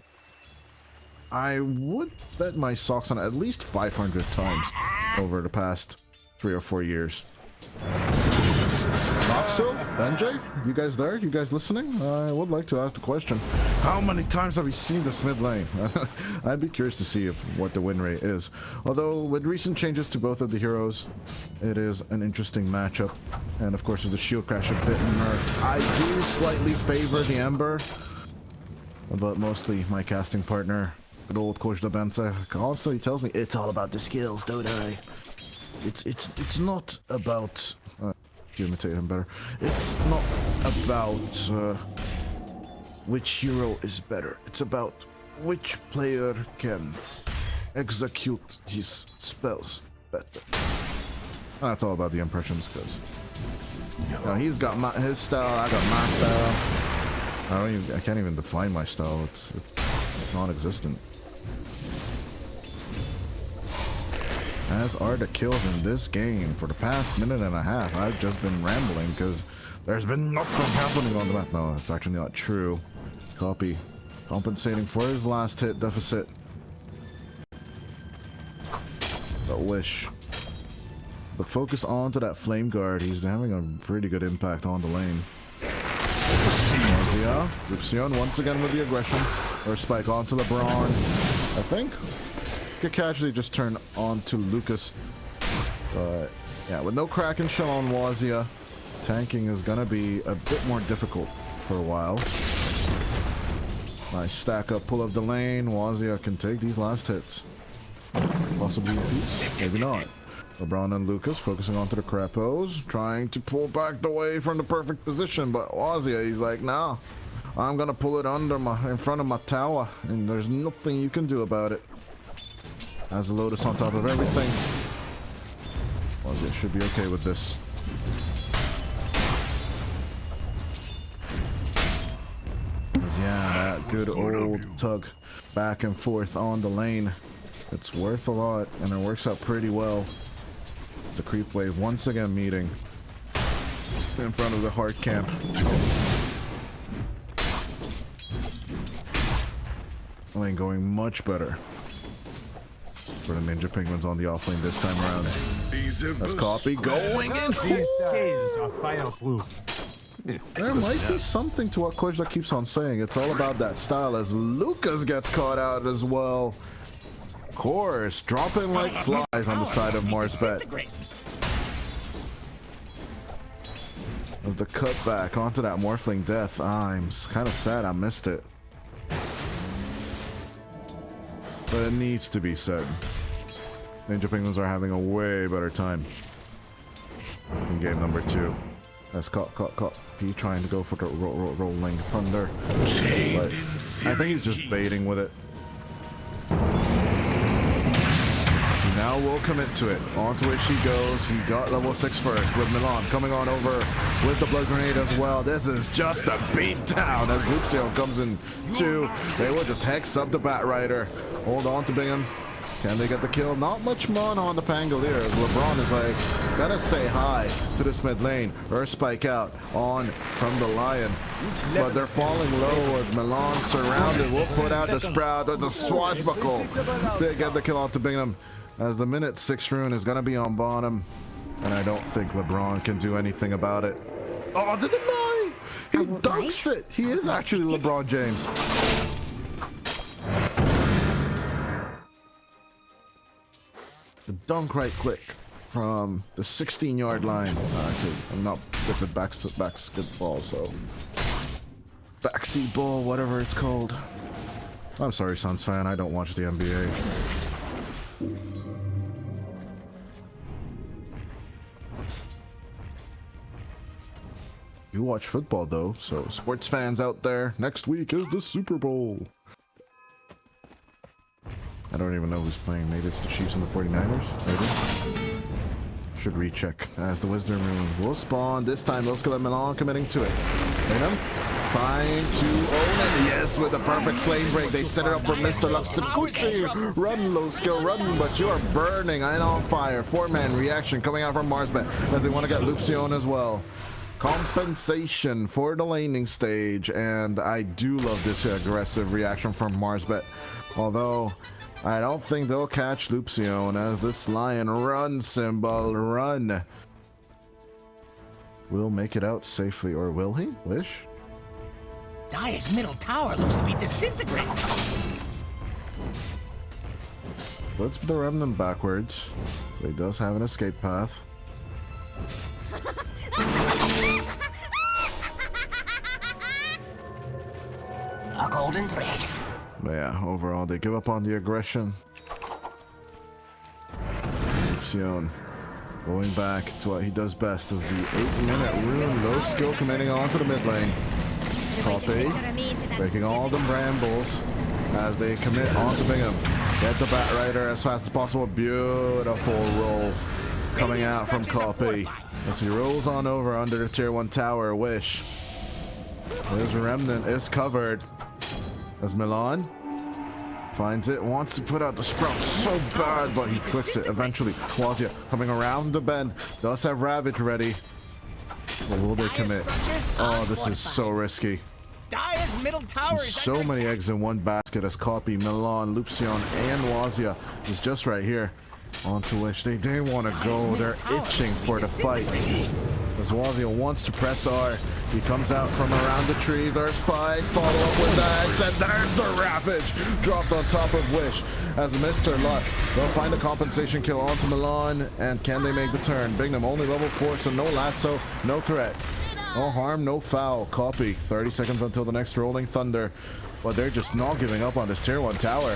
I would bet my socks on at least 500 times over the past 3 or 4 years. Knoxville, NJ, you guys there? You guys listening? I would like to ask the question: how many times have you seen this mid lane? I'd be curious to see what the win rate is. Although with recent changes to both of the heroes, it is an interesting matchup. And of course, with the shield crash a bit nerfed, I do slightly favor the Ember, but mostly my casting partner, good old Coach Dabenza, constantly tells me it's all about the skills, don't I? It's not about. To imitate him better. It's not about which hero is better. It's about which player can execute his spells better. And that's all about the impressions, because he's got his style, I got my style. I can't even define my style. It's non-existent. As are the kills in this game. For the past minute and a half, I've just been rambling because there's been nothing happening on the map. No, it's actually not true. Copy. Compensating for his last hit deficit. But wish. But focus onto that flame guard. He's having a pretty good impact on the lane. Lucian once again with the aggression. Or spike onto LeBron, I think. Could casually just turn on to Lucas. But yeah, with no Kraken shell on Wazia, tanking is gonna be a bit more difficult for a while. Nice stack up, pull up the lane. Wazia can take these last hits. Possibly a piece, maybe not. LeBron and Lucas focusing onto the Krapos, trying to pull back the way from the perfect position, but Wazia, he's like, nah, I'm gonna pull it in front of my tower, and there's nothing you can do about it. Has the Lotus on top of everything. Wazia should be okay with this. Yeah, that good old tug back and forth on the lane. It's worth a lot, and it works out pretty well. The creep wave once again meeting in front of the hard camp. Lane going much better for the Ninja Penguins on the offlane this time around. That's copy going in. These skins are fireproof. There might be something to what Klujda keeps on saying. It's all about that style, as Lucas gets caught out as well. Of course, dropping like flies on the side of Marsbet. As the cutback onto that Morphling death. I'm kind of sad I missed it. But it needs to be said. Ninja Penguins are having a way better time in game number 2. That's caught. He trying to go for the rolling thunder. But I think he's just baiting with it. So now we'll commit to it. On to it she goes. He got level 6 first with Milan coming on over with the blood grenade as well. This is just a beatdown as Lucio comes in too. They will just hex up the Bat Rider. Hold on to Bingham. Can they get the kill? Not much mana on the Pangolier. LeBron is like, gotta say hi to this mid lane. Earth spike out on from the Lion. But they're falling low as Milan surrounded. We'll put out the Sprout or the Swashbuckle. They get the kill off to Bingham as the minute 6 rune is gonna be on bottom. And I don't think LeBron can do anything about it. Oh, did it lie? He dunks it. He is actually LeBron James. The dunk right click from the 16-yard line. Actually, I'm not good with basketball, so backseat ball, whatever it's called. I'm sorry, Suns fan. I don't watch the NBA. You watch football though, so sports fans out there, next week is the Super Bowl. I don't even know who's playing. Maybe it's the Chiefs and the 49ers? Maybe. Should recheck. As the Wisdom Rune will spawn. This time, Loska Milan committing to it. Venom trying to own it. Yes, with the perfect flame break. They set it up for Mr. Lux to quickly run, Loska, run, but you are burning and on fire. 4-man reaction coming out from Marsbet as they want to get Luxion as well. Compensation for the laning stage, and I do love this aggressive reaction from Marsbet. Although I don't think they'll catch Luxion as this lion run symbol run. Will make it out safely, or will he? Wish? Dire's middle tower looks to be disintegrating. Let's put the remnant backwards, so he does have an escape path. A golden thread. But yeah, overall they give up on the aggression. Luxion going back to what he does best as the 8-minute rune, low skill committing onto the mid lane. Copy, breaking all the brambles as they commit onto Bingham. Get the Bat Rider as fast as possible. Beautiful roll coming out from Copy as he rolls on over under the tier 1 tower. Wish. His remnant is covered as Milan finds it, wants to put out the sprout so bad, but he clicks it eventually. Wazia coming around the bend, does have Ravage ready. But will they commit? Oh, this is so risky. Dire's middle tower is So under many attack. eggs in one basket as Copy, Milan, Luxion, and Wazia is just right here. On to Wish. They didn't want to go. They're itching for the fight. As Wazia wants to press R, he comes out from around the tree. There's Spike, follow up with the X, and there's the Ravage dropped on top of Wish. As Mr. Luck, they'll find a compensation kill onto Milan, and can they make the turn? Bingham only level 4, so no lasso, no threat. No harm, no foul. Copy. 30 seconds until the next Rolling Thunder, but they're just not giving up on this tier 1 tower.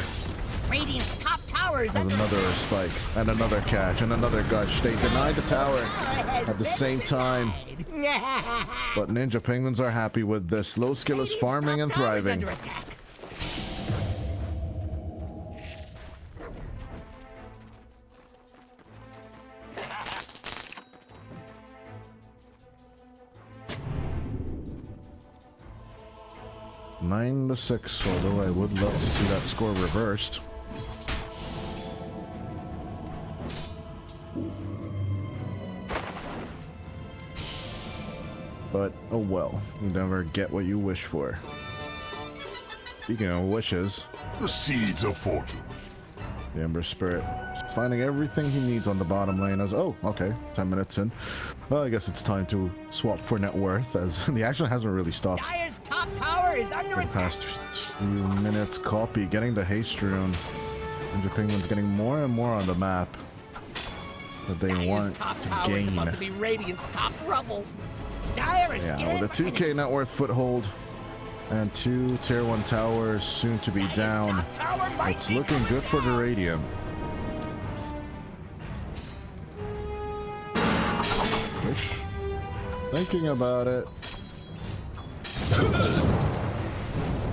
Radiant's top tower is And under another spike, and another catch, and another gush. They denied the tower at the same time. But Ninja Penguins are happy with this. Low skill is farming and thriving. under attack. Nine to 6, although I would love to see that score reversed. But, oh well, you never get what you wish for. Speaking of wishes, The seeds of fortune. the Ember Spirit finding everything he needs on the bottom lane as, oh, okay, 10 minutes in. Well, I guess it's time to swap for net worth as the action hasn't really stopped. Dire's top tower is under The attack. past few minutes. Copy getting the haste rune. Ninja Penguins getting more and more on the map that they Dire's want top to tower is gain. about to be Radiant's top rubble. Dire is Yeah, scared with a for 2k enemies. net worth foothold and 2 tier 1 towers soon to be Dire's down. top tower might It's be looking coming good for the down. Radiant. Wish. Thinking about it.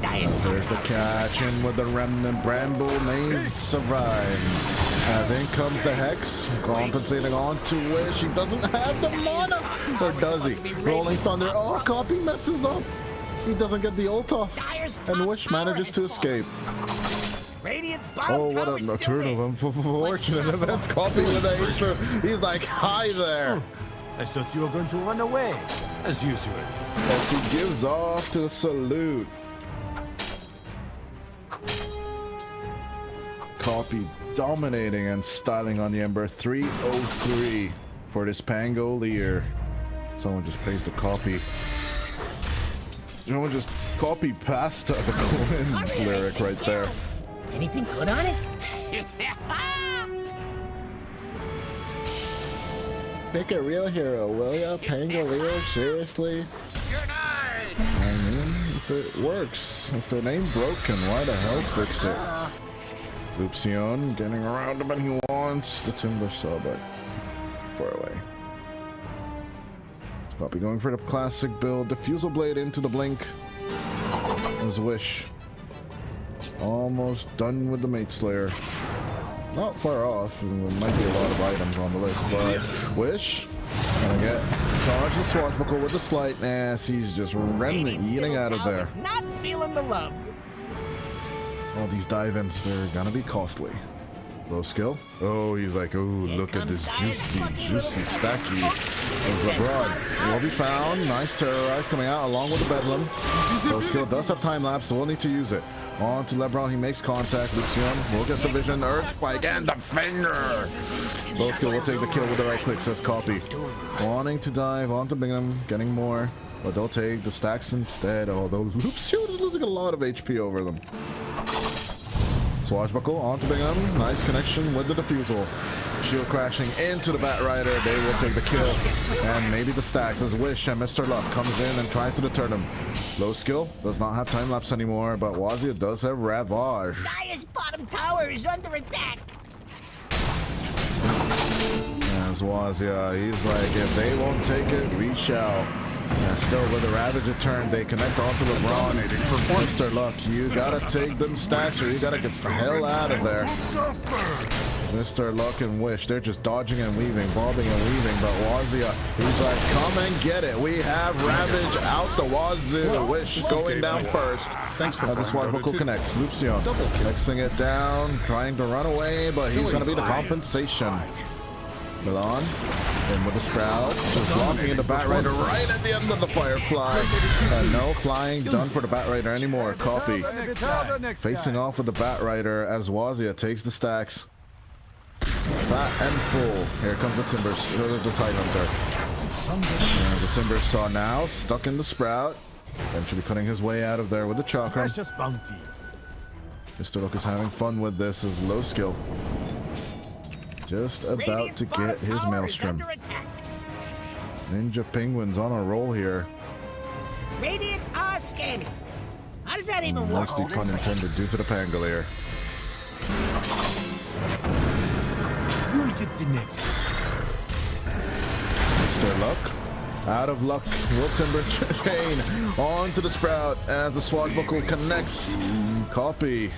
Dire's top There's the tower is catch in with the remnant. Bramble may survive. As in comes the Hex, compensating on to Wish. He doesn't have the mana, or does he? Rolling Thunder. Oh, Copy messes up. He doesn't get the ult off, Dire's and top Wish tower manages has to fallen. escape. Radiant's bottom Oh, what tower a is still turn of there. unfortunate events. Copy with a H. He's like, hi there. I thought you were going to run away, as usual. As he gives off to salute. Copy dominating and styling on the Ember. 303 for this Pangolier. Someone just praised the Copy. Someone just copy past the Quinn lyric right there. Anything good on it? Pick a real hero, will ya? Pangolier, seriously? I mean, if it works, if it ain't broken, why the hell fix it? Lucian getting around him and he wants the Timber Saw, but far away. Poppy going for the classic build. Diffusal Blade into the blink. His wish. Almost done with the Mate Slayer. Not far off. There might be a lot of items on the list, but wish. Gonna get charge the swashbuckle with the slightness. He's just eating out of there. Not feeling the love. All these dive-ins, they're gonna be costly. Low skill. Oh, he's like, oh, look at this juicy stacky. There's LeBron. Will be found. Nice terrorize coming out along with the Bedlam. Low skill does have time lapse, so we'll need to use it. On to LeBron, he makes contact. Lucian will get the vision, Earth Spike, and the finger. Low skill will take the kill with the right click, says Copy. Wanting to dive onto Bingham, getting more, but they'll take the stacks instead. Oh, those Lucian is losing a lot of HP over them. Swashbuckle onto Bingham. Nice connection with the Diffusal. Shield crashing into the Bat Rider. They will take the kill. And maybe the stacks as Wish and Mr. Luck comes in and tries to deter them. Low skill. Does not have time lapse anymore, but Wazia does have Ravage. Dire's bottom tower is under attack. As Wazia, he's like, if they won't take it, we shall. And still with the Ravager turn, they connect onto LeBron. Mr. Luck, you gotta take them stacks or you gotta get the hell out of there. Mr. Luck and Wish, they're just dodging and weaving, bobbing and weaving, but Wazia, he's like, come and get it. We have Ravage out the Wazoo. Wish going down first. Thanks for the Swashbuckle connects. Lucian mixing it down, trying to run away, but he's gonna be the compensation. Milan, in with the Sprout, just blocking in the Bat Rider right at the end of the Firefly. No flying done for the Bat Rider anymore. Copy. Facing off with the Bat Rider as Wazia takes the stacks. Fat and full. Here comes the Timbers, the Tidehunter. And the Timber Saw now, stuck in the Sprout. Eventually cutting his way out of there with the Chakra. Mr. Luck is having fun with this as low skill. Just about to get his Maelstrom. Ninja Penguins on a roll here. Radiant are scanning. How does that even work? Mostly pun intended due to the Pangolier. You'll get the next. Mr. Luck. Out of luck. Will Timber chain on to the Sprout as the Swashbuckle connects. Copy.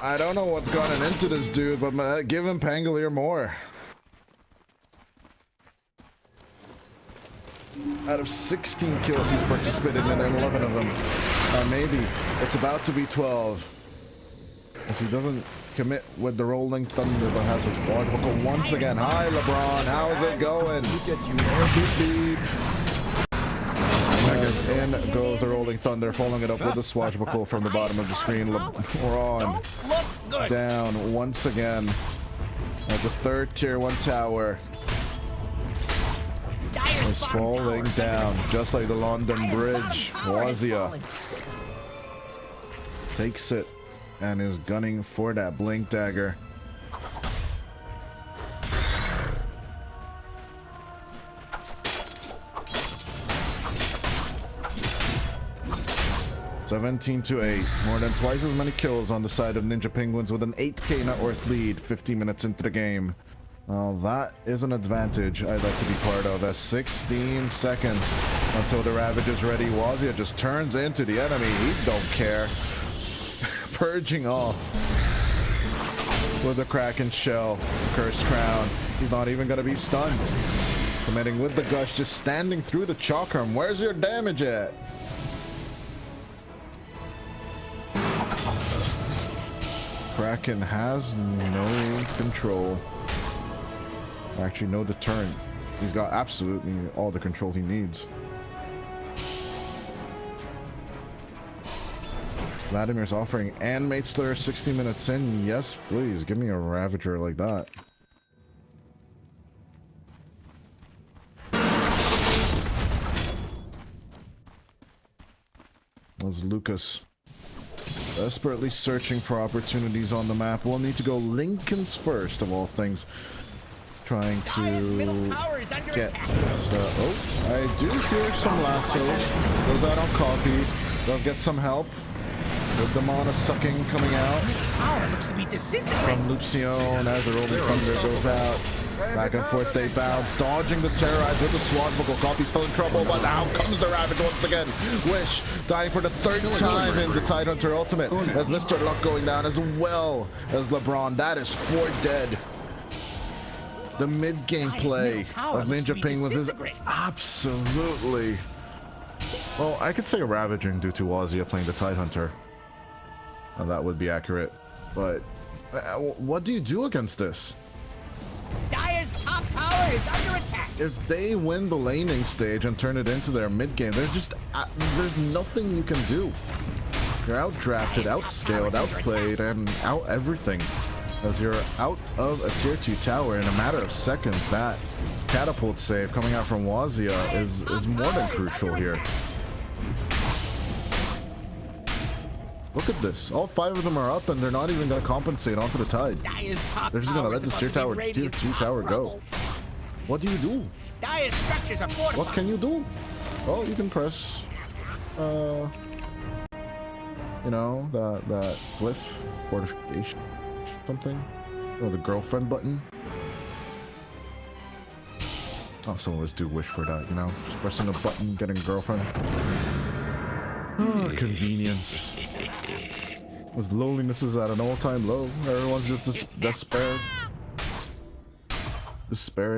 I don't know what's gotten into this dude, but give him Pangolier more. Out of 16 kills he's participated in, 11 of them. Maybe it's about to be 12. As he doesn't commit with the Rolling Thunder, but has his Swashbuckle once again. Hi, LeBron. How's it going? Beep, beep. And in goes the Rolling Thunder, following it up with the Swashbuckle from the bottom of the screen. LeBron down once again at the third tier 1 tower. Is falling down just like the London Bridge. Wazia takes it and is gunning for that Blink Dagger. (17-8). More than twice as many kills on the side of Ninja Penguins with an 8k net worth lead 15 minutes into the game. Well, that is an advantage I'd like to be part of. As 16 seconds until the Ravage is ready. Wazia just turns into the enemy. He don't care. Purging off with the Kraken Shell. Cursed Crown. He's not even going to be stunned. Committing with the Gush, just standing through the Chakram. Where's your damage at? Kraken has no control. Actually, no deterrent. He's got absolutely all the control he needs. Vladimir's offering and Mate Slayer 60 minutes in. Yes, please. Give me a Ravager like that. Was Lucas desperately searching for opportunities on the map. We'll need to go Lincoln's first of all things. Trying to get the... Oh, I do hear some lassos. Goes out on Coffee. Does get some help. With the mana sucking coming out Tower looks to be disintegrating. from Lucian as the Rolling Thunder goes out. Back and forth they bounce, dodging the Terrorize with the Swashbuckle. Copy still in trouble, but now comes the Ravage once again. Wish dying for the third time in the Tidehunter Ultimate as Mr. Luck going down as well as LeBron. That is 4 dead. The mid-game play of Ninja Penguins is absolutely... Well, I could say ravaging due to Wazia playing the Tidehunter. And that would be accurate. But what do you do against this? Dire's top tower is under attack. If they win the laning stage and turn it into their mid-game, there's nothing you can do. You're out-drafted, out-scaled, outplayed, and out-everything. As you're out of a tier 2 tower in a matter of seconds. That catapult save coming out from Wazia is more than crucial here. Look at this. All 5 of them are up and they're not even going to compensate onto the Tide. They're just going to let this tier 2 tower go. What do you do? Dire's structures are fortified. What can you do? Well, you can press you know, that glyph fortification something, or the girlfriend button. Oh, some of us do wish for that, you know, just pressing a button, getting a girlfriend. Oh, convenience. As loneliness is at an all-time low, everyone's just despair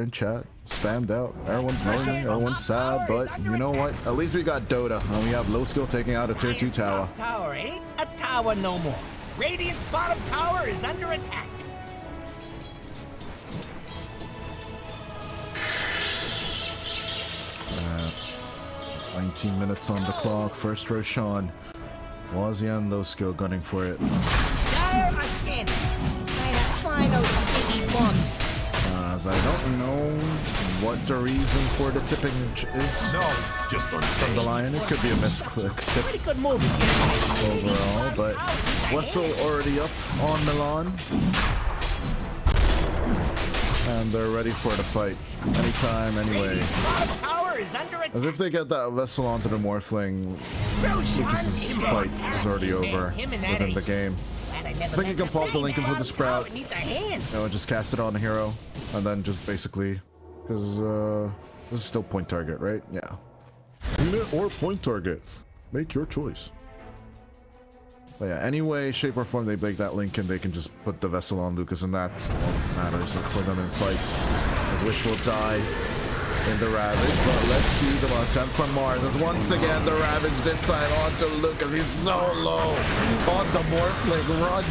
in chat, spammed out. Everyone's lonely, everyone's sad, but you know what? At least we got Dota, and we have low skill taking out a tier 2 tower. Tower ain't a tower no more. Radiant's bottom tower is under attack. Uh, 19 minutes on the clock. First Roshan. Wazia and low skill gunning for it. Dire are scanning. Trying to find those sneaky bums. As I don't know what the reason for the tipping is. No, it's just From the Lion. It could be a misclick tip Pretty good move. overall, but Wessel already up on Milan. And they're ready for the fight. Anytime, anyway. Bottom tower is under attack. As if they get that Vessel onto the Morphling, Lucas's fight is already over within the game. I think you can pop the Lincolns with the Sprout. It needs a hand. You know, just cast it on the hero, and then just basically, because this is still point target, right? Yeah. Unit or point target, make your choice. But yeah, any way, shape, or form they make that Lincoln, they can just put the Vessel on Lucas, and that's all that matters for them in fights. As Wish will die in the Ravage, but let's see the attempt from Mars. As once again, the Ravage this time onto Lucas. He's so low on the Morphling. Run,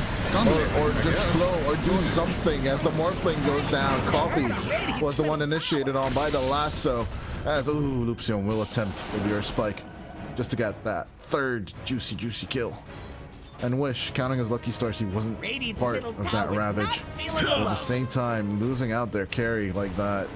or just flow, or do something as the Morphling goes down. Coffee was the one initiated on by the lasso. As Lucian will attempt with your spike just to get that third juicy kill. And Wish, counting his lucky stars, he wasn't part of that Ravage. At the same time, losing out their carry like that.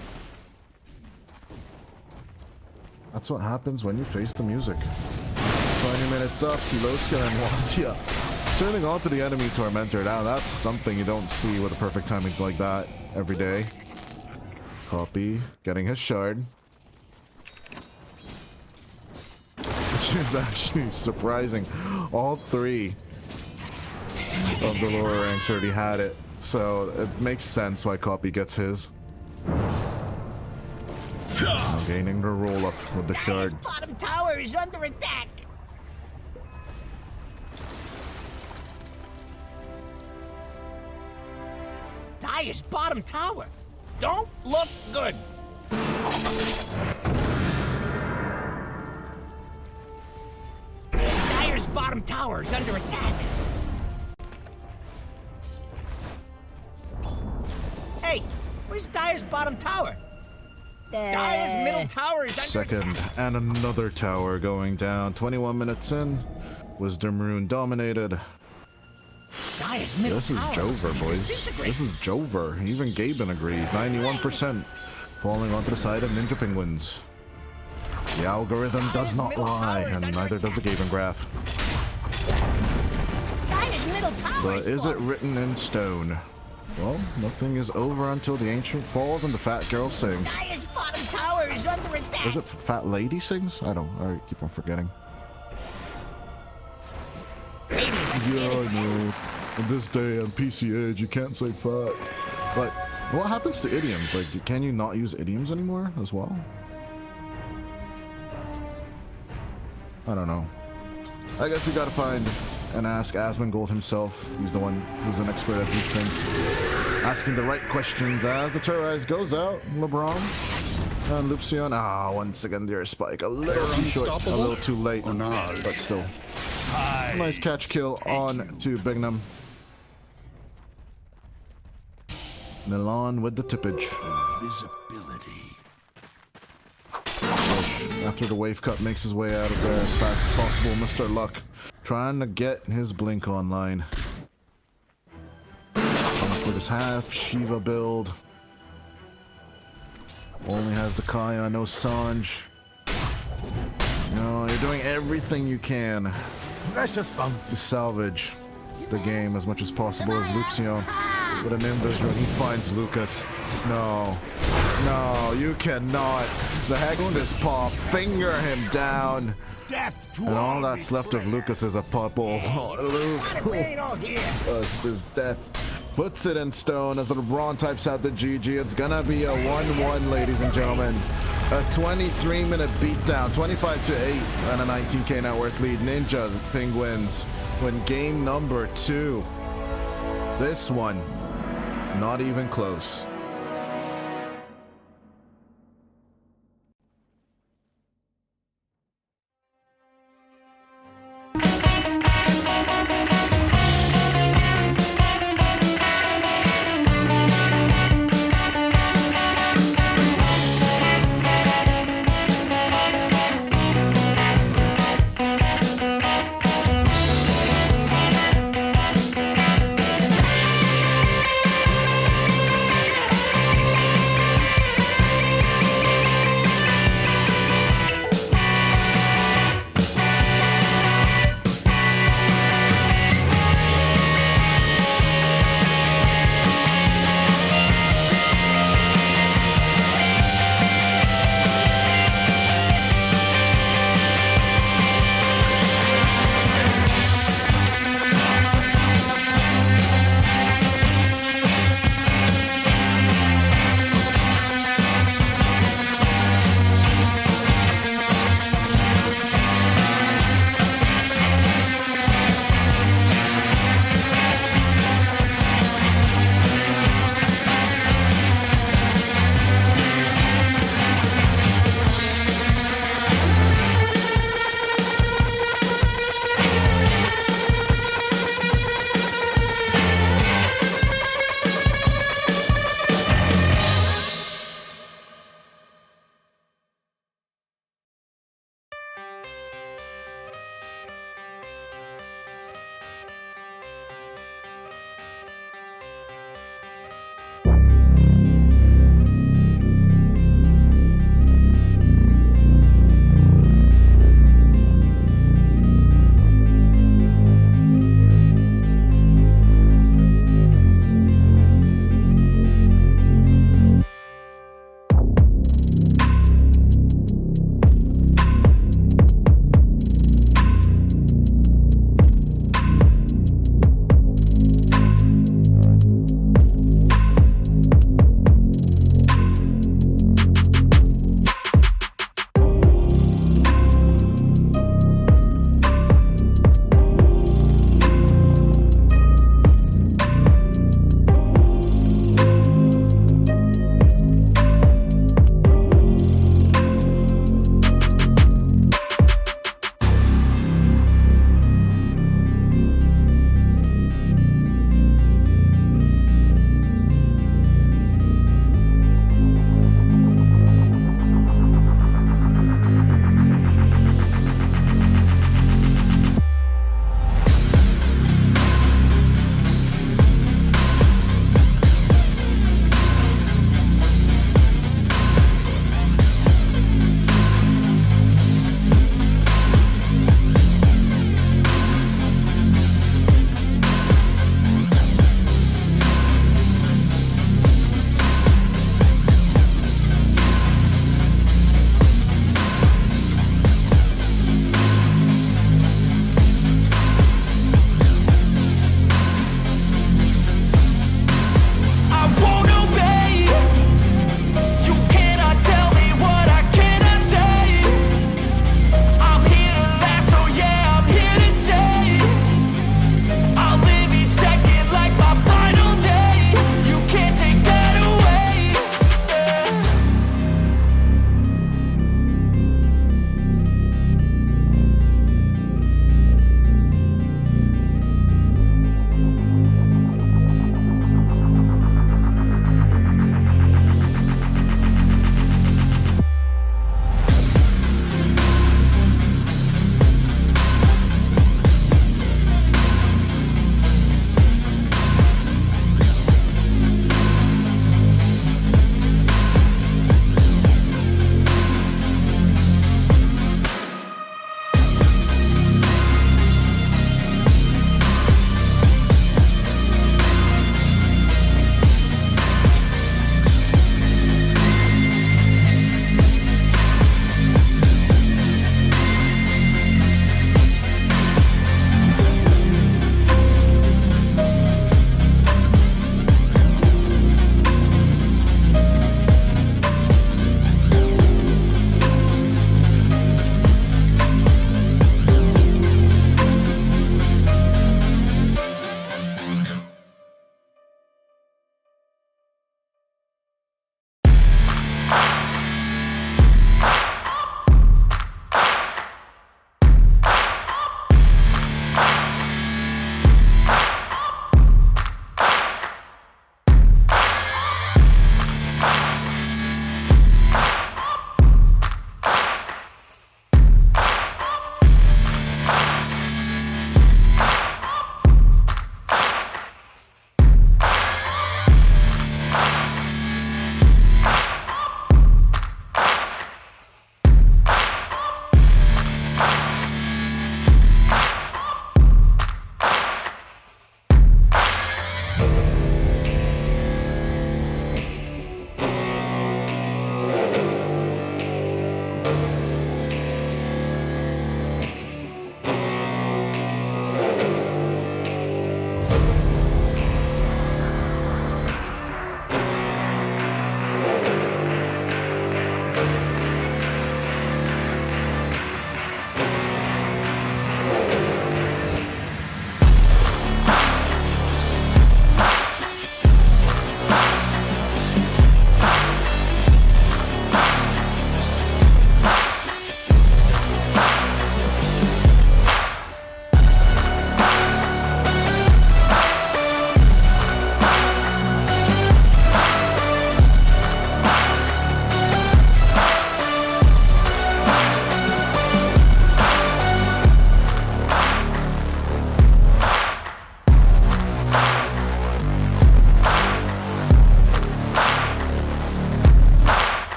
That's what happens when you face the music. 20 minutes up, Kiloska and Wazia turning on to the enemy Tormentor. Now that's something you don't see with a perfect timing like that every day. Copy, getting his shard. Which is actually surprising. All 3 of the lower ranks already had it, so it makes sense why Copy gets his. Now gaining the roll up with the shard. Bottom tower is under attack. Dire's bottom tower don't look good. Dire's bottom tower is under attack. Hey, where's Dire's bottom tower? Dire's middle tower is under Second, attack. and another tower going down. 21 minutes in. Wisdom Rune dominated. Dire's middle This is tower Jover, boys. This is Jover. Even Gaben agrees. 91% falling onto the side of Ninja Penguins. The algorithm does not lie, and neither does the Gaben graph. Dire's middle tower But is it written in stone? Well, nothing is over until the ancient falls and the fat girl sings. Dire's bottom tower is under attack. Is it fat lady sings? I keep on forgetting. Radiant Yeah, I know. In this day on PC Age, you can't say fuck. But what happens to idioms? Like, can you not use idioms anymore as well? I don't know. I guess we gotta find and ask Asmongold himself. He's the one who's an expert at these things. Asking the right questions as the Terrorize goes out. LeBron and Luxion. Ah, once again, their spike. A little too short, a little too late, but still. Nice catch kill on to Bignum. Milan with the tippage. Invisibility. After the wave cut makes his way out of there as fast as possible, Mr. Luck trying to get his blink online. With his half Shiva build. Only has the Kaya, no Sanj. No, you're doing everything you can Precious bump. to salvage the game as much as possible as Luxion. With an Nimbus run, he finds Lucas. No. No, you cannot. The Hexus pop. Finger him down. Death to And all that's left of Lucas is a purple. Luke. His death puts it in stone as LeBron types out the GG. It's gonna be a 1-1, ladies and gentlemen. A 23-minute beatdown, 25-8, and a 19k net worth lead. Ninja Penguins win game number 2. This one, not even close.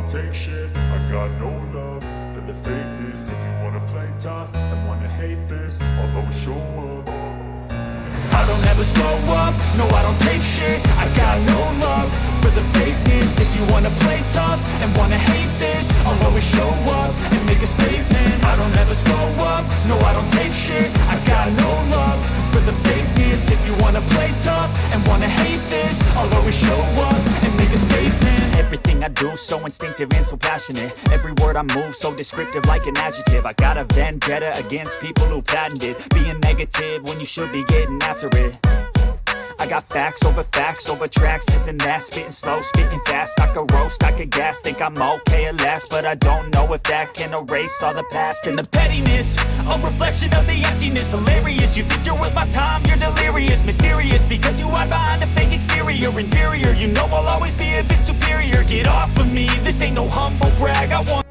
take shit. I got no love for the fakeness. If you wanna play tough and wanna hate this, I'll always show up. I don't ever slow up, no I don't take shit. I got no love for the fakeness. If you wanna play tough and wanna hate this, I'll always show up and make a statement. I don't ever slow up, no I don't take shit. I got no love for the fakeness. If you wanna play tough and wanna hate this, I'll always show up and make a statement. Everything I do so instinctive and so passionate. Every word I move so descriptive like an adjective. I got a vendetta against people who patented being negative when you should be getting after it. I got facts over tracks, this and that. Spitting slow, spitting fast. I could roast, I could gas. Think I'm okay at last, but I don't know if that can erase all the past. And the pettiness, a reflection of the emptiness. Hilarious, you think you're worth my time, you're delirious. Mysterious, because you hide behind a fake exterior. Inferior, you know I'll always be a bit superior. Get off of me, this ain't no humble brag. I want...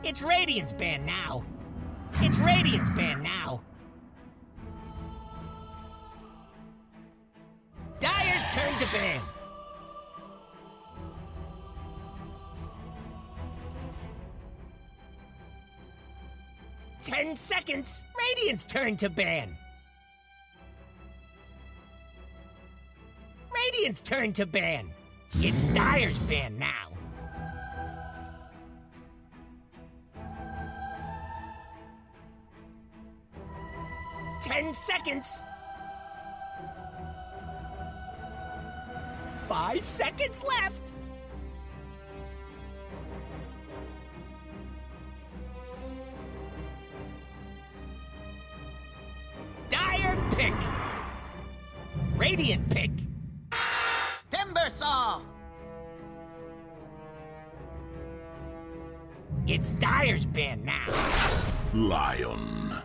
It's Radiant's band now. It's Radiant's band now. Dire's turn to ban. Ten seconds. Radiant's turn to ban. Radiant's turn to ban. It's Dire's ban now. Ten seconds. 5 seconds left. Dire pick. Radiant pick. Timber saw. It's Dire's band now. Lion.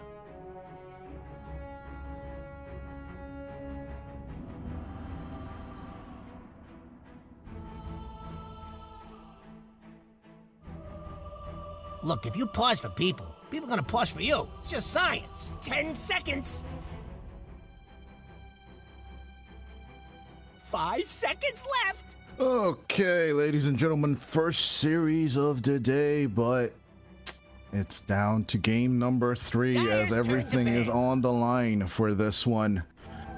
Look, if you pause for people are gonna pause for you. It's just science. 10 seconds. 5 seconds left. Okay, ladies and gentlemen, first series of the day, but it's down to game number 3 as everything is on the line for this one.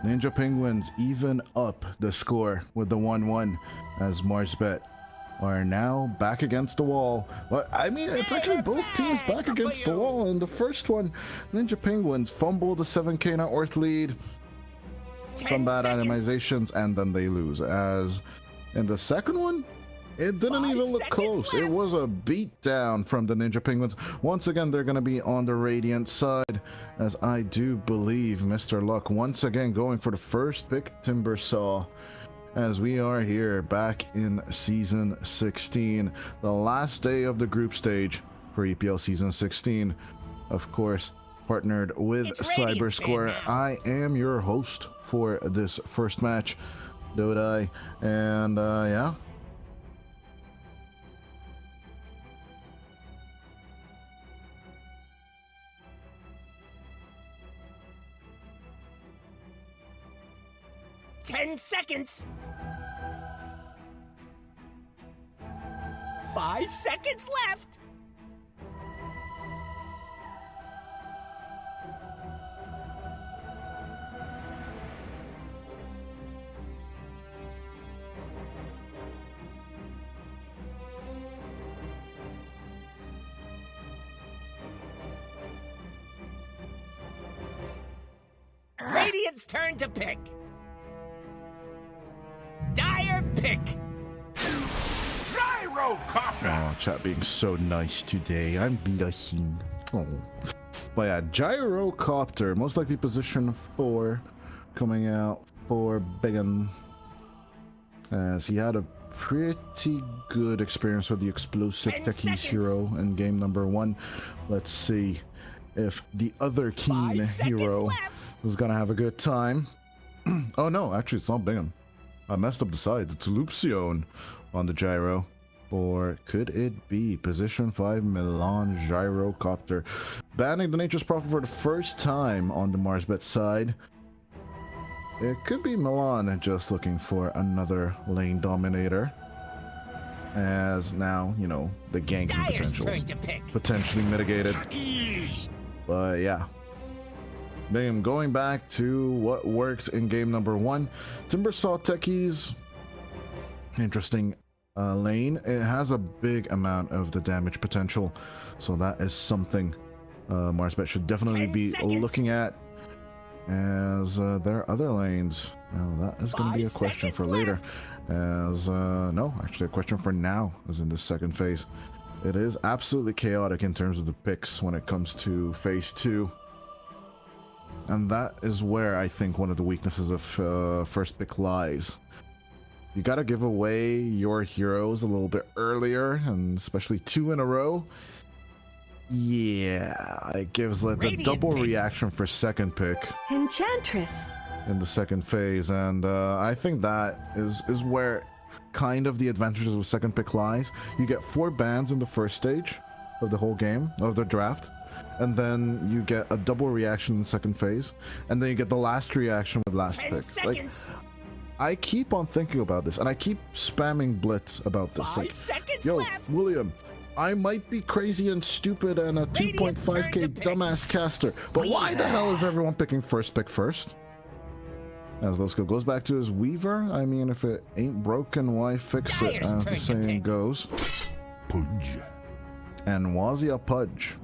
Ninja Penguins even up the score with the 1-1 as Marsbet are now back against the wall. But I mean, it's actually both teams back against the wall. In the first one, Ninja Penguins fumbled the 7k net worth lead, some bad randomizations, and then they lose. As in the second one, it didn't even look close. It was a beatdown from the Ninja Penguins. Once again, they're going to be on the Radiant side, as I do believe Mr. Luck once again going for the first pick, Timbersaw. As we are here back in Season 16, the last day of the group stage for EPL Season 16. Of course, partnered with Cyberscore. I am your host for this first match, Dota, and yeah. Ten seconds. 5 seconds left. Radiant's turn to pick. Dire pick. Oh, chat being so nice today. I'm blushing. Oh. But yeah, Gyrocopter, most likely position 4, coming out for Biggin, as he had a pretty good experience with the explosive techies hero in game number 1. Let's see if the other keen hero is gonna have a good time. Oh no, actually it's not Biggin. I messed up the sides. It's Lupsion on the gyro. Or could it be position 5 Milan Gyrocopter? Banning the Nature's Prophet for the first time on the Marsbet side. It could be Milan just looking for another lane dominator. as now, you know, the ganking Dyer's turn potentials to pick. potentially mitigated. But yeah. Then going back to what worked in game number 1, Timber saw Techies. Interesting lane. It has a big amount of the damage potential, so that is something Marsbet should definitely be looking at. As there are other lanes. Now that is going to be a question for later. As no, actually a question for now, as in the second phase. It is absolutely chaotic in terms of the picks when it comes to phase 2. And that is where I think one of the weaknesses of first pick lies. You gotta give away your heroes a little bit earlier, and especially 2 in a row. Yeah, it gives like the double reaction for second pick. Enchantress. In the second phase, and I think that is where kind of the advantages of second pick lies. You get 4 bans in the first stage of the whole game, of the draft. And then you get a double reaction in second phase, and then you get the last reaction with last pick. Like, I keep on thinking about this, and I keep spamming Blitz about this. 5 like, seconds yo, left. William, I might be crazy and stupid and a 2.5k dumbass caster, but why the hell is everyone picking first pick first? As Losko goes back to his Weaver, I mean, if it ain't broken, why fix it, as the saying goes. Pudge. And Wazia Pudge.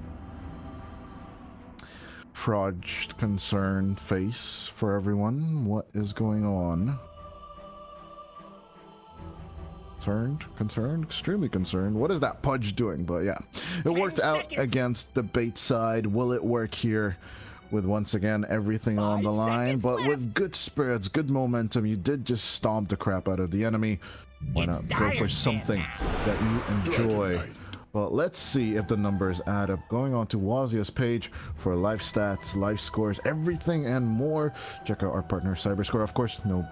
Fraud concerned face for everyone. What is going on? Concerned, extremely concerned. What is that Pudge doing? But yeah, it worked out against the bait side. Will it work here with once again everything on the line? But with good spirits, good momentum, you did just stomp the crap out of the enemy. Why not go for something that you enjoy? Well, let's see if the numbers add up. Going on to Wazia's page for life stats, life scores, everything and more. Check out our partner Cyberscore. Of course, no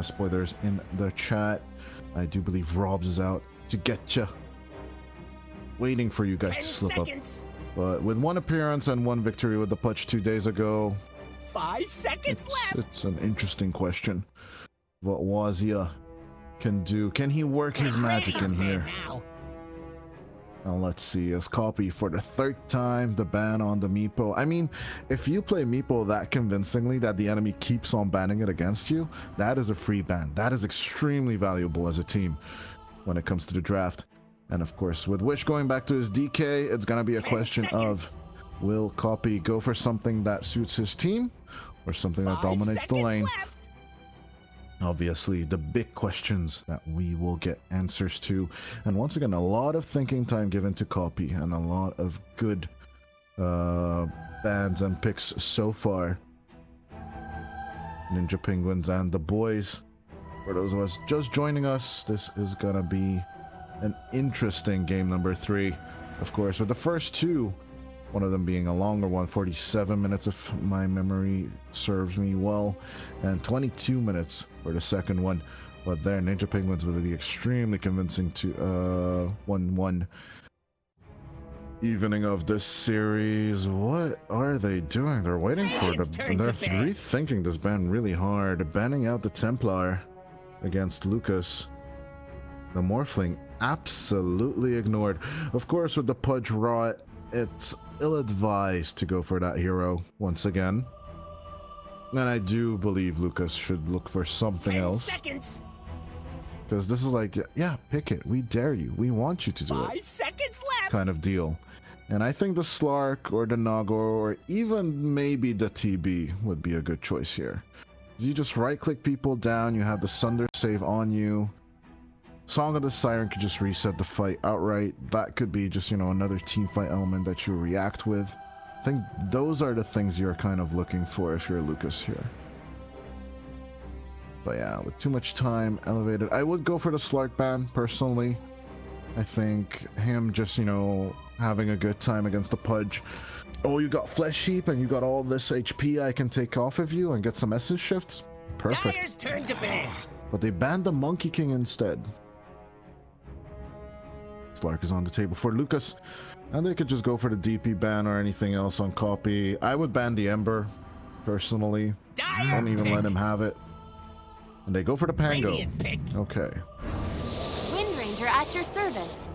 spoilers in the chat. I do believe Robs is out to get you. Waiting for you guys to slip up. But with 1 appearance and 1 victory with the Pudge 2 days ago. 5 seconds left. It's an interesting question. What Wazia can do. Can he work his magic in here? Now let's see, as copy for the 3rd time, the ban on the Meepo. I mean, if you play Meepo that convincingly that the enemy keeps on banning it against you, that is a free ban. That is extremely valuable as a team when it comes to the draft. And of course, with Wish going back to his DK, it's gonna be a question of, will Copy go for something that suits his team or something that dominates the lane? Obviously, the big questions that we will get answers to. And once again, a lot of thinking time given to Copy and a lot of good bans and picks so far. Ninja Penguins and the boys. For those of us just joining us, this is gonna be an interesting game number 3. Of course, with the first 2, one of them being a longer one, 47 minutes if my memory serves me well, and 22 minutes for the second one. But there, Ninja Penguins with the extremely convincing 1-1 evening of this series. What are they doing? They're waiting for the... They're rethinking this ban really hard. Banning out the Templar against Lucas. The Morphling absolutely ignored. Of course, with the Pudge Rot, it's ill-advised to go for that hero once again. And I do believe Lucas should look for something else. Because this is like, yeah, pick it. We dare you. We want you to do it. 5 seconds left. Kind of deal. And I think the Slark or the Nogor or even maybe the TB would be a good choice here. You just right-click people down. You have the Sunder save on you. Song of the Siren could just reset the fight outright. That could be just, you know, another team fight element that you react with. I think those are the things you're kind of looking for if you're Lucas here. But yeah, with too much time elevated, I would go for the Slark ban, personally. I think him just, you know, having a good time against the Pudge. Oh, you got Flesh Heap and you got all this HP I can take off of you and get some essence shifts? Perfect. Dyer's turn to ban. But they banned the Monkey King instead. Slark is on the table for Lucas, and they could just go for the DP ban or anything else on Copy. I would ban the Ember, personally. Don't even let him have it. And they go for the Pango. Okay. Wind Ranger activated. at your service.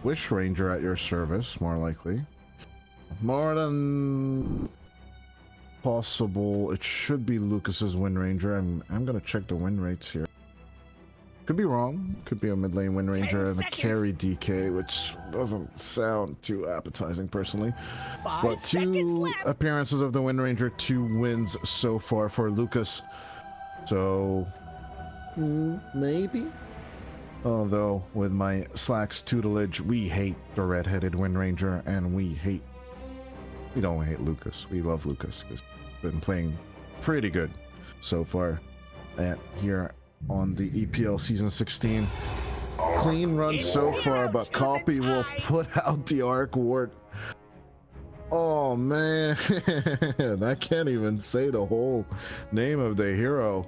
Wish Ranger at your service, more likely. More than possible, it should be Lucas's Wind Ranger. I'm gonna check the win rates here. Could be wrong. Could be a mid lane Wind Ranger and a carry DK, which doesn't sound too appetizing personally. But 2 appearances of the Wind Ranger, 2 wins so far for Lucas. So maybe. Although with my Slack's tutelage, we hate the red-headed Wind Ranger, and we don't hate Lucas. We love Lucas because he's been playing pretty good so far here on the EPL Season 16. Clean run so far, but Copy will put out the Arc Ward. Oh man, I can't even say the whole name of the hero.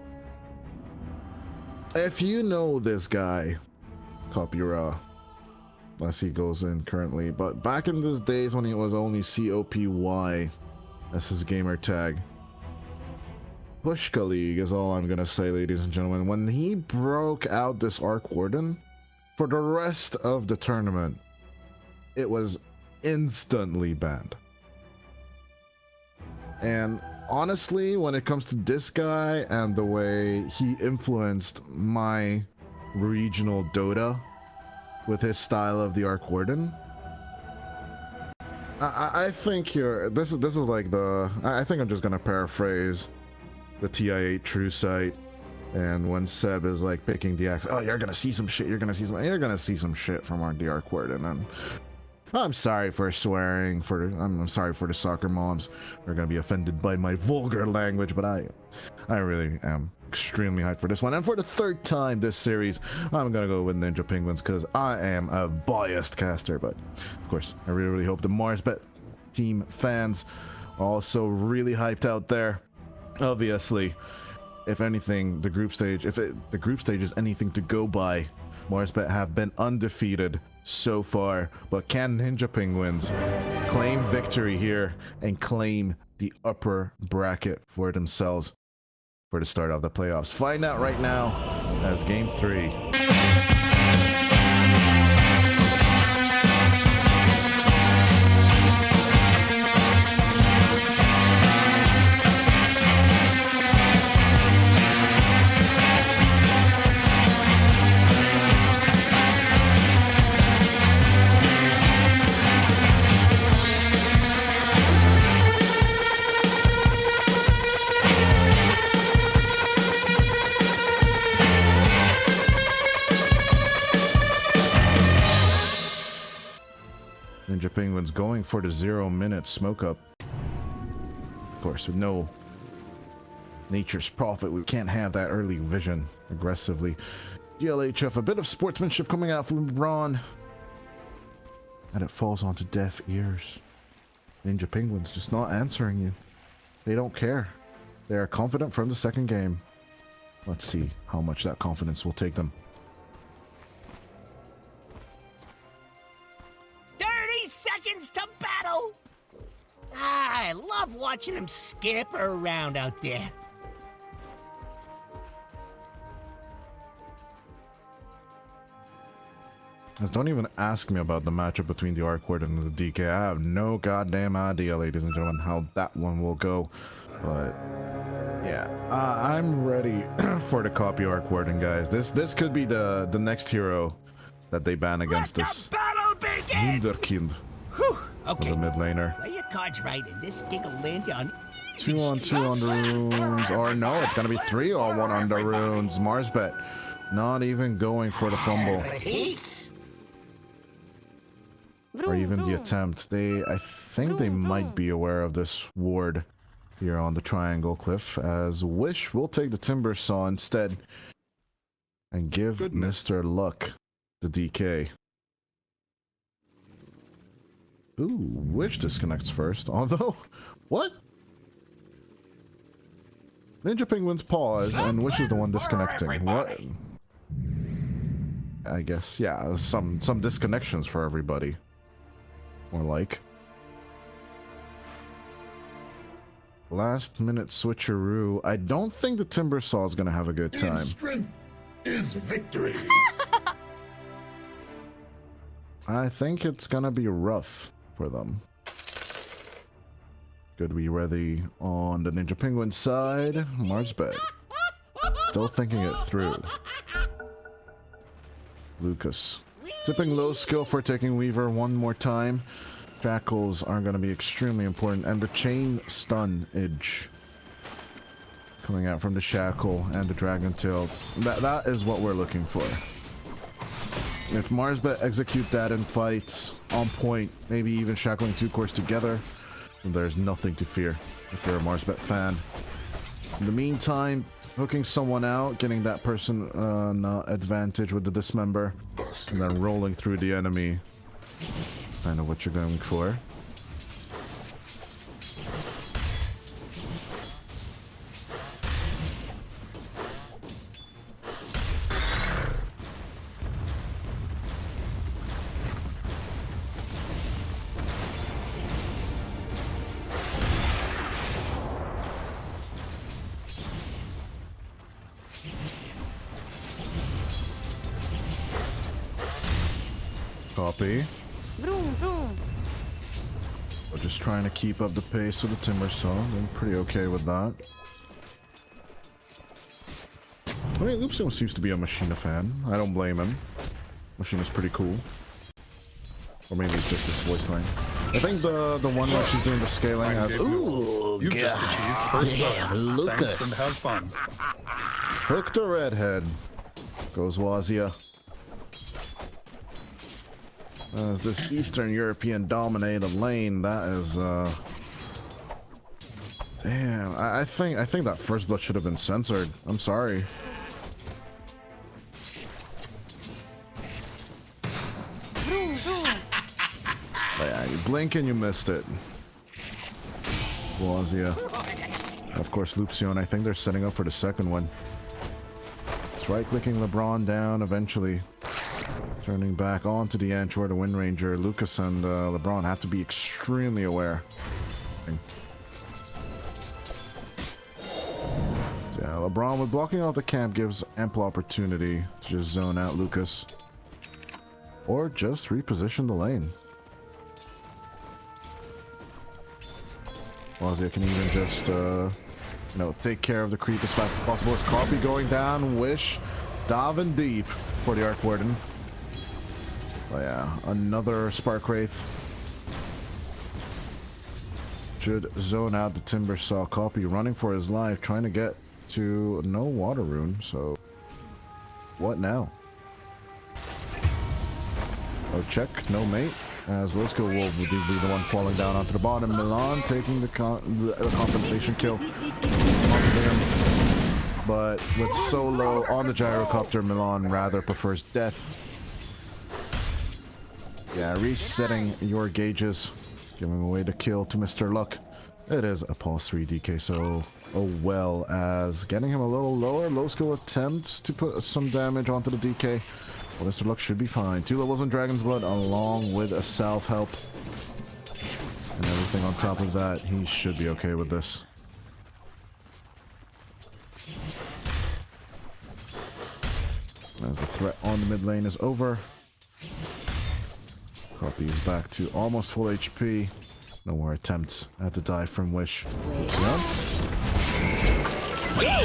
If you know this guy, Copyra, unless he goes in currently, but back in those days when he was only COPY, that's his gamer tag. Pushka League is all I'm gonna say, ladies and gentlemen. When he broke out this Arc Warden, for the rest of the tournament, it was instantly banned. And honestly, when it comes to this guy and the way he influenced my regional Dota with his style of the Arc Warden, I think this is like I think I'm just gonna paraphrase the TI8 True Sight, and when Seb is like picking the axe, oh, you're gonna see some shit, you're gonna see some shit from the Arc Warden. And I'm sorry for swearing, I'm sorry for the soccer moms who are gonna be offended by my vulgar language, but I really am extremely hyped for this one. And for the 3rd time this series, I'm gonna go with Ninja Penguins because I am a biased caster. But of course, I really hope the Marsbet team fans are also really hyped out there. Obviously, if anything, the group stage is anything to go by, Marsbet have been undefeated so far, but can Ninja Penguins claim victory here and claim the upper bracket for themselves for the start of the playoffs? Find out right now as Game 3. Ninja Penguins going for the 0-minute smoke up. Of course, with no Nature's Prophet, we can't have that early vision aggressively. GLHF, a bit of sportsmanship coming out from LeBron, and it falls onto deaf ears. Ninja Penguins just not answering you. They don't care. They are confident from the second game. Let's see how much that confidence will take them. 30 seconds to battle! I love watching him scamper around out there. Don't even ask me about the matchup between the Arc Warden and the DK. I have no goddamn idea, ladies and gentlemen, how that one will go. But yeah, I'm ready for the copy Arc Warden, guys. This could be the next hero that they ban against us. Wunderkind. Okay. The mid laner. Play your cards right, and this gig will land you on 2-on-2 on the runes, or no, it's gonna be 3-on-1 on the runes. Marsbet not even going for the fumble. Peace. Or even the attempt. I think they might be aware of this ward here on the triangle cliff, as Wish will take the Timber Saw instead and give Mr. Luck the DK. Ooh, Wish disconnects first, although, what? Ninja Penguins pause, and Wish is the one disconnecting. What? I guess, yeah, some disconnections for everybody. More like. Last minute switcheroo. I don't think the Timber Saw is gonna have a good time. Strength is victory. I think it's gonna be rough for them. Good, we ready on the Ninja Penguin side. Marsbet. Still thinking it through. Lucas. Tipping low skill for taking Weaver one more time. Shackles are going to be extremely important. And the chain stun edge coming out from the shackle and the dragon tail. That is what we're looking for. If Marsbet execute that in fights on point, maybe even shackling two cores together, there's nothing to fear if you're a Marsbet fan. In the meantime, hooking someone out, getting that person advantage with the dismember, and then rolling through the enemy. Kind of what you're going for. Copy. Vroom, vroom. We're just trying to keep up the pace with the timber saw. I'm pretty okay with that. I mean, Loopstone seems to be a Machina fan. I don't blame him. Machina's pretty cool. Or maybe it's just his voice line. I think the one where she's doing the scaling has. Ooh, you've just achieved first blood. Lucas. Thanks and have fun. Hook the redhead. Goes Wazia. As this Eastern European dominated lane, that is damn, I think that first blood should have been censored. I'm sorry. But yeah, you blink and you missed it. Wazia. Of course, Loopsion, I think they're setting up for the second one. It's right-clicking LeBron down eventually. Turning back onto the edge where the Wind Ranger, Lucas and LeBron have to be extremely aware. So yeah, LeBron with blocking off the camp gives ample opportunity to just zone out Lucas. Or just reposition the lane. Wazia can even just, you know, take care of the creep as fast as possible. As Copy going down, Wish, diving deep for the Arc Warden. Oh yeah, another Spark Wraith. Should zone out the Timber Saw. Copy running for his life, trying to get to no Water Rune, so what now? Oh, check, no mate. As Low Skill Wolf would be the one falling down onto the bottom. Milan taking the compensation kill. But with Solo on the Gyrocopter, Milan rather prefers death. Yeah, resetting your gauges, giving away the kill to Mr. Luck. It is a pause 3 DK, so oh well as getting him a little lower. Low skill attempts to put some damage onto the DK. Well, Mr. Luck should be fine. 2 levels in Dragon's Blood along with a self-help. And everything on top of that, he should be okay with this. As the threat on the mid lane is over. Copy is back to almost full HP. No more attempts at the dive from Wish. Yep.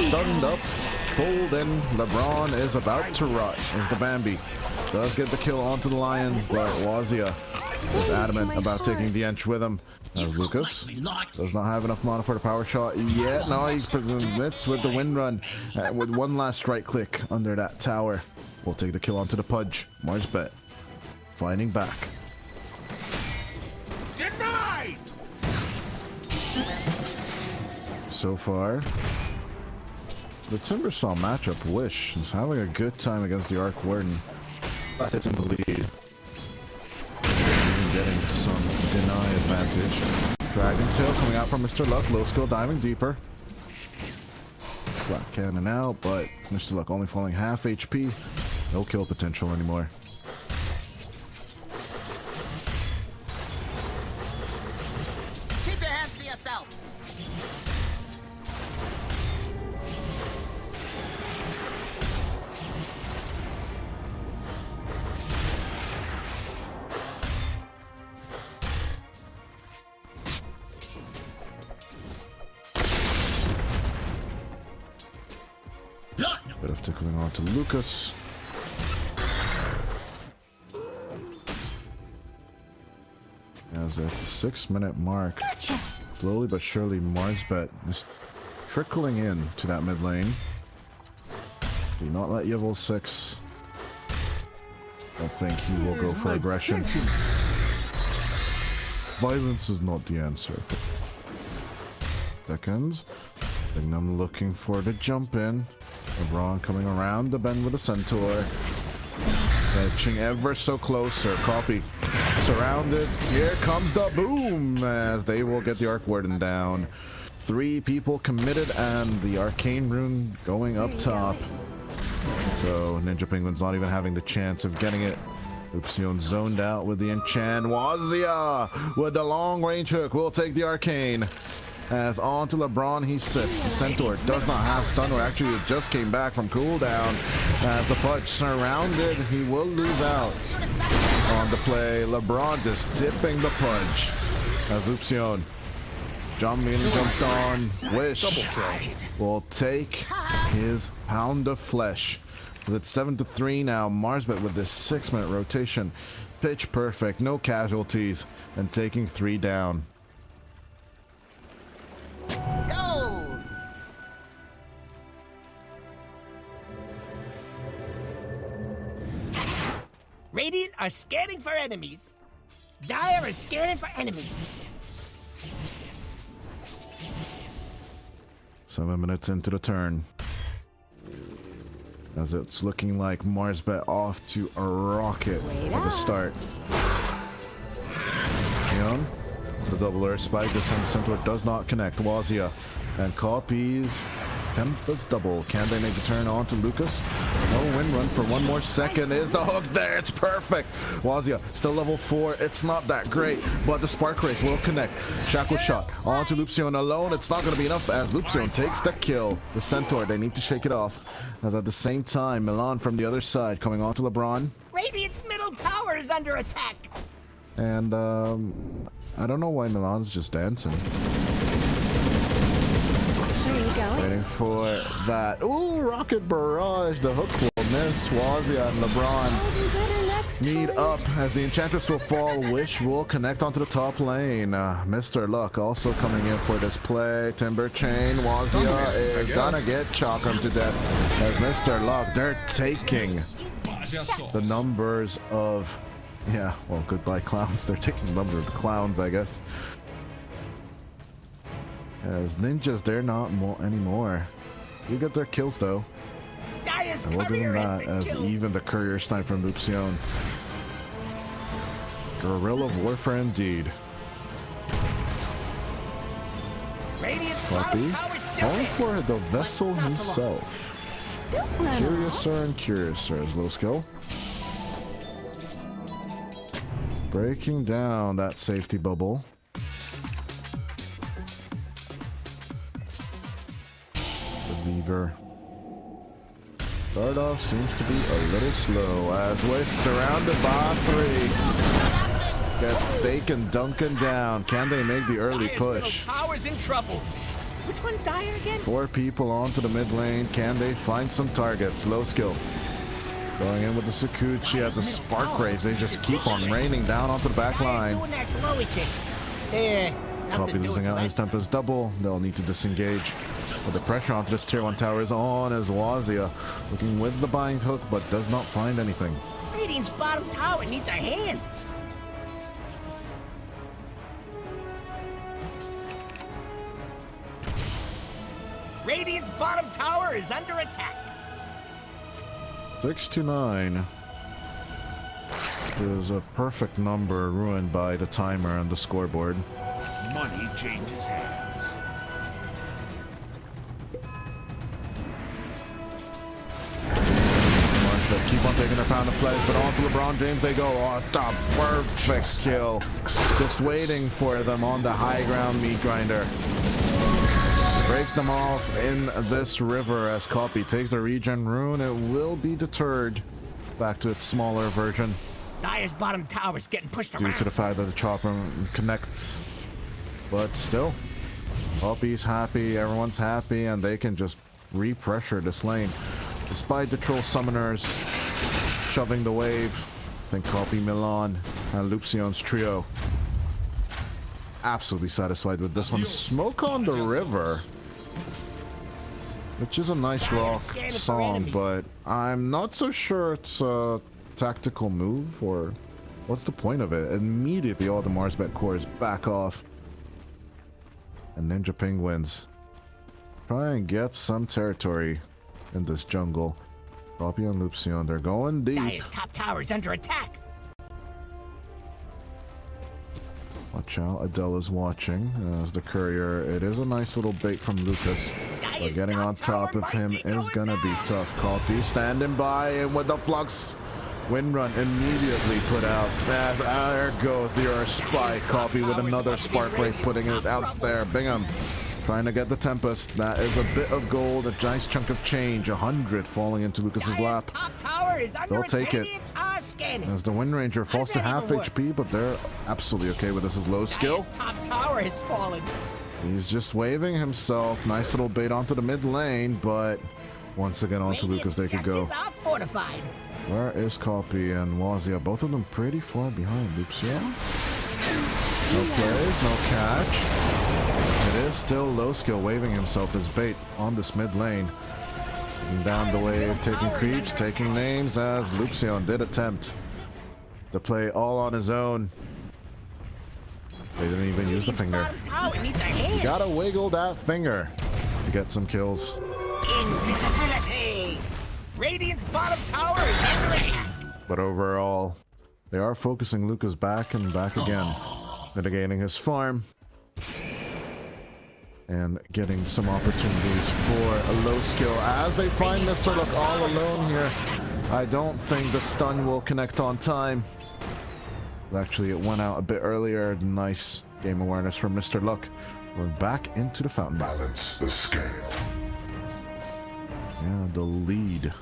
Stunned up, pulled in. LeBron is about to rot as the Bambi does get the kill onto the Lion, but Wazia is adamant about taking the Ench with him. As Lucas does not have enough mana for the power shot yet. No, he commits with the Wind Run with one last right click under that tower. We'll take the kill onto the Pudge. Marsbet fighting back. Denied! So far, the Timbersaw matchup, Wish, is having a good time against the Arc Warden. It's in the lead. Even getting some deny advantage. Dragon Tail coming out from Mr. Luck. Low skill diving deeper. Black Cannon out, but Mr. Luck only falling half HP. No kill potential anymore. Keep your hands to yourself. Tickling on to Lucas. As at the 6-minute mark, slowly but surely Marsbet is trickling in to that mid lane. Do not let Yevil 6. I think he will go for aggression. Violence is not the answer. Seconds. And I'm looking for the jump in. LeBron coming around the bend with a centaur. Edging ever so closer. Copy. Surrounded. Here comes the boom as they will get the Arc Warden down. 3 people committed and the Arcane Rune going up top. So Ninja Penguin's not even having the chance of getting it. Oopsion zoned out with the enchant. Wazia with the long range hook will take the Arcane. As on to LeBron he sits. The Centaur does not have stun, or actually it just came back from cooldown. As the Fudge surrounded, he will lose out on the play. LeBron just tipping the Pudge. As Oopsion jumped on. Wish will take his pound of flesh. It's 7-3 now. Marsbet with this 6-minute rotation. Pitch perfect, no casualties, and taking 3 down. Goal! Radiant are scanning for enemies. Dire are scanning for enemies. 7 minutes into the turn. As it's looking like Marsbet off to a rocket at the start. Keon, the double air spike. This time the Centaur does not connect. Wazia and copies Tempest double. Can they make the turn on to Lucas? No win run for 1 more second. Is the hook there? It's perfect. Wazia still level 4. It's not that great, but the Spark Wraith will connect. Shackle shot on to Lupsion alone. It's not going to be enough as Lupsion takes the kill. The Centaur, they need to shake it off. As at the same time, Milan from the other side coming on to LeBron. Radiant's middle tower is under attack. And I don't know why Milan's just dancing. Waiting for that. Ooh, Rocket Barrage. The hook will miss. Wazia and LeBron need up as the Enchantress will fall. Wish will connect onto the top lane. Mr. Luck also coming in for this play. Timber Chain. Wazia is gonna get Chakram to death. As Mr. Luck, they're taking the numbers of... Yeah, well, goodbye clowns. They're taking the number of the clowns, I guess. As ninjas, they're not anymore. You get their kills though. Dire's And we'll give them courier has that been as killed. even the courier snipe from Lupsion. Guerrilla warfare indeed. Radiant's Puppy bottom tower still calling hit. for the vessel himself. Curiouser and Curiouser is low skill. Breaking down that safety bubble. Beaver. Start off seems to be a little slow as we're surrounded by 3. Gets taken Duncan down. Can they make the early Dire's push? middle tower's in trouble. Which one, Dire again? 4 people onto the mid lane. Can they find some targets? Low skill. Going in with the Sakuchi as the Spark Wraiths. They just keep on raining down onto the back line. Doing that glowy thing. Eh, Copy nothing losing out his Tempest double. They'll need to disengage. But the pressure onto this tier 1 tower is on as Wazia looking with the bind hook but does not find anything. Radiant's bottom tower needs a hand. Radiant's bottom tower is under attack. 6-9 is a perfect number ruined by the timer on the scoreboard. Money changes hands. Marsbet keep on taking their pound of flesh, but on to LeBron James they go. Oh, the perfect kill. Just waiting for them on the high ground meat grinder. Break them off in this river as Copy takes the regen rune. It will be deterred back to its smaller version Dire's bottom tower is getting pushed due around. to the fact that the chopper connects. But still, Copy's happy, everyone's happy, and they can just re-pressure this lane. Despite the troll summoners shoving the wave, I think Copy, Milan, and Lupsion's trio absolutely satisfied with this one. Smoke on the River, which is a nice rock song, but I'm not so sure it's a tactical move, or what's the point of it? Immediately all the Marsbet cores back off, and Ninja Penguins try and get some territory in this jungle. Copy and Lupsion, they're going deep. Dire's top tower is under attack. Watch out, Adela's watching as the courier. It is a nice little bait from Lucas, but getting on top of him is gonna be tough. Copy standing by, and with the flux wind run immediately put out. As there goes your spy. Copy with another spark wraith, putting it out there. Bingham trying to get the Tempest. That is a bit of gold, a nice chunk of change. 100 falling into Lucas's lap. They'll take it as the Wind Ranger falls to half HP, but they're absolutely okay with this. Is low skill. Top tower has fallen. He's just waving himself. Nice little bait onto the mid lane, but once again onto Lucas they could go. Fortified. Where is Copy and Wazia? Both of them pretty far behind. Lupsion. No plays, no catch. It is still low skill, waving himself as bait on this mid lane. Taking down the wave, taking creeps, taking names, as Lupsion did attempt to play all on his own. They didn't even use the finger. You gotta wiggle that finger to get some kills. Invisibility. Radiant's bottom tower is under attack. But overall, they are focusing Lucas back and back again, mitigating his farm and getting some opportunities for a low skill as they find Mr. Luck all alone here. I don't think the stun will connect on time. Actually, it went out a bit earlier. Nice game awareness from Mr. Luck. We're back into the fountain. Balance the scale. Yeah, the lead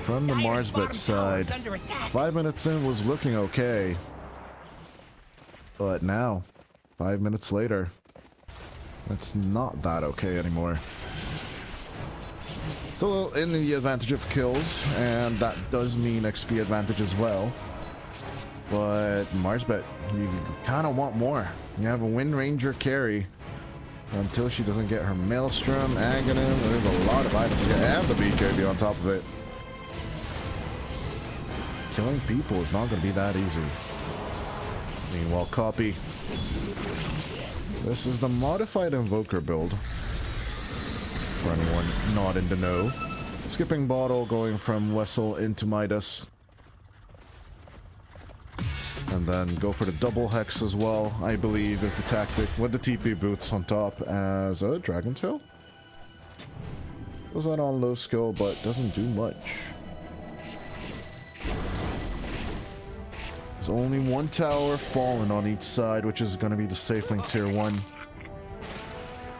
from the Marsbet side. 5 minutes in was looking okay, but now 5 minutes later, it's not that okay anymore. Still in the advantage of kills, and that does mean XP advantage as well. But Marsbet, you kind of want more. You have a Wind Ranger carry until she doesn't get her Maelstrom, Aghanim. There's a lot of items here, and the BKB on top of it. Killing people is not going to be that easy. Meanwhile, Copy. This is the modified Invoker build, for anyone not in the know. Skipping bottle, going from Wessel into Midas. And then go for the double hex as well, I believe, is the tactic, with the TP boots on top as a Dragon Tail. Goes out on low skill, but doesn't do much. There's only one tower fallen on each side, which is going to be the Safelink Tier 1.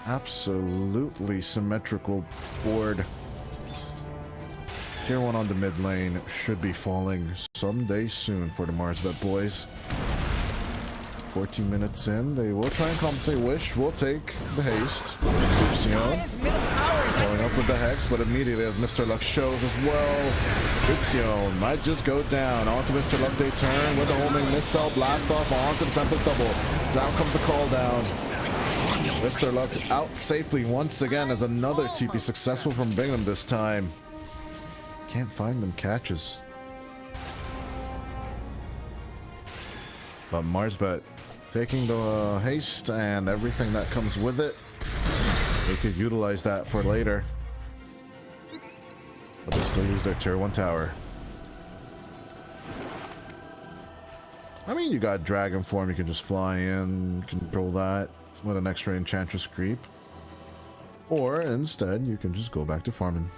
Absolutely symmetrical board. Tier 1 on the mid lane should be falling someday soon for the Marsbet boys. 14 minutes in, they will try and compensate. Wish will take the haste. Lupsion going up with the hex, but immediately as Mr. Luck shows as well, Lupsion might just go down. Onto Mr. Luck they turn with the homing missile, blast off onto the Tempest double. So out comes the call down. Mr. Luck out safely once again as another TP successful from Bingham this time. Can't find them catches. But Marsbet taking the haste and everything that comes with it. They could utilize that for later. But they still use their tier 1 tower. I mean, you got dragon form, you can just fly in, control that with an extra enchantress creep. Or instead, you can just go back to farming.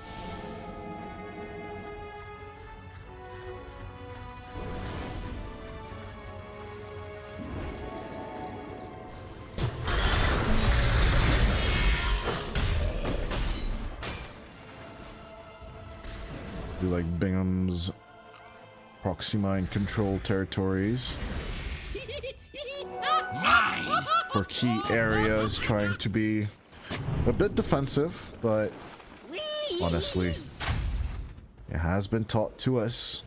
Do like Bingham's proxy mine control territories for key areas, trying to be A bit defensive, but honestly, it has been taught to us.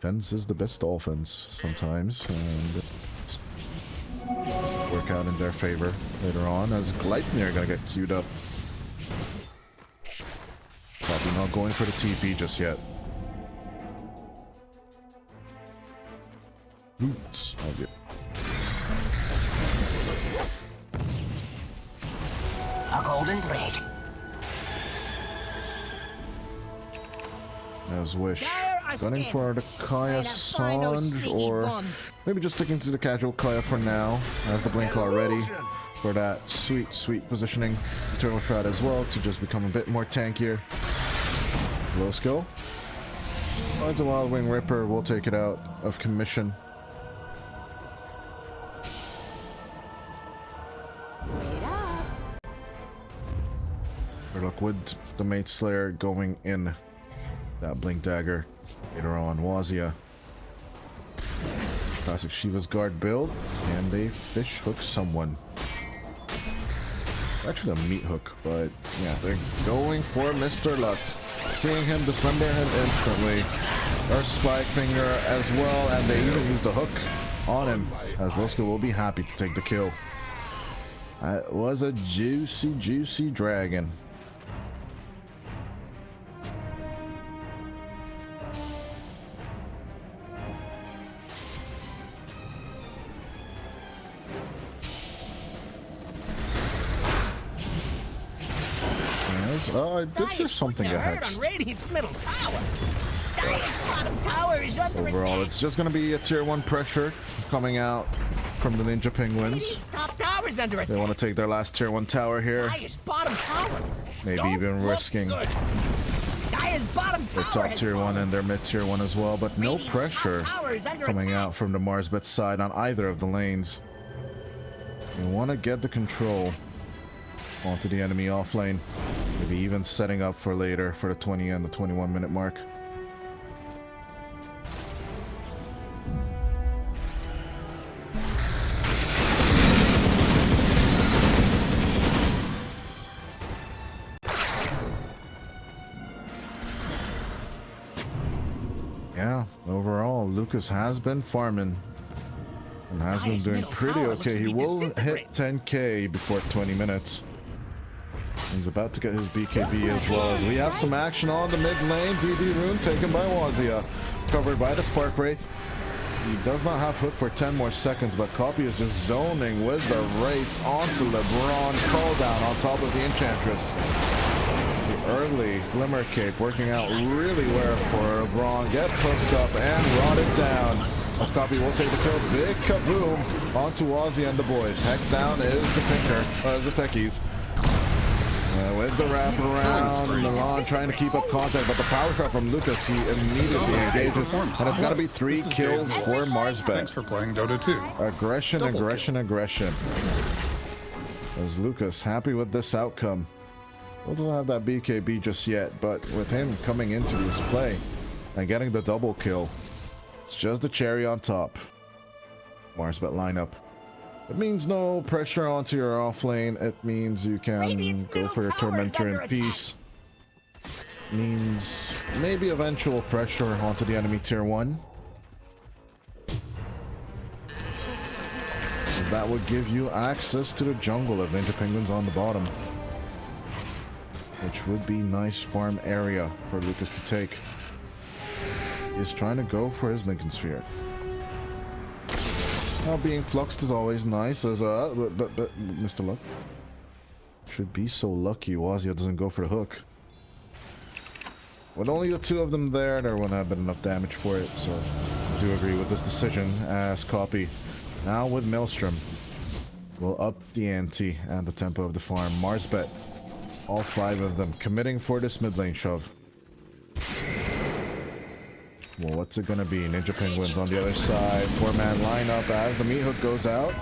Defense is the best offense sometimes, and work out in their favor later on as Gleipnir gonna get queued up. Probably not going for the TP just yet. Oops, I'll get. A golden thread. As wish. Gunning for the Kaya Sanj, or maybe just sticking to the casual Kaya for now. Has the blink already for that sweet, sweet positioning. Eternal Shroud as well to just become a bit more tankier. Low skill. Finds a Wild Wing Ripper, we'll take it out of commission. Good luck with the Mate Slayer going in. That Blink Dagger later on. Wazia. Classic Shiva's Guard build. And they fish hook someone. Actually a meat hook, but yeah, they're going for Mr. Luck. Seeing him, dismember him instantly. Or Spike Finger as well, and they even use the hook on him. As Roska will be happy to take the kill. That was a juicy, juicy dragon. Oh, I did hear something ahead. On Radiant's middle tower. Dire's bottom tower is under Overall, it's just going to be a tier 1 pressure coming out from the Ninja Penguins. Radiant's top tower's under attack. They want to take their last tier 1 tower here. Dire's bottom tower. Maybe Don't even risking good. Dire's bottom their tower top tier 1 and their mid tier 1 as well, but no Radiant's pressure top tower is under coming attack. out from the Marsbet side on either of the lanes. You want to get the control onto the enemy off lane. Maybe even setting up for later for the 20 and the 21 minute mark. Yeah, overall, Lucas has been farming and has been doing pretty okay. He will hit 10k before 20 minutes. He's about to get his BKB as well. As we have some action on the mid lane. DD Rune taken by Wazia. Covered by the Spark Wraith. He does not have hook for 10 more seconds, but Copy is just zoning with the Wraiths onto LeBron. Call down on top of the Enchantress. The early Glimmer Cape working out really well for LeBron. Gets hooked up and rotted down. As Copy will take the kill. Big kaboom onto Wazia and the boys. Hex down is the Tinker, the Techies. With the wraparound, Milan trying to keep up contact, but the power shot from Lucas, he immediately engages, and it's going to be 3 kills for Marsbet. Thanks for playing Dota 2. Aggression, aggression, aggression. As Lucas happy with this outcome. He doesn't have that BKB just yet, but with him coming into this play and getting the double kill, it's just the cherry on top. Marsbet lineup. It means no pressure onto your off lane. It means you can go for your Tormentor in peace. Means maybe eventual pressure onto the enemy tier 1. That would give you access to the jungle of Ninja Penguins on the bottom. Which would be nice farm area for Lucas to take. He's trying to go for his Lincoln Sphere. Now being fluxed is always nice, as but Mr. Luck should be so lucky Wazia doesn't go for the hook. With only the 2 of them there wouldn't have been enough damage for it, so I do agree with this decision as Copy. Now with Maelstrom, we'll up the ante and the tempo of the farm. Marsbet, all 5 of them committing for this mid lane shove. Well, what's it gonna be? Ninja Penguins on the other side. 4-man lineup as the meat hook goes out.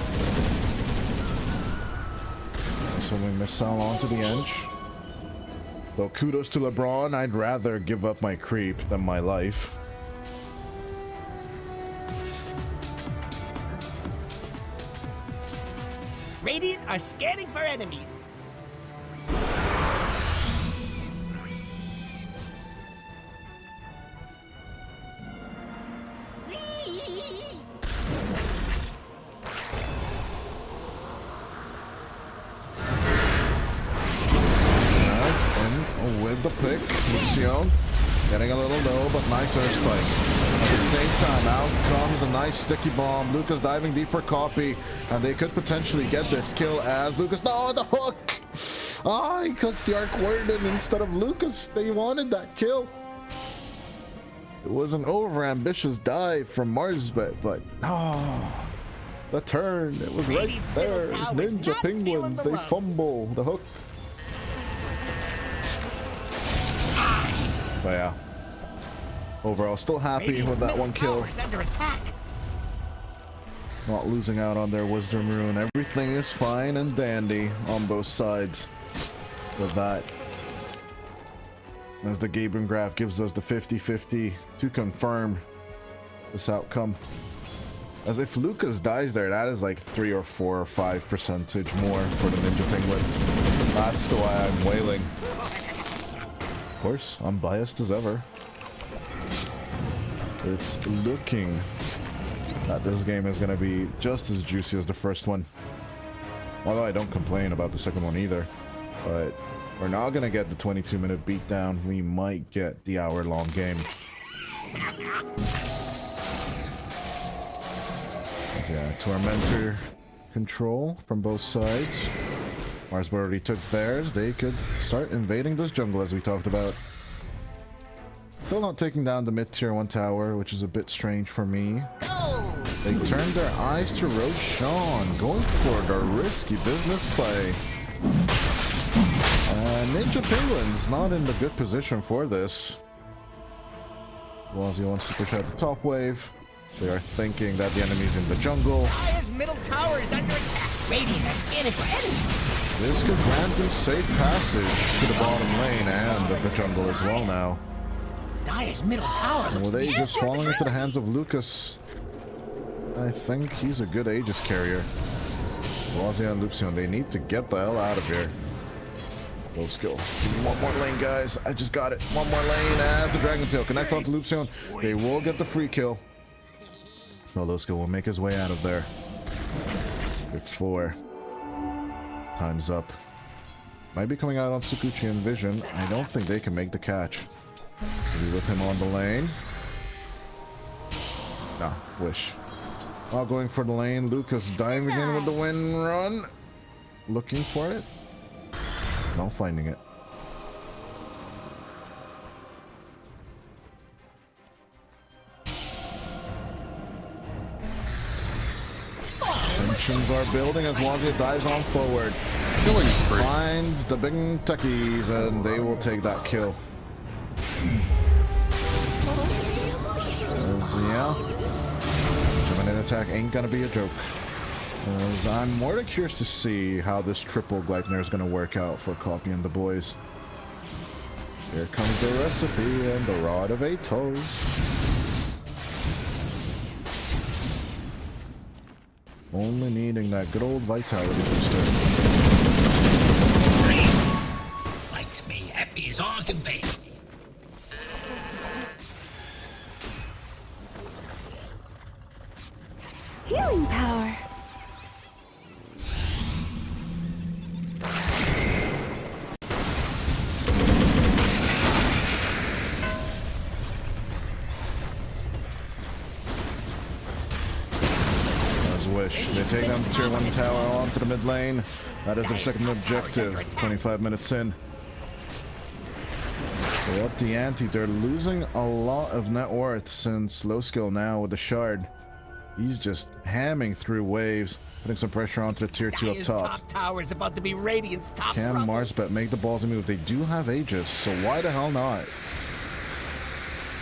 So we missile onto the edge. Though kudos to LeBron, I'd rather give up my creep than my life. Radiant are scanning for enemies. Getting a little low, but nice airstrike. At the same time, out comes a nice sticky bomb. Lucas diving deep for copy, and they could potentially get this kill as Lucas. No, the hook! Ah, he cooks the arc warden instead of Lucas. They wanted that kill. It was an over-ambitious dive from Marsbet, but the turn, it was right there. Ninja Penguins, they fumble the hook. But yeah, overall, still happy with that one kill. Not losing out on their Wisdom Rune. Everything is fine and dandy on both sides with that. As the Gaben graph gives us the 50-50 to confirm this outcome. As if Lucas dies there, that is like 3 or 4 or 5% more for the Ninja Penguins. That's the why I'm wailing. Of course, I'm biased as ever. It's looking that this game is going to be just as juicy as the first one. Although I don't complain about the second one either. But we're not going to get the 22-minute beatdown. We might get the hour-long game. Yeah, Tormentor control from both sides. Marsbet already took theirs. They could start invading this jungle as we talked about. Still not taking down the mid-tier 1 tower, which is a bit strange for me. They turned their eyes to Roshan, going for the risky business play. Ninja Penguins not in the good position for this. Wazzy wants to push out the top wave. They are thinking that the enemy's in the jungle. Dire's middle tower is under attack. Radiant are scanning for enemies. This could grant them safe passage to the bottom lane and the jungle as well now. Dire's middle tower looks Well, they just falling into the hands of Lucas. I think he's a good Aegis carrier. Wazzy and Luxion, they need to get the hell out of here. Low skill. Give me one more lane, guys. I just got it. One more lane as the Dragon Tail connects onto Luxion. They will get the free kill. No, low skill will make his way out of there before time's up. Might be coming out on Sukuchi and Vision. I don't think they can make the catch. Maybe with him on the lane. Nah, wish. All going for the lane. Lucas diving in with the wind run. Looking for it. Not finding it. Tensions are building as Wazzy dives on forward. Finds the big techies and they will take that kill. Yeah. 2-minute attack ain't gonna be a joke. I'm more than curious to see how this triple Gleipnir is gonna work out for Copy and the boys. Here comes the recipe and the Rod of 8 Toes. Only needing that good old vitality booster. Makes me happy as I can be. Healing power. Wish. They take down the tier 1 tower onto the mid lane. That is their second objective. 25 minutes in. They up the ante. They're losing a lot of net worth since low skill now with the shard. He's just hamming through waves, putting some pressure onto the tier 2 up top. Tower is about to be Radiant's top. Can Marsbet make the ballsy move? They do have Aegis, so why the hell not?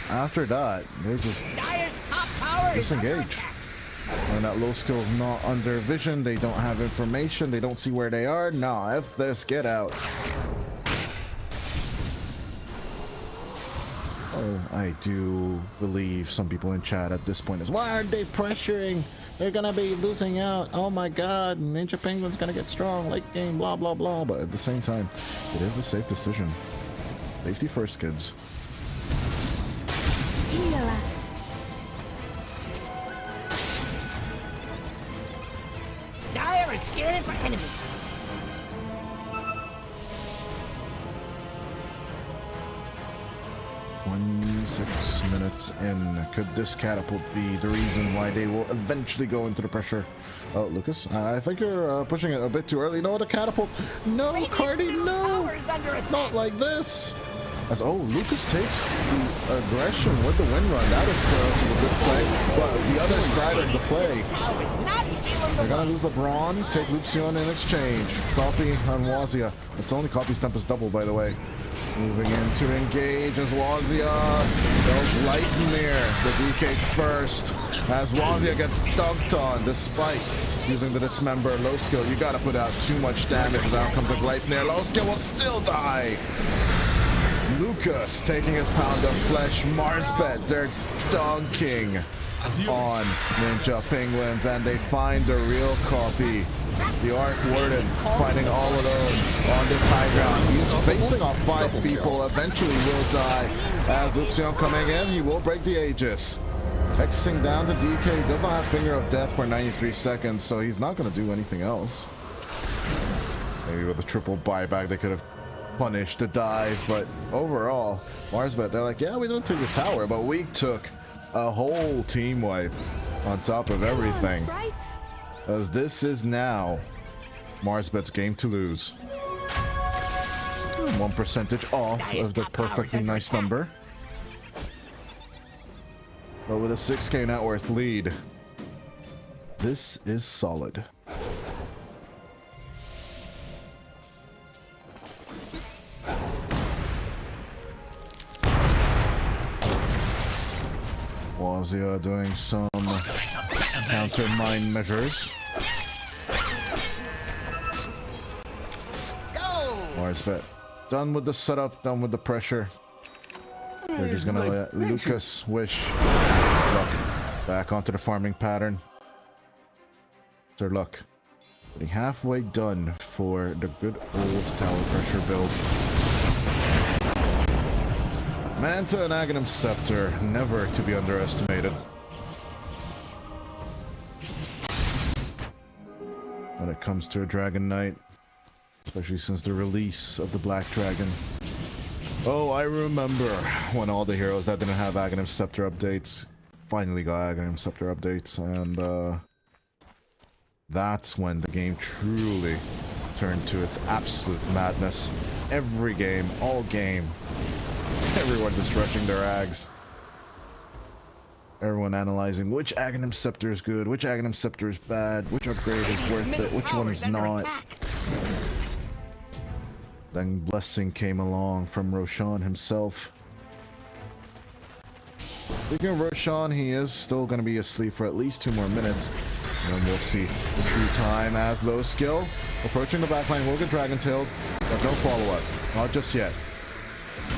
After that, they just Dire's top tower disengage. When that low skill is not under vision, they don't have information, they don't see where they are. Nah, F this, get out. Oh, I do believe some people in chat at this point is, why aren't they pressuring? They're gonna be losing out. Oh my god, Ninja Penguin's gonna get strong, late game, blah blah blah. But at the same time, it is the safe decision. Safety first, kids. Heal us. Dire is scanning for enemies. 6 minutes in. Could this catapult be the reason why they will eventually go into the pressure? Oh, Lucas, I think you're pushing it a bit too early. No, the catapult. No, Cardi, no. Not like this. As Lucas takes the aggression with the wind run. That is a good play. But the other side of the play, they're gonna lose LeBron. Take Lucian in exchange. Copy on Wazia. It's only Copy's Tempest double, by the way. Moving in to engage as Wazia goes Lightning the DK first. As Wazia gets dunked on despite using the Dismember. Low skill, you gotta put out too much damage. Out comes a Gleipnir. Low skill will still die. Lucas taking his pound of flesh. Marsbet, they're dunking on Ninja Penguins, and they find the real Copy. The Arc Warden fighting all alone on this high ground. He's facing off 5 people, eventually will die. As Lucian coming in, he will break the Aegis. Hexing down to DK, does not have Finger of Death for 93 seconds, so he's not going to do anything else. Maybe with a triple buyback, they could have punished the dive, but overall, Marsbet, they're like, yeah, we didn't take the tower, but we took a whole team wipe on top of everything. As this is now Marsbet's game to lose. 1% off of the perfectly nice number. But with a 6k net worth lead, this is solid. Wazia doing some counter mine measures. Marsbet done with the setup, done with the pressure. They're just gonna let Lucas wish luck back onto the farming pattern. Their luck getting halfway done for the good old tower pressure build. Manta and Aghanim Scepter, never to be underestimated. When it comes to a Dragon Knight, especially since the release of the Black Dragon. Oh, I remember when all the heroes that didn't have Aghanim Scepter updates finally got Aghanim Scepter updates, and that's when the game truly turned to its absolute madness. Every game, all game, everyone just rushing their Ags. Everyone analyzing which Aghanim Scepter is good, which Aghanim Scepter is bad, which upgrade is worth it, which one is not. Then Blessing came along from Roshan himself. Speaking of Roshan, he is still going to be asleep for at least 2 more minutes. And then we'll see the true time as low skill. Approaching the backline, will get Dragon Tailed, but no follow-up. Not just yet.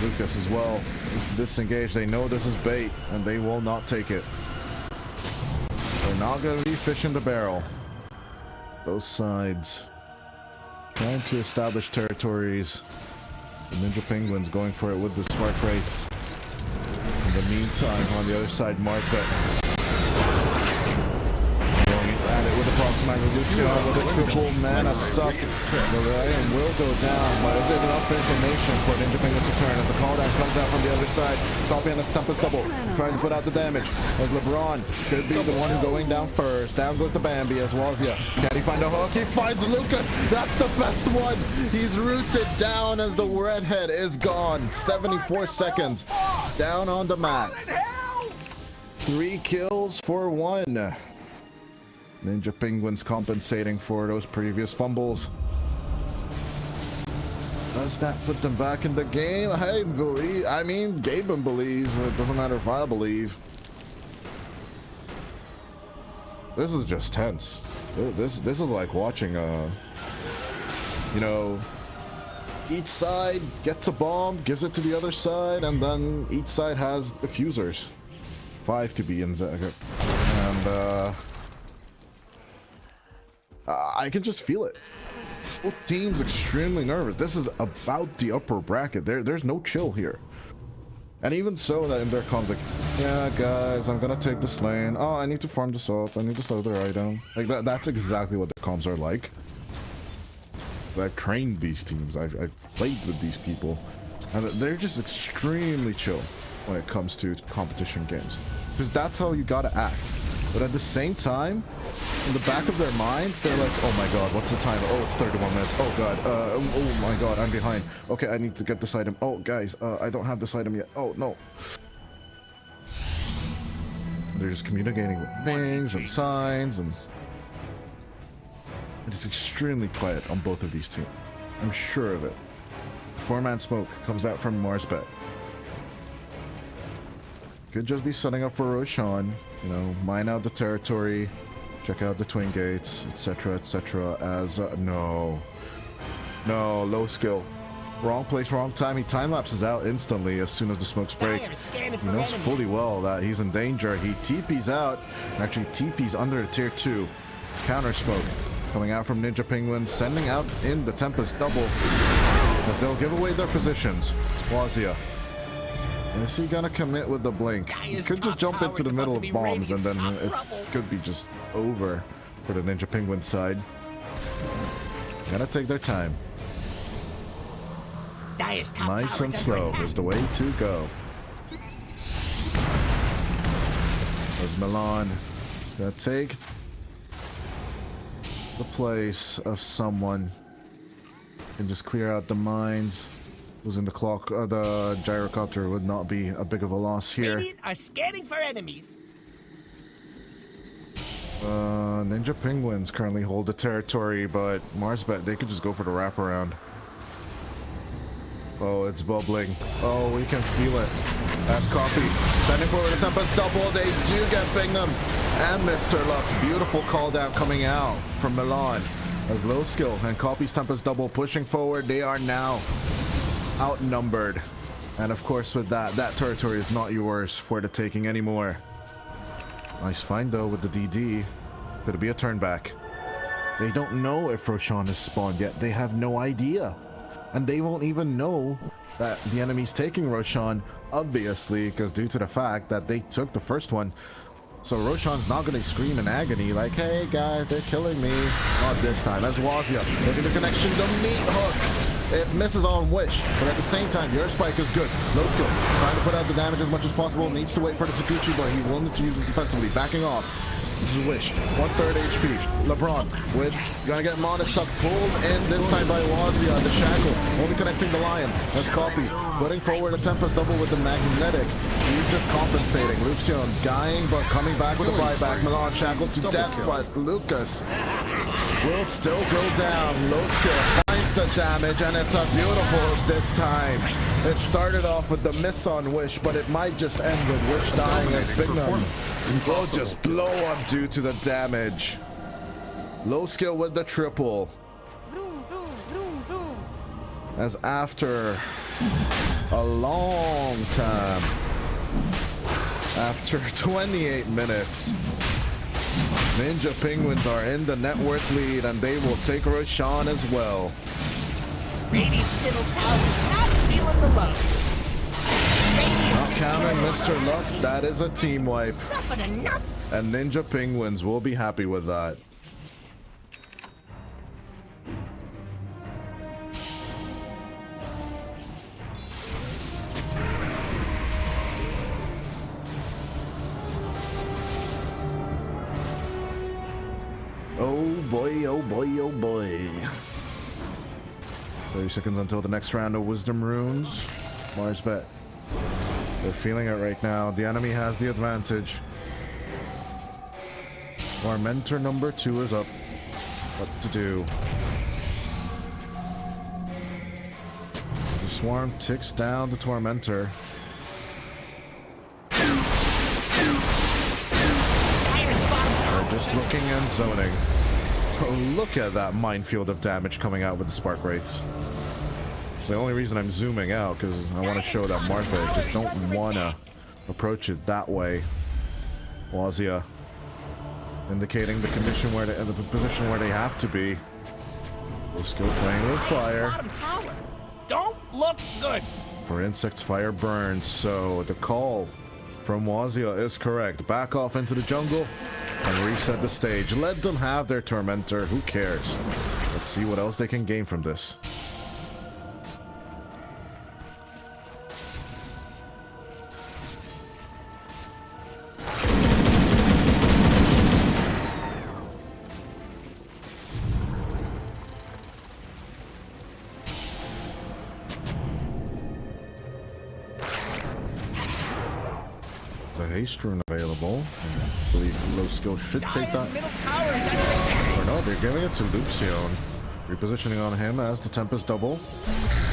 Lucas as well is disengaged. They know this is bait, and they will not take it. They're not going to be fish in the barrel. Both sides trying to establish territories. The Ninja Penguins going for it with the spark rates. In the meantime, on the other side, Marsbet at it with a proximate Lucian with a triple mana suck. The Ryan will go down, but is it enough information for Ninja Penguins to turn? As the call down comes out from the other side, Copy on the Tempest double, trying to put out the damage. As LeBron could be the one going down first. Down goes the Bambi as Wazia. Can he find a hook? He finds Lucas. That's the best one. He's rooted down as the redhead is gone. 74 seconds down on the mat. 3 kills for 1. Ninja Penguins compensating for those previous fumbles. Does that put them back in the game? I mean, Gaben believes. It doesn't matter if I believe. This is just tense. This is like watching you know, each side gets a bomb, gives it to the other side, and then each side has diffusers. 5 to be in Zaga. And I can just feel it. Both teams extremely nervous. This is about the upper bracket. There's no chill here. And even so, that in their comms like, yeah, guys, I'm gonna take this lane. Oh, I need to farm this up. I need to slow their item. Like that's exactly what the comms are like. I've trained these teams. I've played with these people, and they're just extremely chill. when it comes to competition games, because that's how you gotta act. But at the same time, in the back of their minds, they're like, oh my god, what's the time? Oh, it's 31 minutes. Oh god, oh my god, I'm behind. Okay, I need to get this item. Oh guys, I don't have this item yet. Oh no. They're just communicating with things and signs, and it is extremely quiet on both of these teams. I'm sure of it. 4-man smoke comes out from Marsbet. Could just be setting up for Roshan, you know, mine out the territory, check out the twin gates, etc, etc. As no, low skill, wrong place, wrong time. He time lapses out instantly as soon as the smokes break. He knows fully well that he's in danger. He TP's out, actually TP's under the tier 2. Counter smoke coming out from Ninja Penguins, sending out in the Tempest double as they'll give away their positions. Wazia, is he gonna commit with the blink? He could just jump into the middle of bombs and then it could be just over for the Ninja Penguin side. Gotta take their time. Nice and slow is the way to go. As Milan gonna take the place of someone, can just clear out the mines. Losing the clock, the gyrocopter would not be a big of a loss here. Radiant are scanning for enemies. Ninja Penguins currently hold the territory, but Marsbet, they could just go for the wraparound. Oh, it's bubbling. Oh, we can feel it. That's Copy. Sending forward a Tempest double. They do get Bingham and Mr. Luck. Beautiful call down coming out from Milan. As Low Skill and Copy's Tempest double pushing forward. They are now outnumbered. And of course with that territory is not yours for the taking anymore. Nice find though with the DD. Could it be a turn back? They don't know if Roshan is spawned yet. They have no idea. And they won't even know that the enemy's taking Roshan, obviously, because due to the fact that they took the first one. So Roshan's not going to scream in agony like, hey guys, they're killing me. Not this time. As Wazia, look at the connection, the meat hook. It misses on Wish, but at the same time, your spike is good. Low skill, trying to put out the damage as much as possible. Needs to wait for the Sakuchi, but he will need to use it defensively. Backing off. This is Wish. 1/3 HP. LeBron with gonna get Modest up, pulled in this time by Wazia. The shackle only connecting the lion. That's Copy. Putting forward a Tempest double with the magnetic. He's just compensating. Lucian dying but coming back with a buyback. Milan shackled to death, but Lucas will still go down. Low skill finds the damage, and it's a beautiful this time. It started off with the miss on Wish, but it might just end with Wish dying as Bignum will just blow up due to the damage. Low skill with the triple. As after a long time, after 28 minutes, Ninja Penguins are in the net worth lead, and they will take Roshan as well. Radiant's middle tower is not feeling the love. Not counting Mr. Luck, that is a team wipe. And Ninja Penguins will be happy with that. Oh boy, oh boy, oh boy. 30 seconds until the next round of Wisdom Runes. Marsbet, they're feeling it right now. The enemy has the advantage. Our mentor number 2 is up. What to do? The swarm ticks down the Tormentor. They're just looking and zoning. Oh, look at that minefield of damage coming out with the Spark Wraiths. It's the only reason I'm zooming out, because I want to show that Marsbet just don't want to approach it that way. Wazia indicating the condition where the position where they have to be. Low skill playing with fire. Don't look good. For insects, fire burns. So the call from Wazia is correct. Back off into the jungle and reset the stage. Let them have their Tormentor. Who cares? Let's see what else they can gain from this. The haste rune available. I believe low skill should take that. Middle tower is under attack. Or no, they're giving it to Lucian. Repositioning on him as the Tempest double.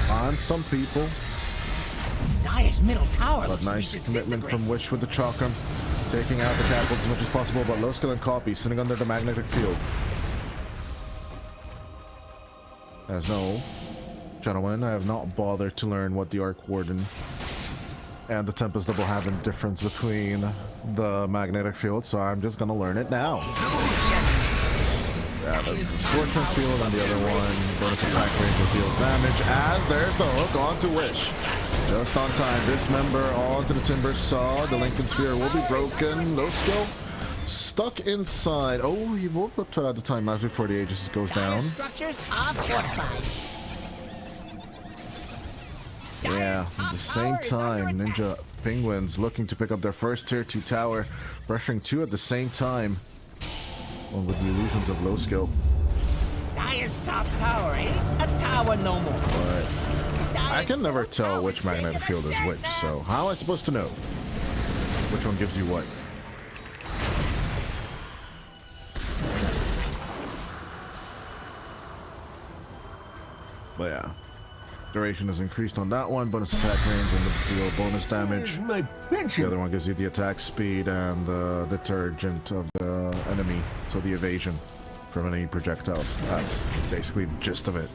On some people. Dire's middle tower But looks to be nice commitment disintegrating. from Wish with the Chakram. Taking out the catapult as much as possible, but low skill and copy sitting under the magnetic field. As no, gentlemen, I have not bothered to learn what the Arc Warden and the Tempest double have in difference between the magnetic field, so I'm just gonna learn it now. Yeah, the Scorching Field on the other one. Bonus attack range will deal damage as there's the hook onto Wish. Just on time. Dismember onto the Timber Saw. The Lincoln Sphere will be broken. Low skill stuck inside. Oh, he will put out the time out before the Aegis goes down. Structures are fortified. Yeah, at the same time, Ninja Penguins looking to pick up their first tier 2 tower, pressuring 2 at the same time. Well, with the illusions of low skill. Dire's top tower ain't a tower no more. But I can never tell which magnetic field is which, so how am I supposed to know which one gives you what? But yeah, duration is increased on that one, bonus attack range and the deal bonus damage. The other one gives you the attack speed and the detergent of the enemy, so the evasion from any projectiles. That's basically the gist of it.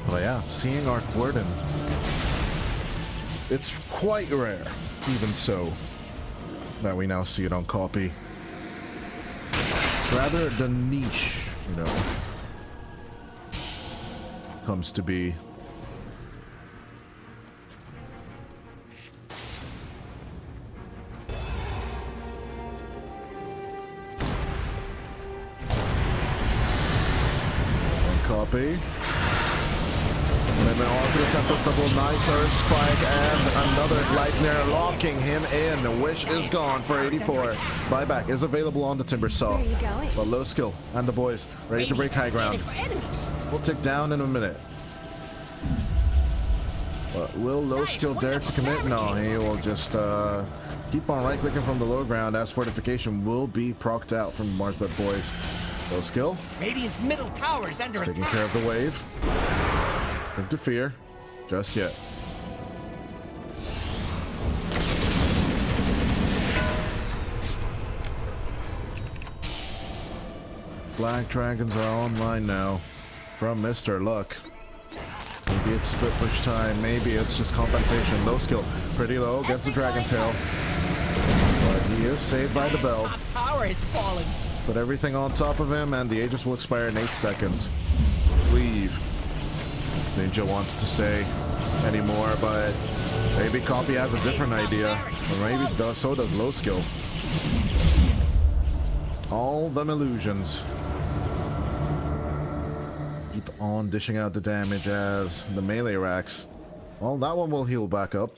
But yeah, seeing Arc Warden, it's quite rare, even so, that we now see it on copy. It's rather the niche, you know, comes to be. One copy. Moving on to the Tempest double, nice Earth Spike, and another Lightner locking him in. Wish is gone for 84. Buyback is available on the Timber Saw. Where are you going? But low skill and the boys ready to break high ground. We'll tick down in a minute. But will low skill dare to commit? No, he will just keep on right clicking from the low ground as fortification will be procced out from the Marsbet boys. Low skill. Radiant's middle tower is under Taking attack. care of the wave. Interfere just yet. Black Dragons are online now from Mr. Luck. Maybe it's split push time, maybe it's just compensation. Low skill, pretty low, gets the Dragon Tail. But he is saved by the bell. Top tower is falling. Put everything on top of him and the Aegis will expire in 8 seconds. Leave. Ninja wants to say anymore, but maybe Copy has a different idea. Or maybe so does low skill. All them illusions. Keep on dishing out the damage as the melee racks. Well, that one will heal back up.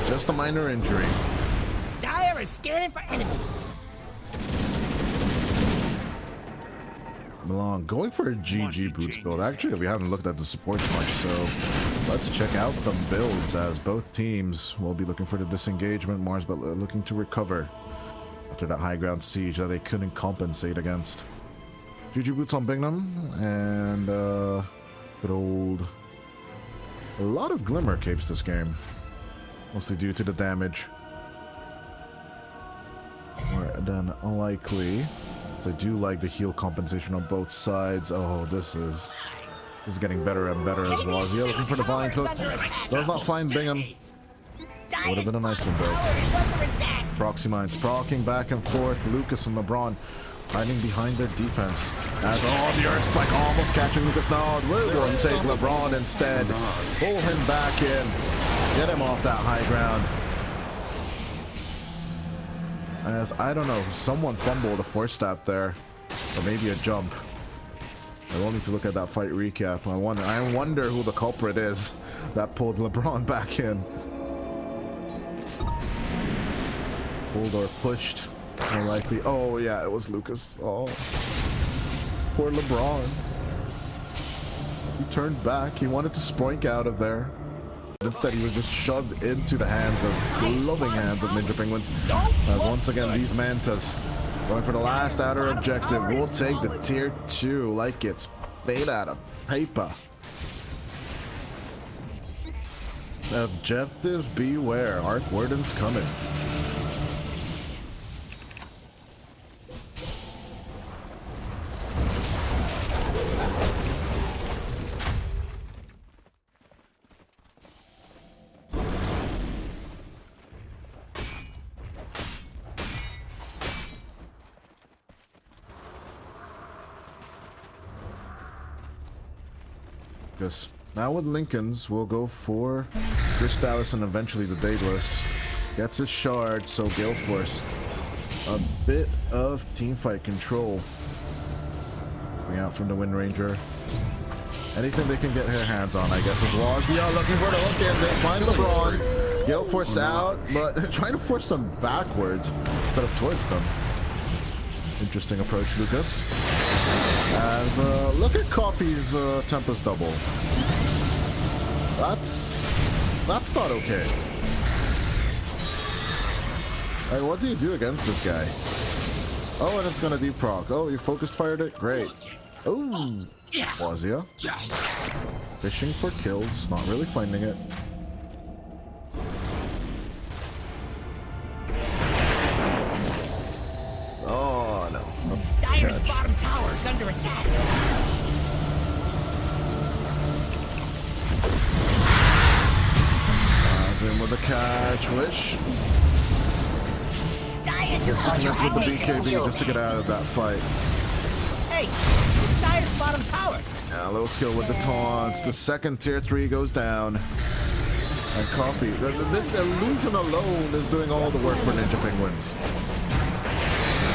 Just a minor injury. Dire is scanning for enemies. Milan going for a GG boots build. Actually, we haven't looked at the supports much, so let's check out the builds as both teams will be looking for the disengagement. Marsbet looking to recover after that high ground siege that they couldn't compensate against. GG boots on Bingham and good old. A lot of Glimmer capes this game, mostly due to the damage. More than likely. I do like the heal compensation on both sides. Oh, this is getting better and better as well. Is he looking for the Divine Hook? Does not find Bingham. Would have been a nice one though. Proxy Mines procking back and forth. Lucas and LeBron hiding behind their defense. As the Earth Spike almost catching Lucas now. We're going to take LeBron instead. Pull him back in. Get him off that high ground. As I don't know, someone fumbled a force staff there, or maybe a jump. I will need to look at that fight recap. I wonder who the culprit is that pulled LeBron back in. Pulled or pushed, more likely. Oh yeah, it was Lucas. Oh, poor LeBron. He turned back. He wanted to spoink out of there. Instead, he was just shoved into the hands of loving hands of Ninja Penguins. As once again, these Mantas going for the last outer objective. We'll take the tier 2 like it's made out of paper. Objective beware. Arc Warden's coming. Now with Lincoln's, we'll go for Crystallis and eventually the Daedalus. Gets his shard, so Gale Force. A bit of teamfight control. Coming out from the Wind Ranger. Anything they can get their hands on, I guess, as well as looking for the hook in. They find LeBron. Gale Force out, but trying to force them backwards instead of towards them. Interesting approach, Lucas. As look at Copy's Tempest double. That's not okay. Like, what do you do against this guy? Oh, and it's gonna deep proc. Oh, you focused fired it? Great. Oh, Wazia. Fishing for kills, not really finding it. Oh, no. Dire's bottom tower is under attack. In with a catch, Wish. Just with the BKB just to get out of that fight. Hey, it's Dire's bottom tower. Yeah, a little skill with the taunts. The second tier 3 goes down. And Copy. This illusion alone is doing all the work for Ninja Penguins.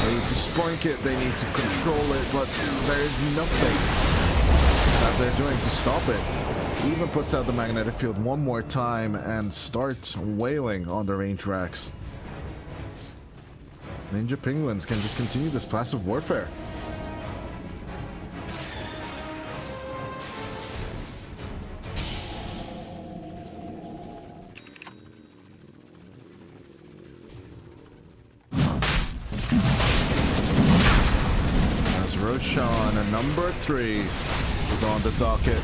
They need to spunk it, they need to control it, but there's nothing that they're doing to stop it. Even puts out the magnetic field one more time and starts wailing on the range racks. Ninja Penguins can just continue this passive warfare. As Roshan, number 3, is on the docket.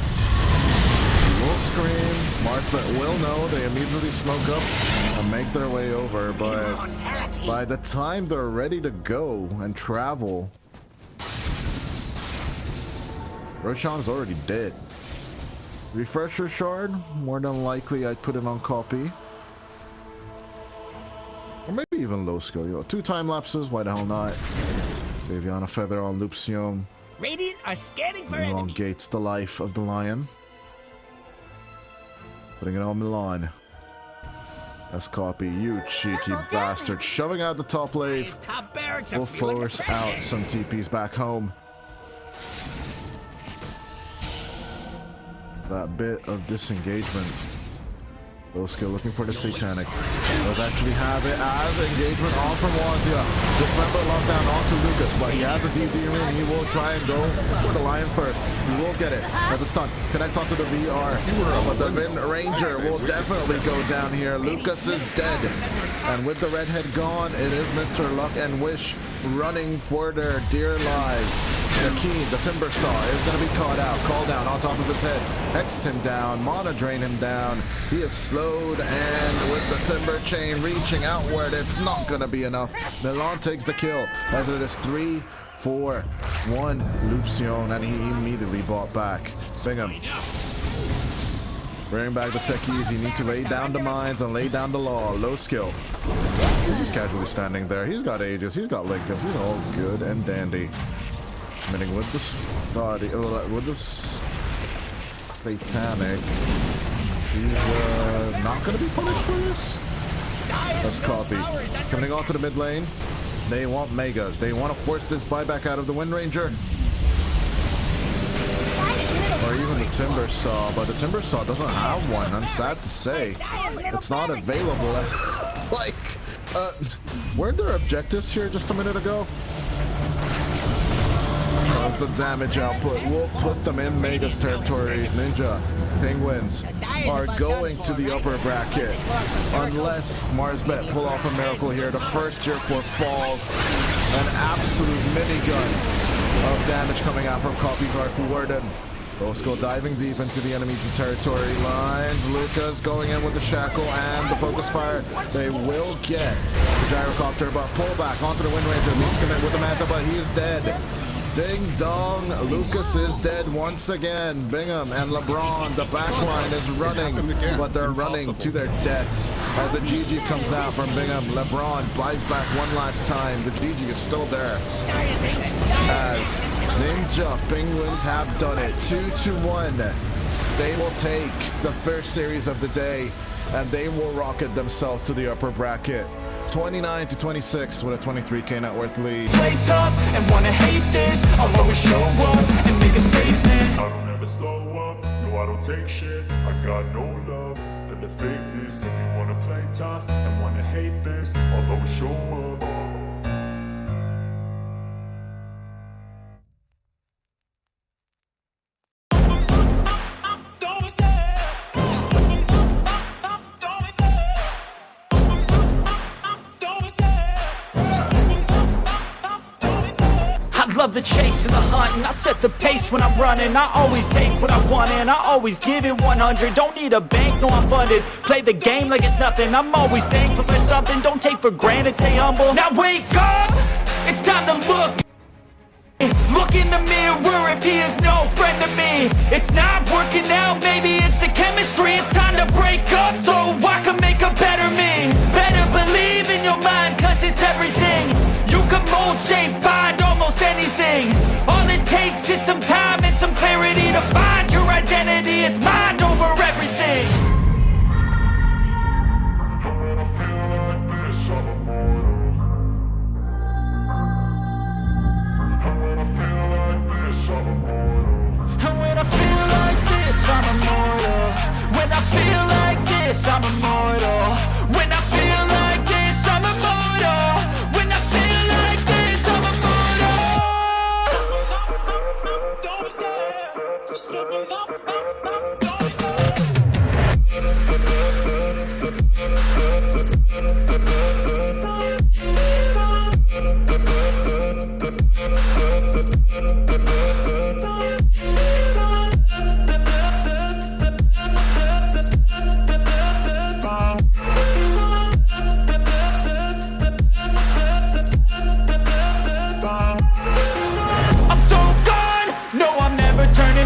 Will scream, Marsbet will know, they immediately smoke up and make their way over, but by the time they're ready to go and travel, Roshan's already dead. Refresher shard, more than likely I'd put it on Copy. Or maybe even low skill, 2 time lapses, why the hell not? Saviana Feather on Loopsium. Radiant are scanning for enemies. Elongates the life of the lion. Putting it on Milan. That's Copy, you cheeky bastard. Shoving out the top lane. Will force out some TPs back home. That bit of disengagement. Low skill looking for the Satanic. Does actually have it as engagement on from Wazia. Dismember lockdown onto Lucas, but he has a DD ring. He will try and go for the Lion first. He will get it. As a stun connects onto the VR. But the Wind Ranger will definitely go down here. Lucas is dead. And with the redhead gone, it is Mr. Luck and Wish running for their dear lives. The Keen, the Timber Saw, is going to be caught out. Call down on top of his head. Hex him down. Mana drain him down. He is slowed, and with the Timber Chain reaching outward, it's not going to be enough. Milan takes the kill as it is 3-4-1 Loopsion, and he immediately bought back. Bingham. Bring back the techies. You need to lay down the mines and lay down the law. Low skill. He's just casually standing there. He's got Aegis. He's got Lincolns. He's all good and dandy. Committing with this body, with this Satanic. He's not going to be punished for this. That's Copy. Coming on to the mid lane. They want Megas. They want to force this buyback out of the Wind Ranger. Or even the Timber Saw, but the Timber Saw doesn't have one. I'm sad to say. It's not available. Like, weren't there objectives here just a minute ago? As the damage output will put them in Mega's territory. Ninja Penguins are going to the upper bracket. Unless Marsbet pull off a miracle here. The first tier 4 falls. An absolute minigun of damage coming out from Copycar Warden. Both go diving deep into the enemy territory lines. Lucas going in with the shackle and the focus fire. They will get the gyrocopter, but pull back onto the Wind Ranger. Needs to commit with the Manta, but he is dead. Ding dong, Lucas is dead once again. Bingham and LeBron, the backline is running, but they're running to their deaths. As the GG comes out from Bingham, LeBron buys back one last time. The GG is still there. As Ninja Penguins have done it, 2-1. They will take the first series of the day, and they will rocket themselves to the upper bracket. 29-26 with a 23k net worth lead. Play tough and wanna hate this. I'll always show up and make a statement. I don't ever slow up, no I don't take shit. I got no love for the fakeness. If you wanna play tough and wanna hate this, I'll always show up. Love the chase and the hunt, and I set the pace when I'm running. I always take what I want and I always give it 100. Don't need a bank, no I'm funded. Play the game like it's nothing. I'm always thankful for something. Don't take for granted, stay humble. Now wake up, it's time to look. Look in the mirror if he is no friend to me. It's not working out, maybe it's the chemistry. It's time to break up so I can make a better me. Better believe in your mind, cause it's everything. You can mold, shape, find almost anything. All it takes is some time and some clarity to find your identity. It's mind over everything. And when I feel like this, I'm immortal. When I feel like this, I'm immortal. When I feel like this, I'm immortal. When I feel like this, I'm immortal. Don't be scared. Just level up. Don't be scared.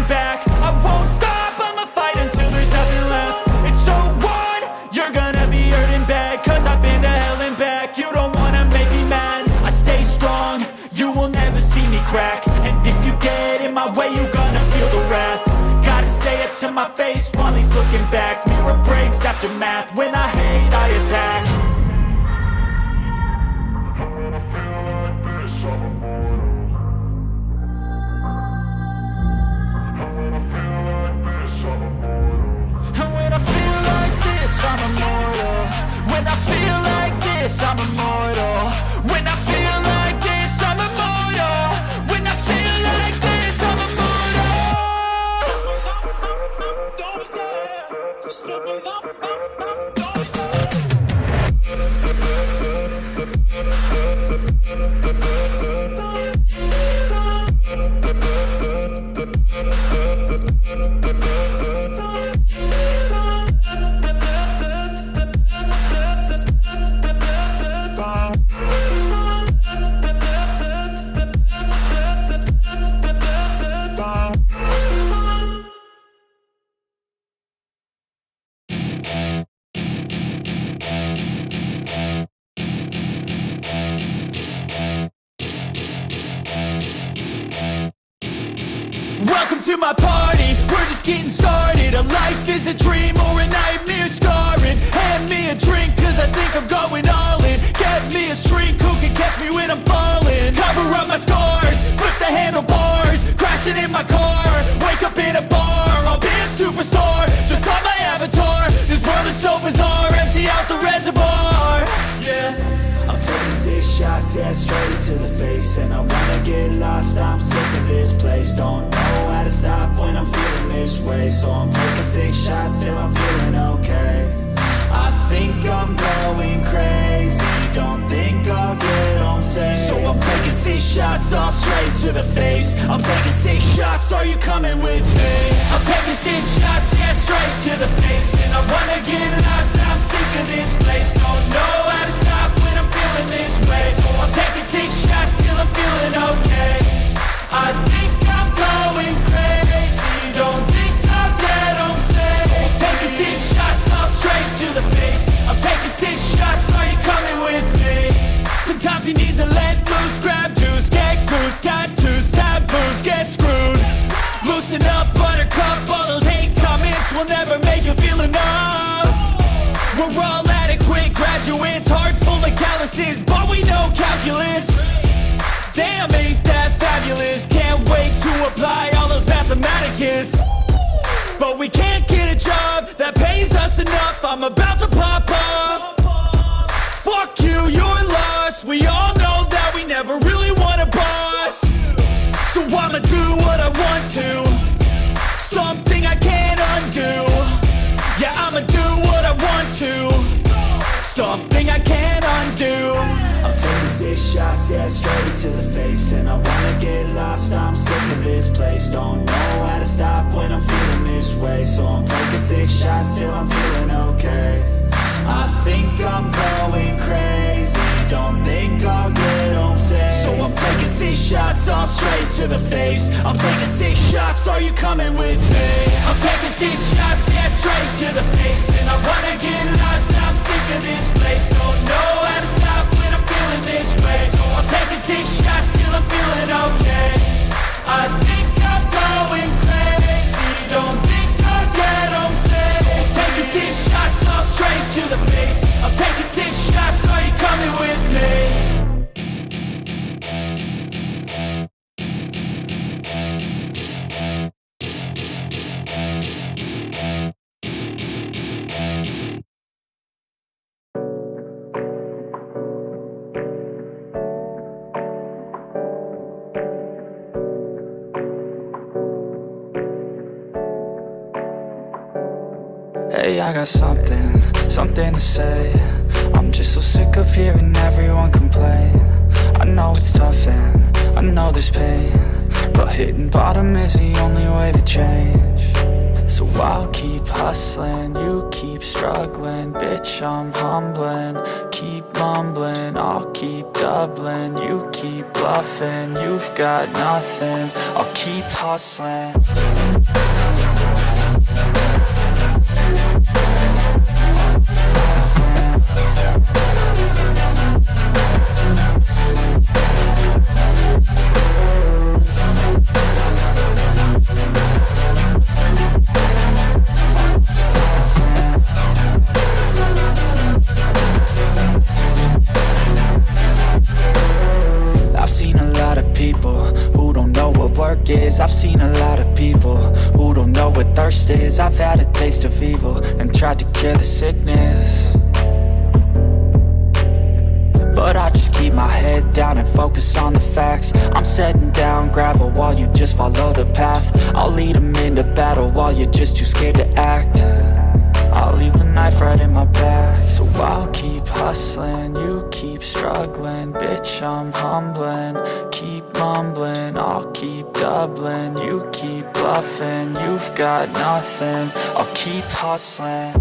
Back. I won't stop, I'ma fight until there's nothing left. It's so what? You're gonna be hurting bad, cause I've been to hell and back. You don't wanna make me mad, I stay strong. You will never see me crack. And if you get in my way, you're gonna feel the wrath. Gotta say it to my face while he's looking back. Mirror breaks after math, when I hate, I attack. I'm immortal. When I feel like this, I'm immortal. When I feel like this, I'm immortal. When I feel like this, I'm immortal. Don't be scared. Just level up. Don't be scared. Welcome to my party, we're just getting started. A life is a dream or a nightmare scarring. Hand me a drink cause I think I'm going all in. Get me a shrink who can catch me when I'm falling. Cover up my scars, flip the handlebars. Crashing in my car, wake up in a bar. I'll be a superstar, just on my avatar. This world is so bizarre, empty out the reservoir. Yeah, I'm taking 6 shots, yeah, straight to the face. And I wanna get lost, I'm sick of this place. Don't know how to stop when I'm feeling this way. So I'm taking 6 shots till I'm feeling okay. I think I'm going crazy, don't think I'll get home safe. So I'm taking 6 shots all straight to the face. I'm taking 6 shots, are you coming with me? I'm taking 6 shots, yeah, straight to the face. And I wanna get lost, I'm sick of this place. Don't know how to stop when I'm feeling this way. So I'm taking 6 shots till I'm feeling okay. I think I'm going crazy, don't think I'll get home safe. So I'm taking 6 shots all straight to the face. I'm taking 6 shots, are you coming with me? Sometimes you need to let loose, grab juice, get goose, tattoos, taboos, get screwed. Loosen up, buttercup, all those hate comments will never make you feel enough. We're all adequate graduates, heart full of calluses, but we know calculus. Damn, ain't that fabulous? Can't wait to apply all those mathematicus. But we can't get a job that pays us enough. I'm about to pop off. Fuck you, you're lost. We all know that we never really want a boss. So I'ma do what I want to, something I can't undo. Yeah, I'ma do what I want to, something I can't undo. I'm taking 6 shots, yeah, straight to the face. And I wanna get lost, I'm sick of this place. Don't know how to stop when I'm feeling this way. So I'm taking 6 shots till I'm feeling okay. I think I'm going crazy, don't think I'll get home safe. So I'm taking 6 shots all straight to the face. I'm taking 6 shots, are you coming with me? I'm taking 6 shots, yeah, straight to the face. And I wanna get lost, I'm sick of this place. Don't know how to stop when I'm feeling this way. So I'm taking 6 shots till I'm feeling okay. I think I'm going crazy, don't think I'll get home safe. So I'm taking 6 shots all straight to the face. I'm taking 6 shots, are you coming with me? Hey, I got something to say. I'm just so sick of hearing everyone complain. I know it's tough and I know there's pain, but hitting bottom is the only way to change. So I'll keep hustling, you keep struggling. Bitch, I'm humbling, keep mumbling. I'll keep doubling, you keep bluffing. You've got nothing, I'll keep hustling. I've seen a lot of people who don't know what work is. I've seen a lot of people who don't know what thirst is. I've had a taste of evil and tried to cure the sickness, but I just keep my head down and focus on the facts. I'm setting down gravel while you just follow the path. I'll lead them into battle while you're just too scared to act. I'll leave the knife right in my back. So I'll keep hustling, you keep struggling. Bitch, I'm humbling, keep mumbling. I'll keep doubling, you keep bluffing. You've got nothing, I'll keep hustling.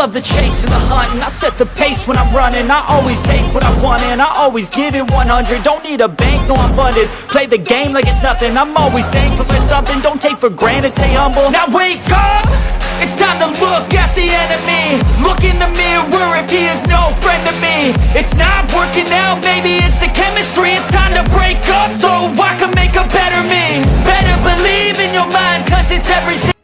love the chase and the hunt, and I set the pace when I'm running. I always take what I want and I always give it 100. Don't need a bank, no I'm funded. Play the game like it's nothing. I'm always thankful for something. Don't take for granted, stay humble. Now wake up! It's time to look at the enemy. Look in the mirror if he is no friend to me. It's not working out, maybe it's the chemistry. It's time to break up so I can make a better me. Better believe in your mind, cause it's everything.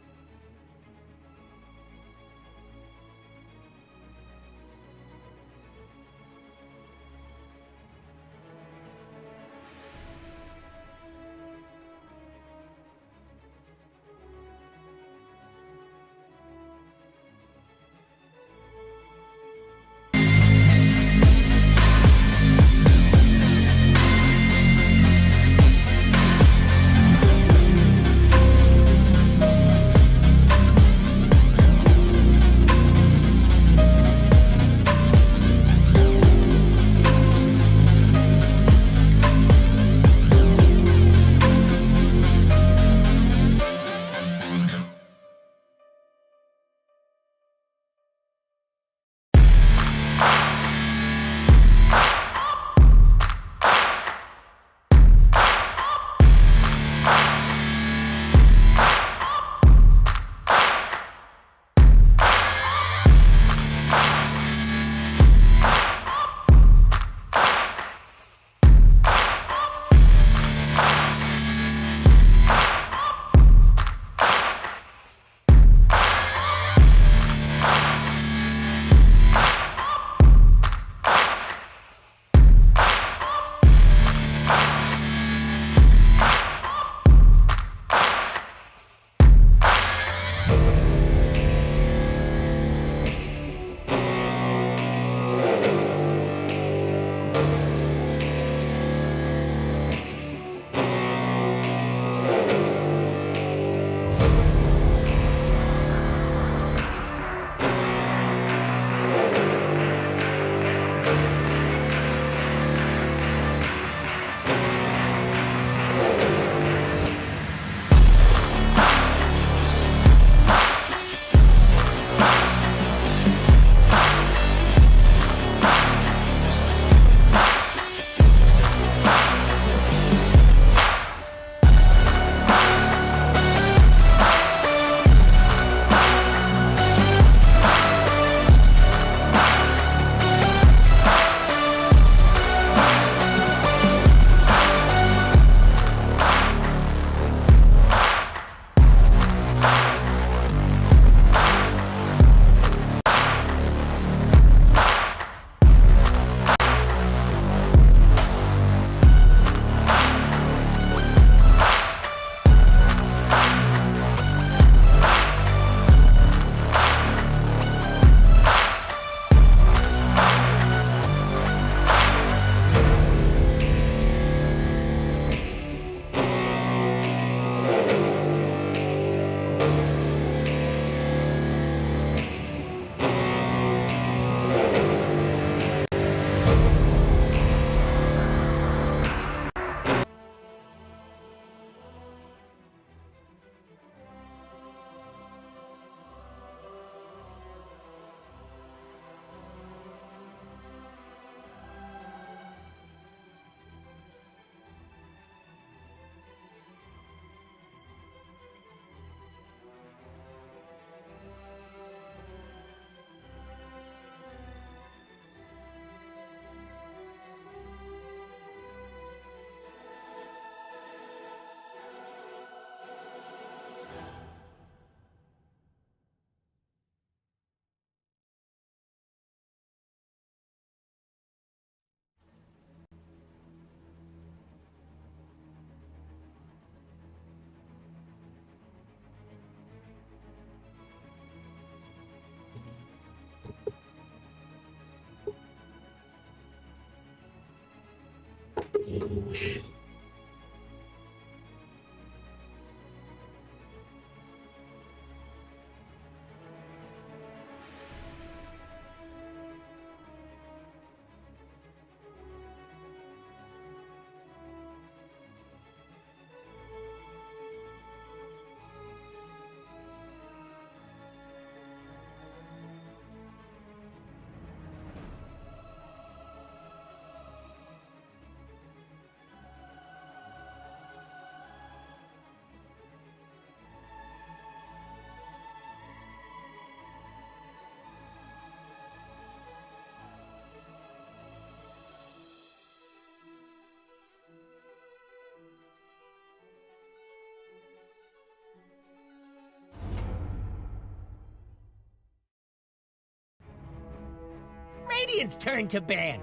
Radiant's turn to ban.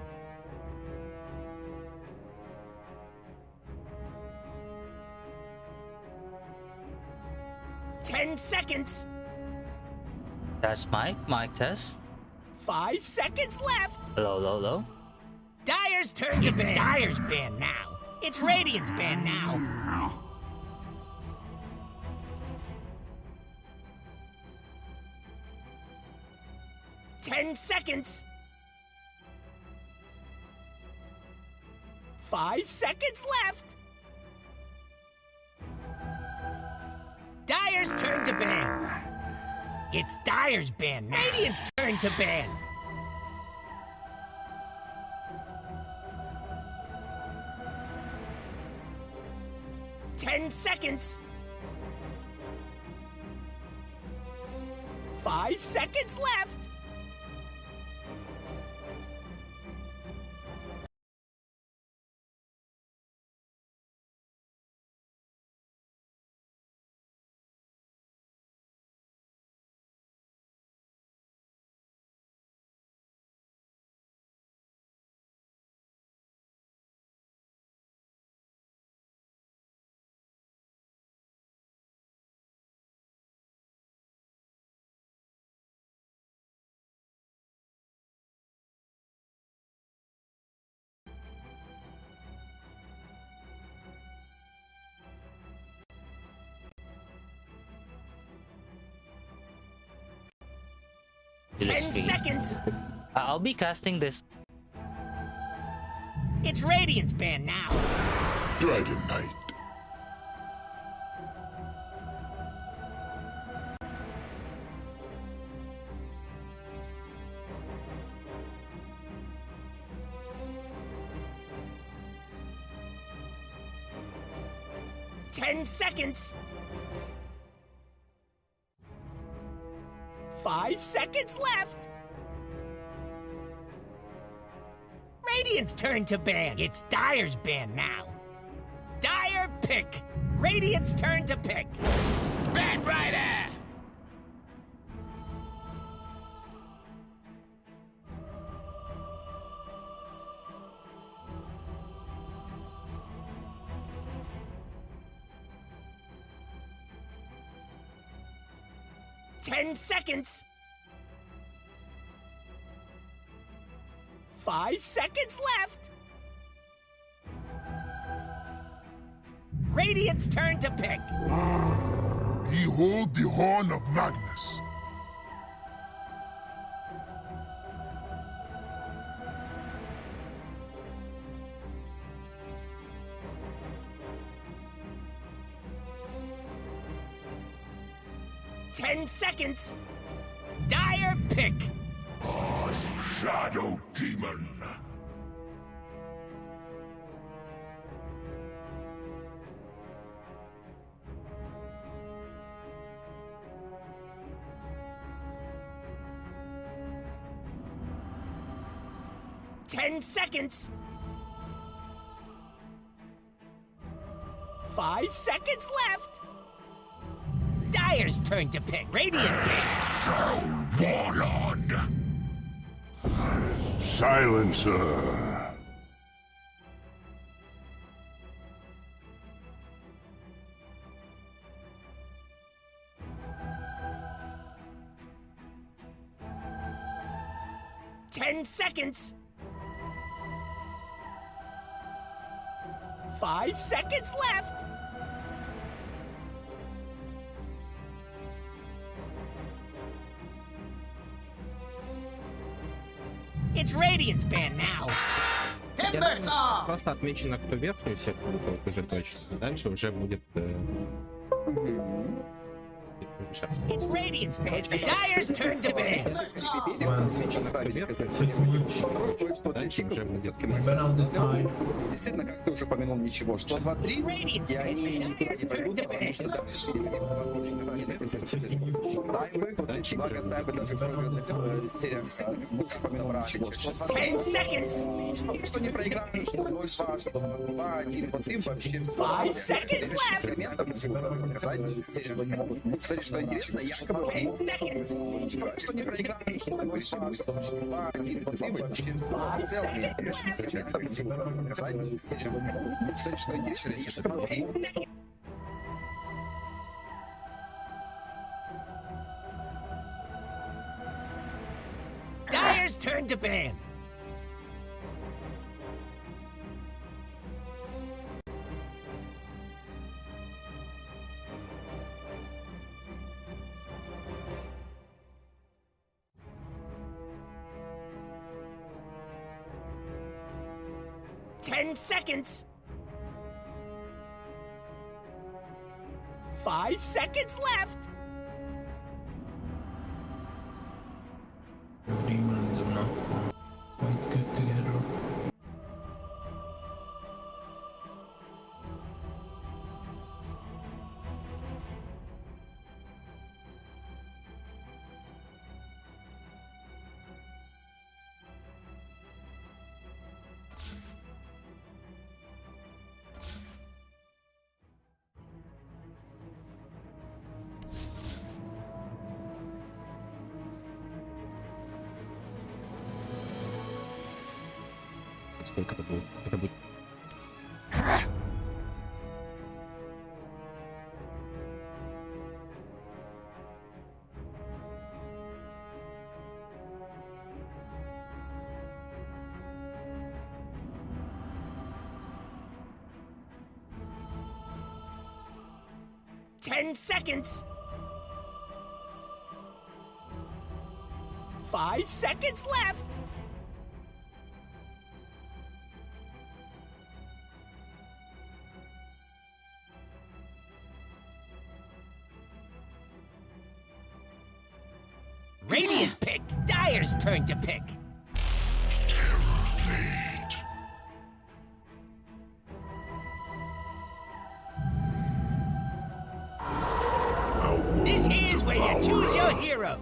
Ten seconds. That's mic test. 5 seconds left. Low. Dire's turn to ban. It's Dire's ban now. It's Radiant's ban now. Ten seconds. 5 seconds left. Dire's turn to ban. It's Dire's ban now. Radiant's turn to ban. Ten seconds. 5 seconds left. Ten seconds. I'll be casting this. It's Radiant's ban now. Dragon Knight. Ten seconds. 5 seconds left. Radiant's turn to ban. It's Dire's ban now. Dire pick. Radiant's turn to pick. Bat Rider! Ten seconds. 5 seconds left. Radiant's turn to pick. Behold the horn of Magnus. Ten seconds. Dire pick. Shadow Demon. Ten seconds. 5 seconds left. Dire's turn to pick. Radiant pick. Soul Warlord. Silencer. Ten seconds. 5 seconds left. It's Radiant's ban now. Timber Saw! Просто отмечено, кто верхнюю секунду, уже точно. Дальше уже будет... It's Radiant's ban. Dire's turn to ban. Действительно, как ты уже упомянул, ничего. Что 2-3, и они никуда не пойдут, потому что да, все благо Сайбы даже в проигранных сериях, как ты уже упомянул раньше, что не проиграли, что 0-2, что 2-1, вот им вообще 5 seconds left. элементов показать серию, что они могут. Кстати, что интересно, я что не проиграли, что такое что интересно. Dyer's turn to ban. Ten seconds. 5 seconds left. Demons are not quite good together. Сколько это будет? Это будет... Ten seconds. 5 seconds left. Radiant pick. Dyer's turn to pick. This here's where you choose your hero.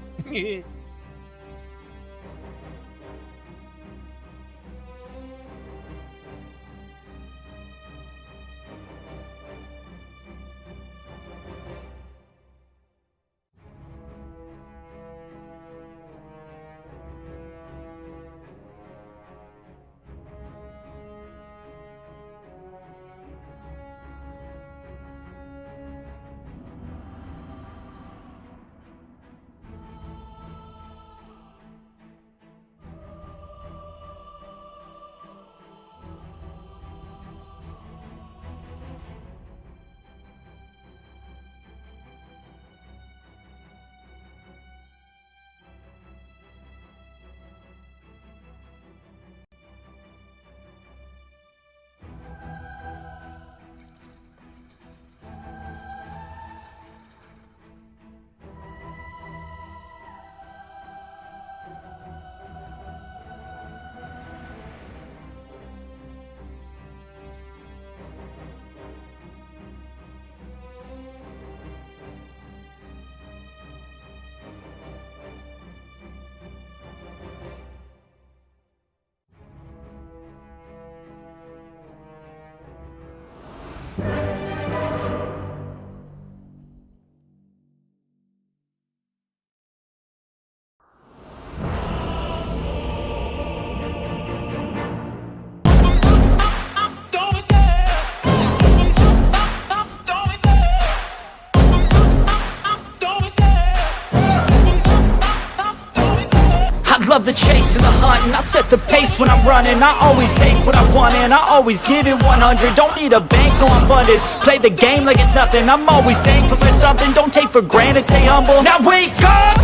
Love the chase and the hunt, and I set the pace when I'm running. I always take what I want and I always give it 100. Don't need a bank, no I'm funded. Play the game like it's nothing. I'm always thankful for something. Don't take for granted, stay humble. Now wake up!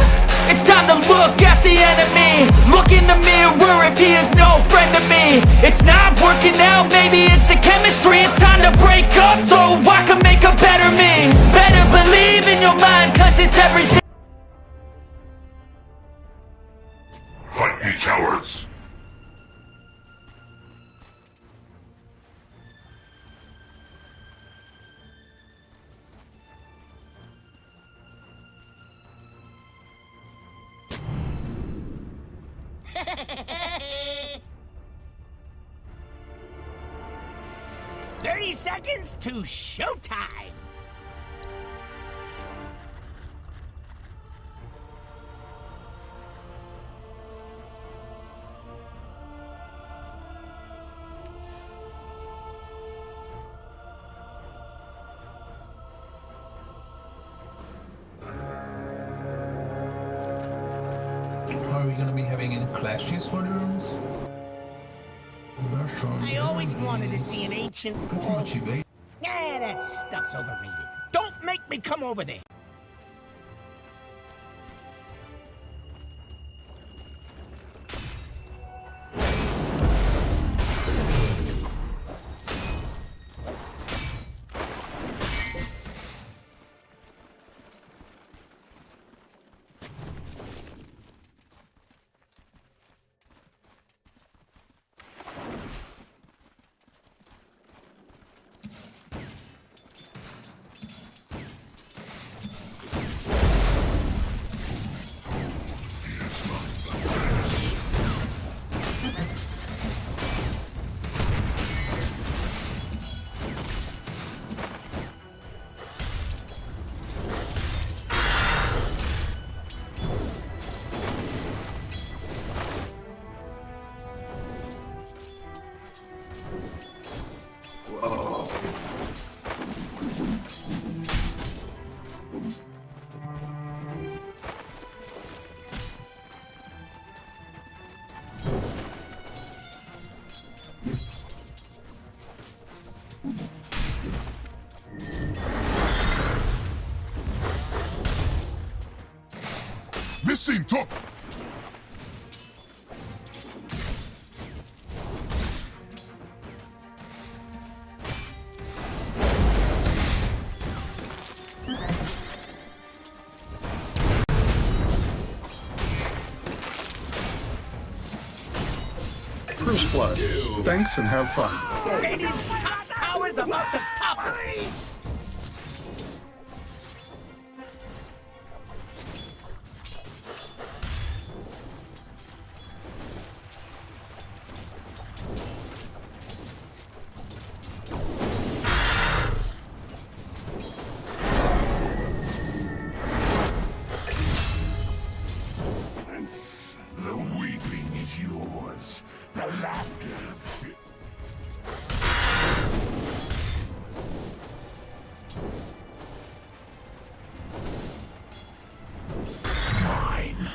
It's time to look at the enemy. Look in the mirror if he is no friend to me. It's not working out, maybe it's the chemistry. It's time to break up so I can make a better me. Better believe in your mind, cause it's everything. Fight me, cowards! Seconds to showtime. Are we gonna be having any clashes for the rooms? I always wanted to see an ancient fall. Pretty much Nah, that stuff's overrated. Don't make me come over there. This seemed tough. First blood. Thanks and have fun. Radiant's top tower's about to topple. The weeping is yours. The laughter. Mine.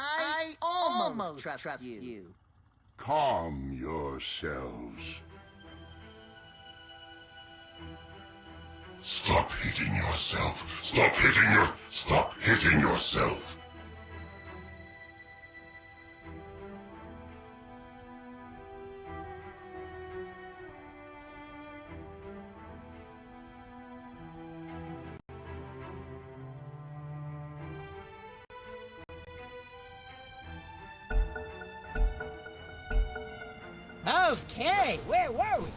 I almost trust you. Calm yourselves. Stop hitting yourself. Stop hitting yourself. Okay, where were we?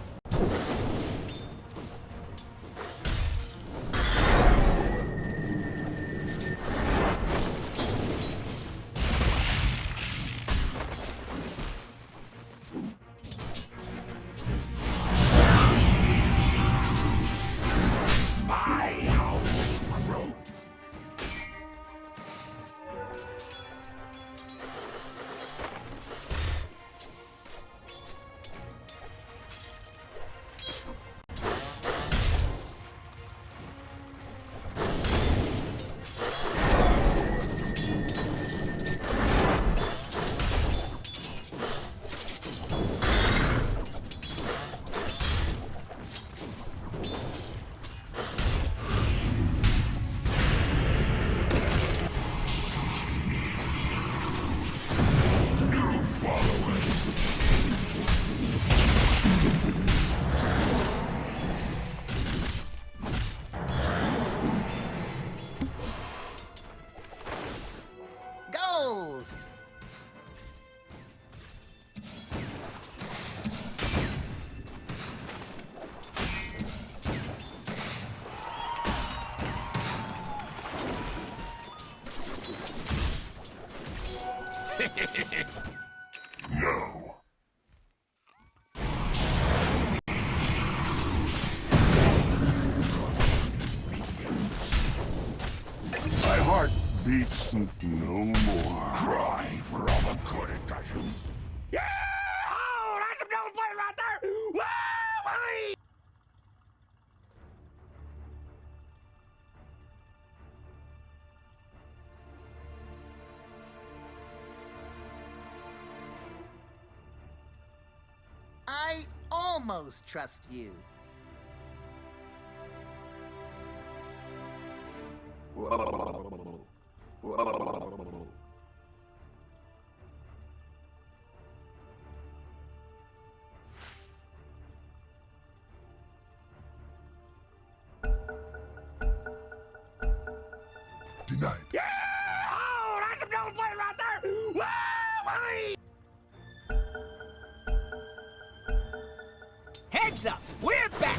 No. My heart beats no more. Cry for all the good it does you. Yeah! Oh, that's some double play right there! Woo! I almost trust you. Denied. Yeah! Oh, that's some double play right there! Woo! Heads up, we're back!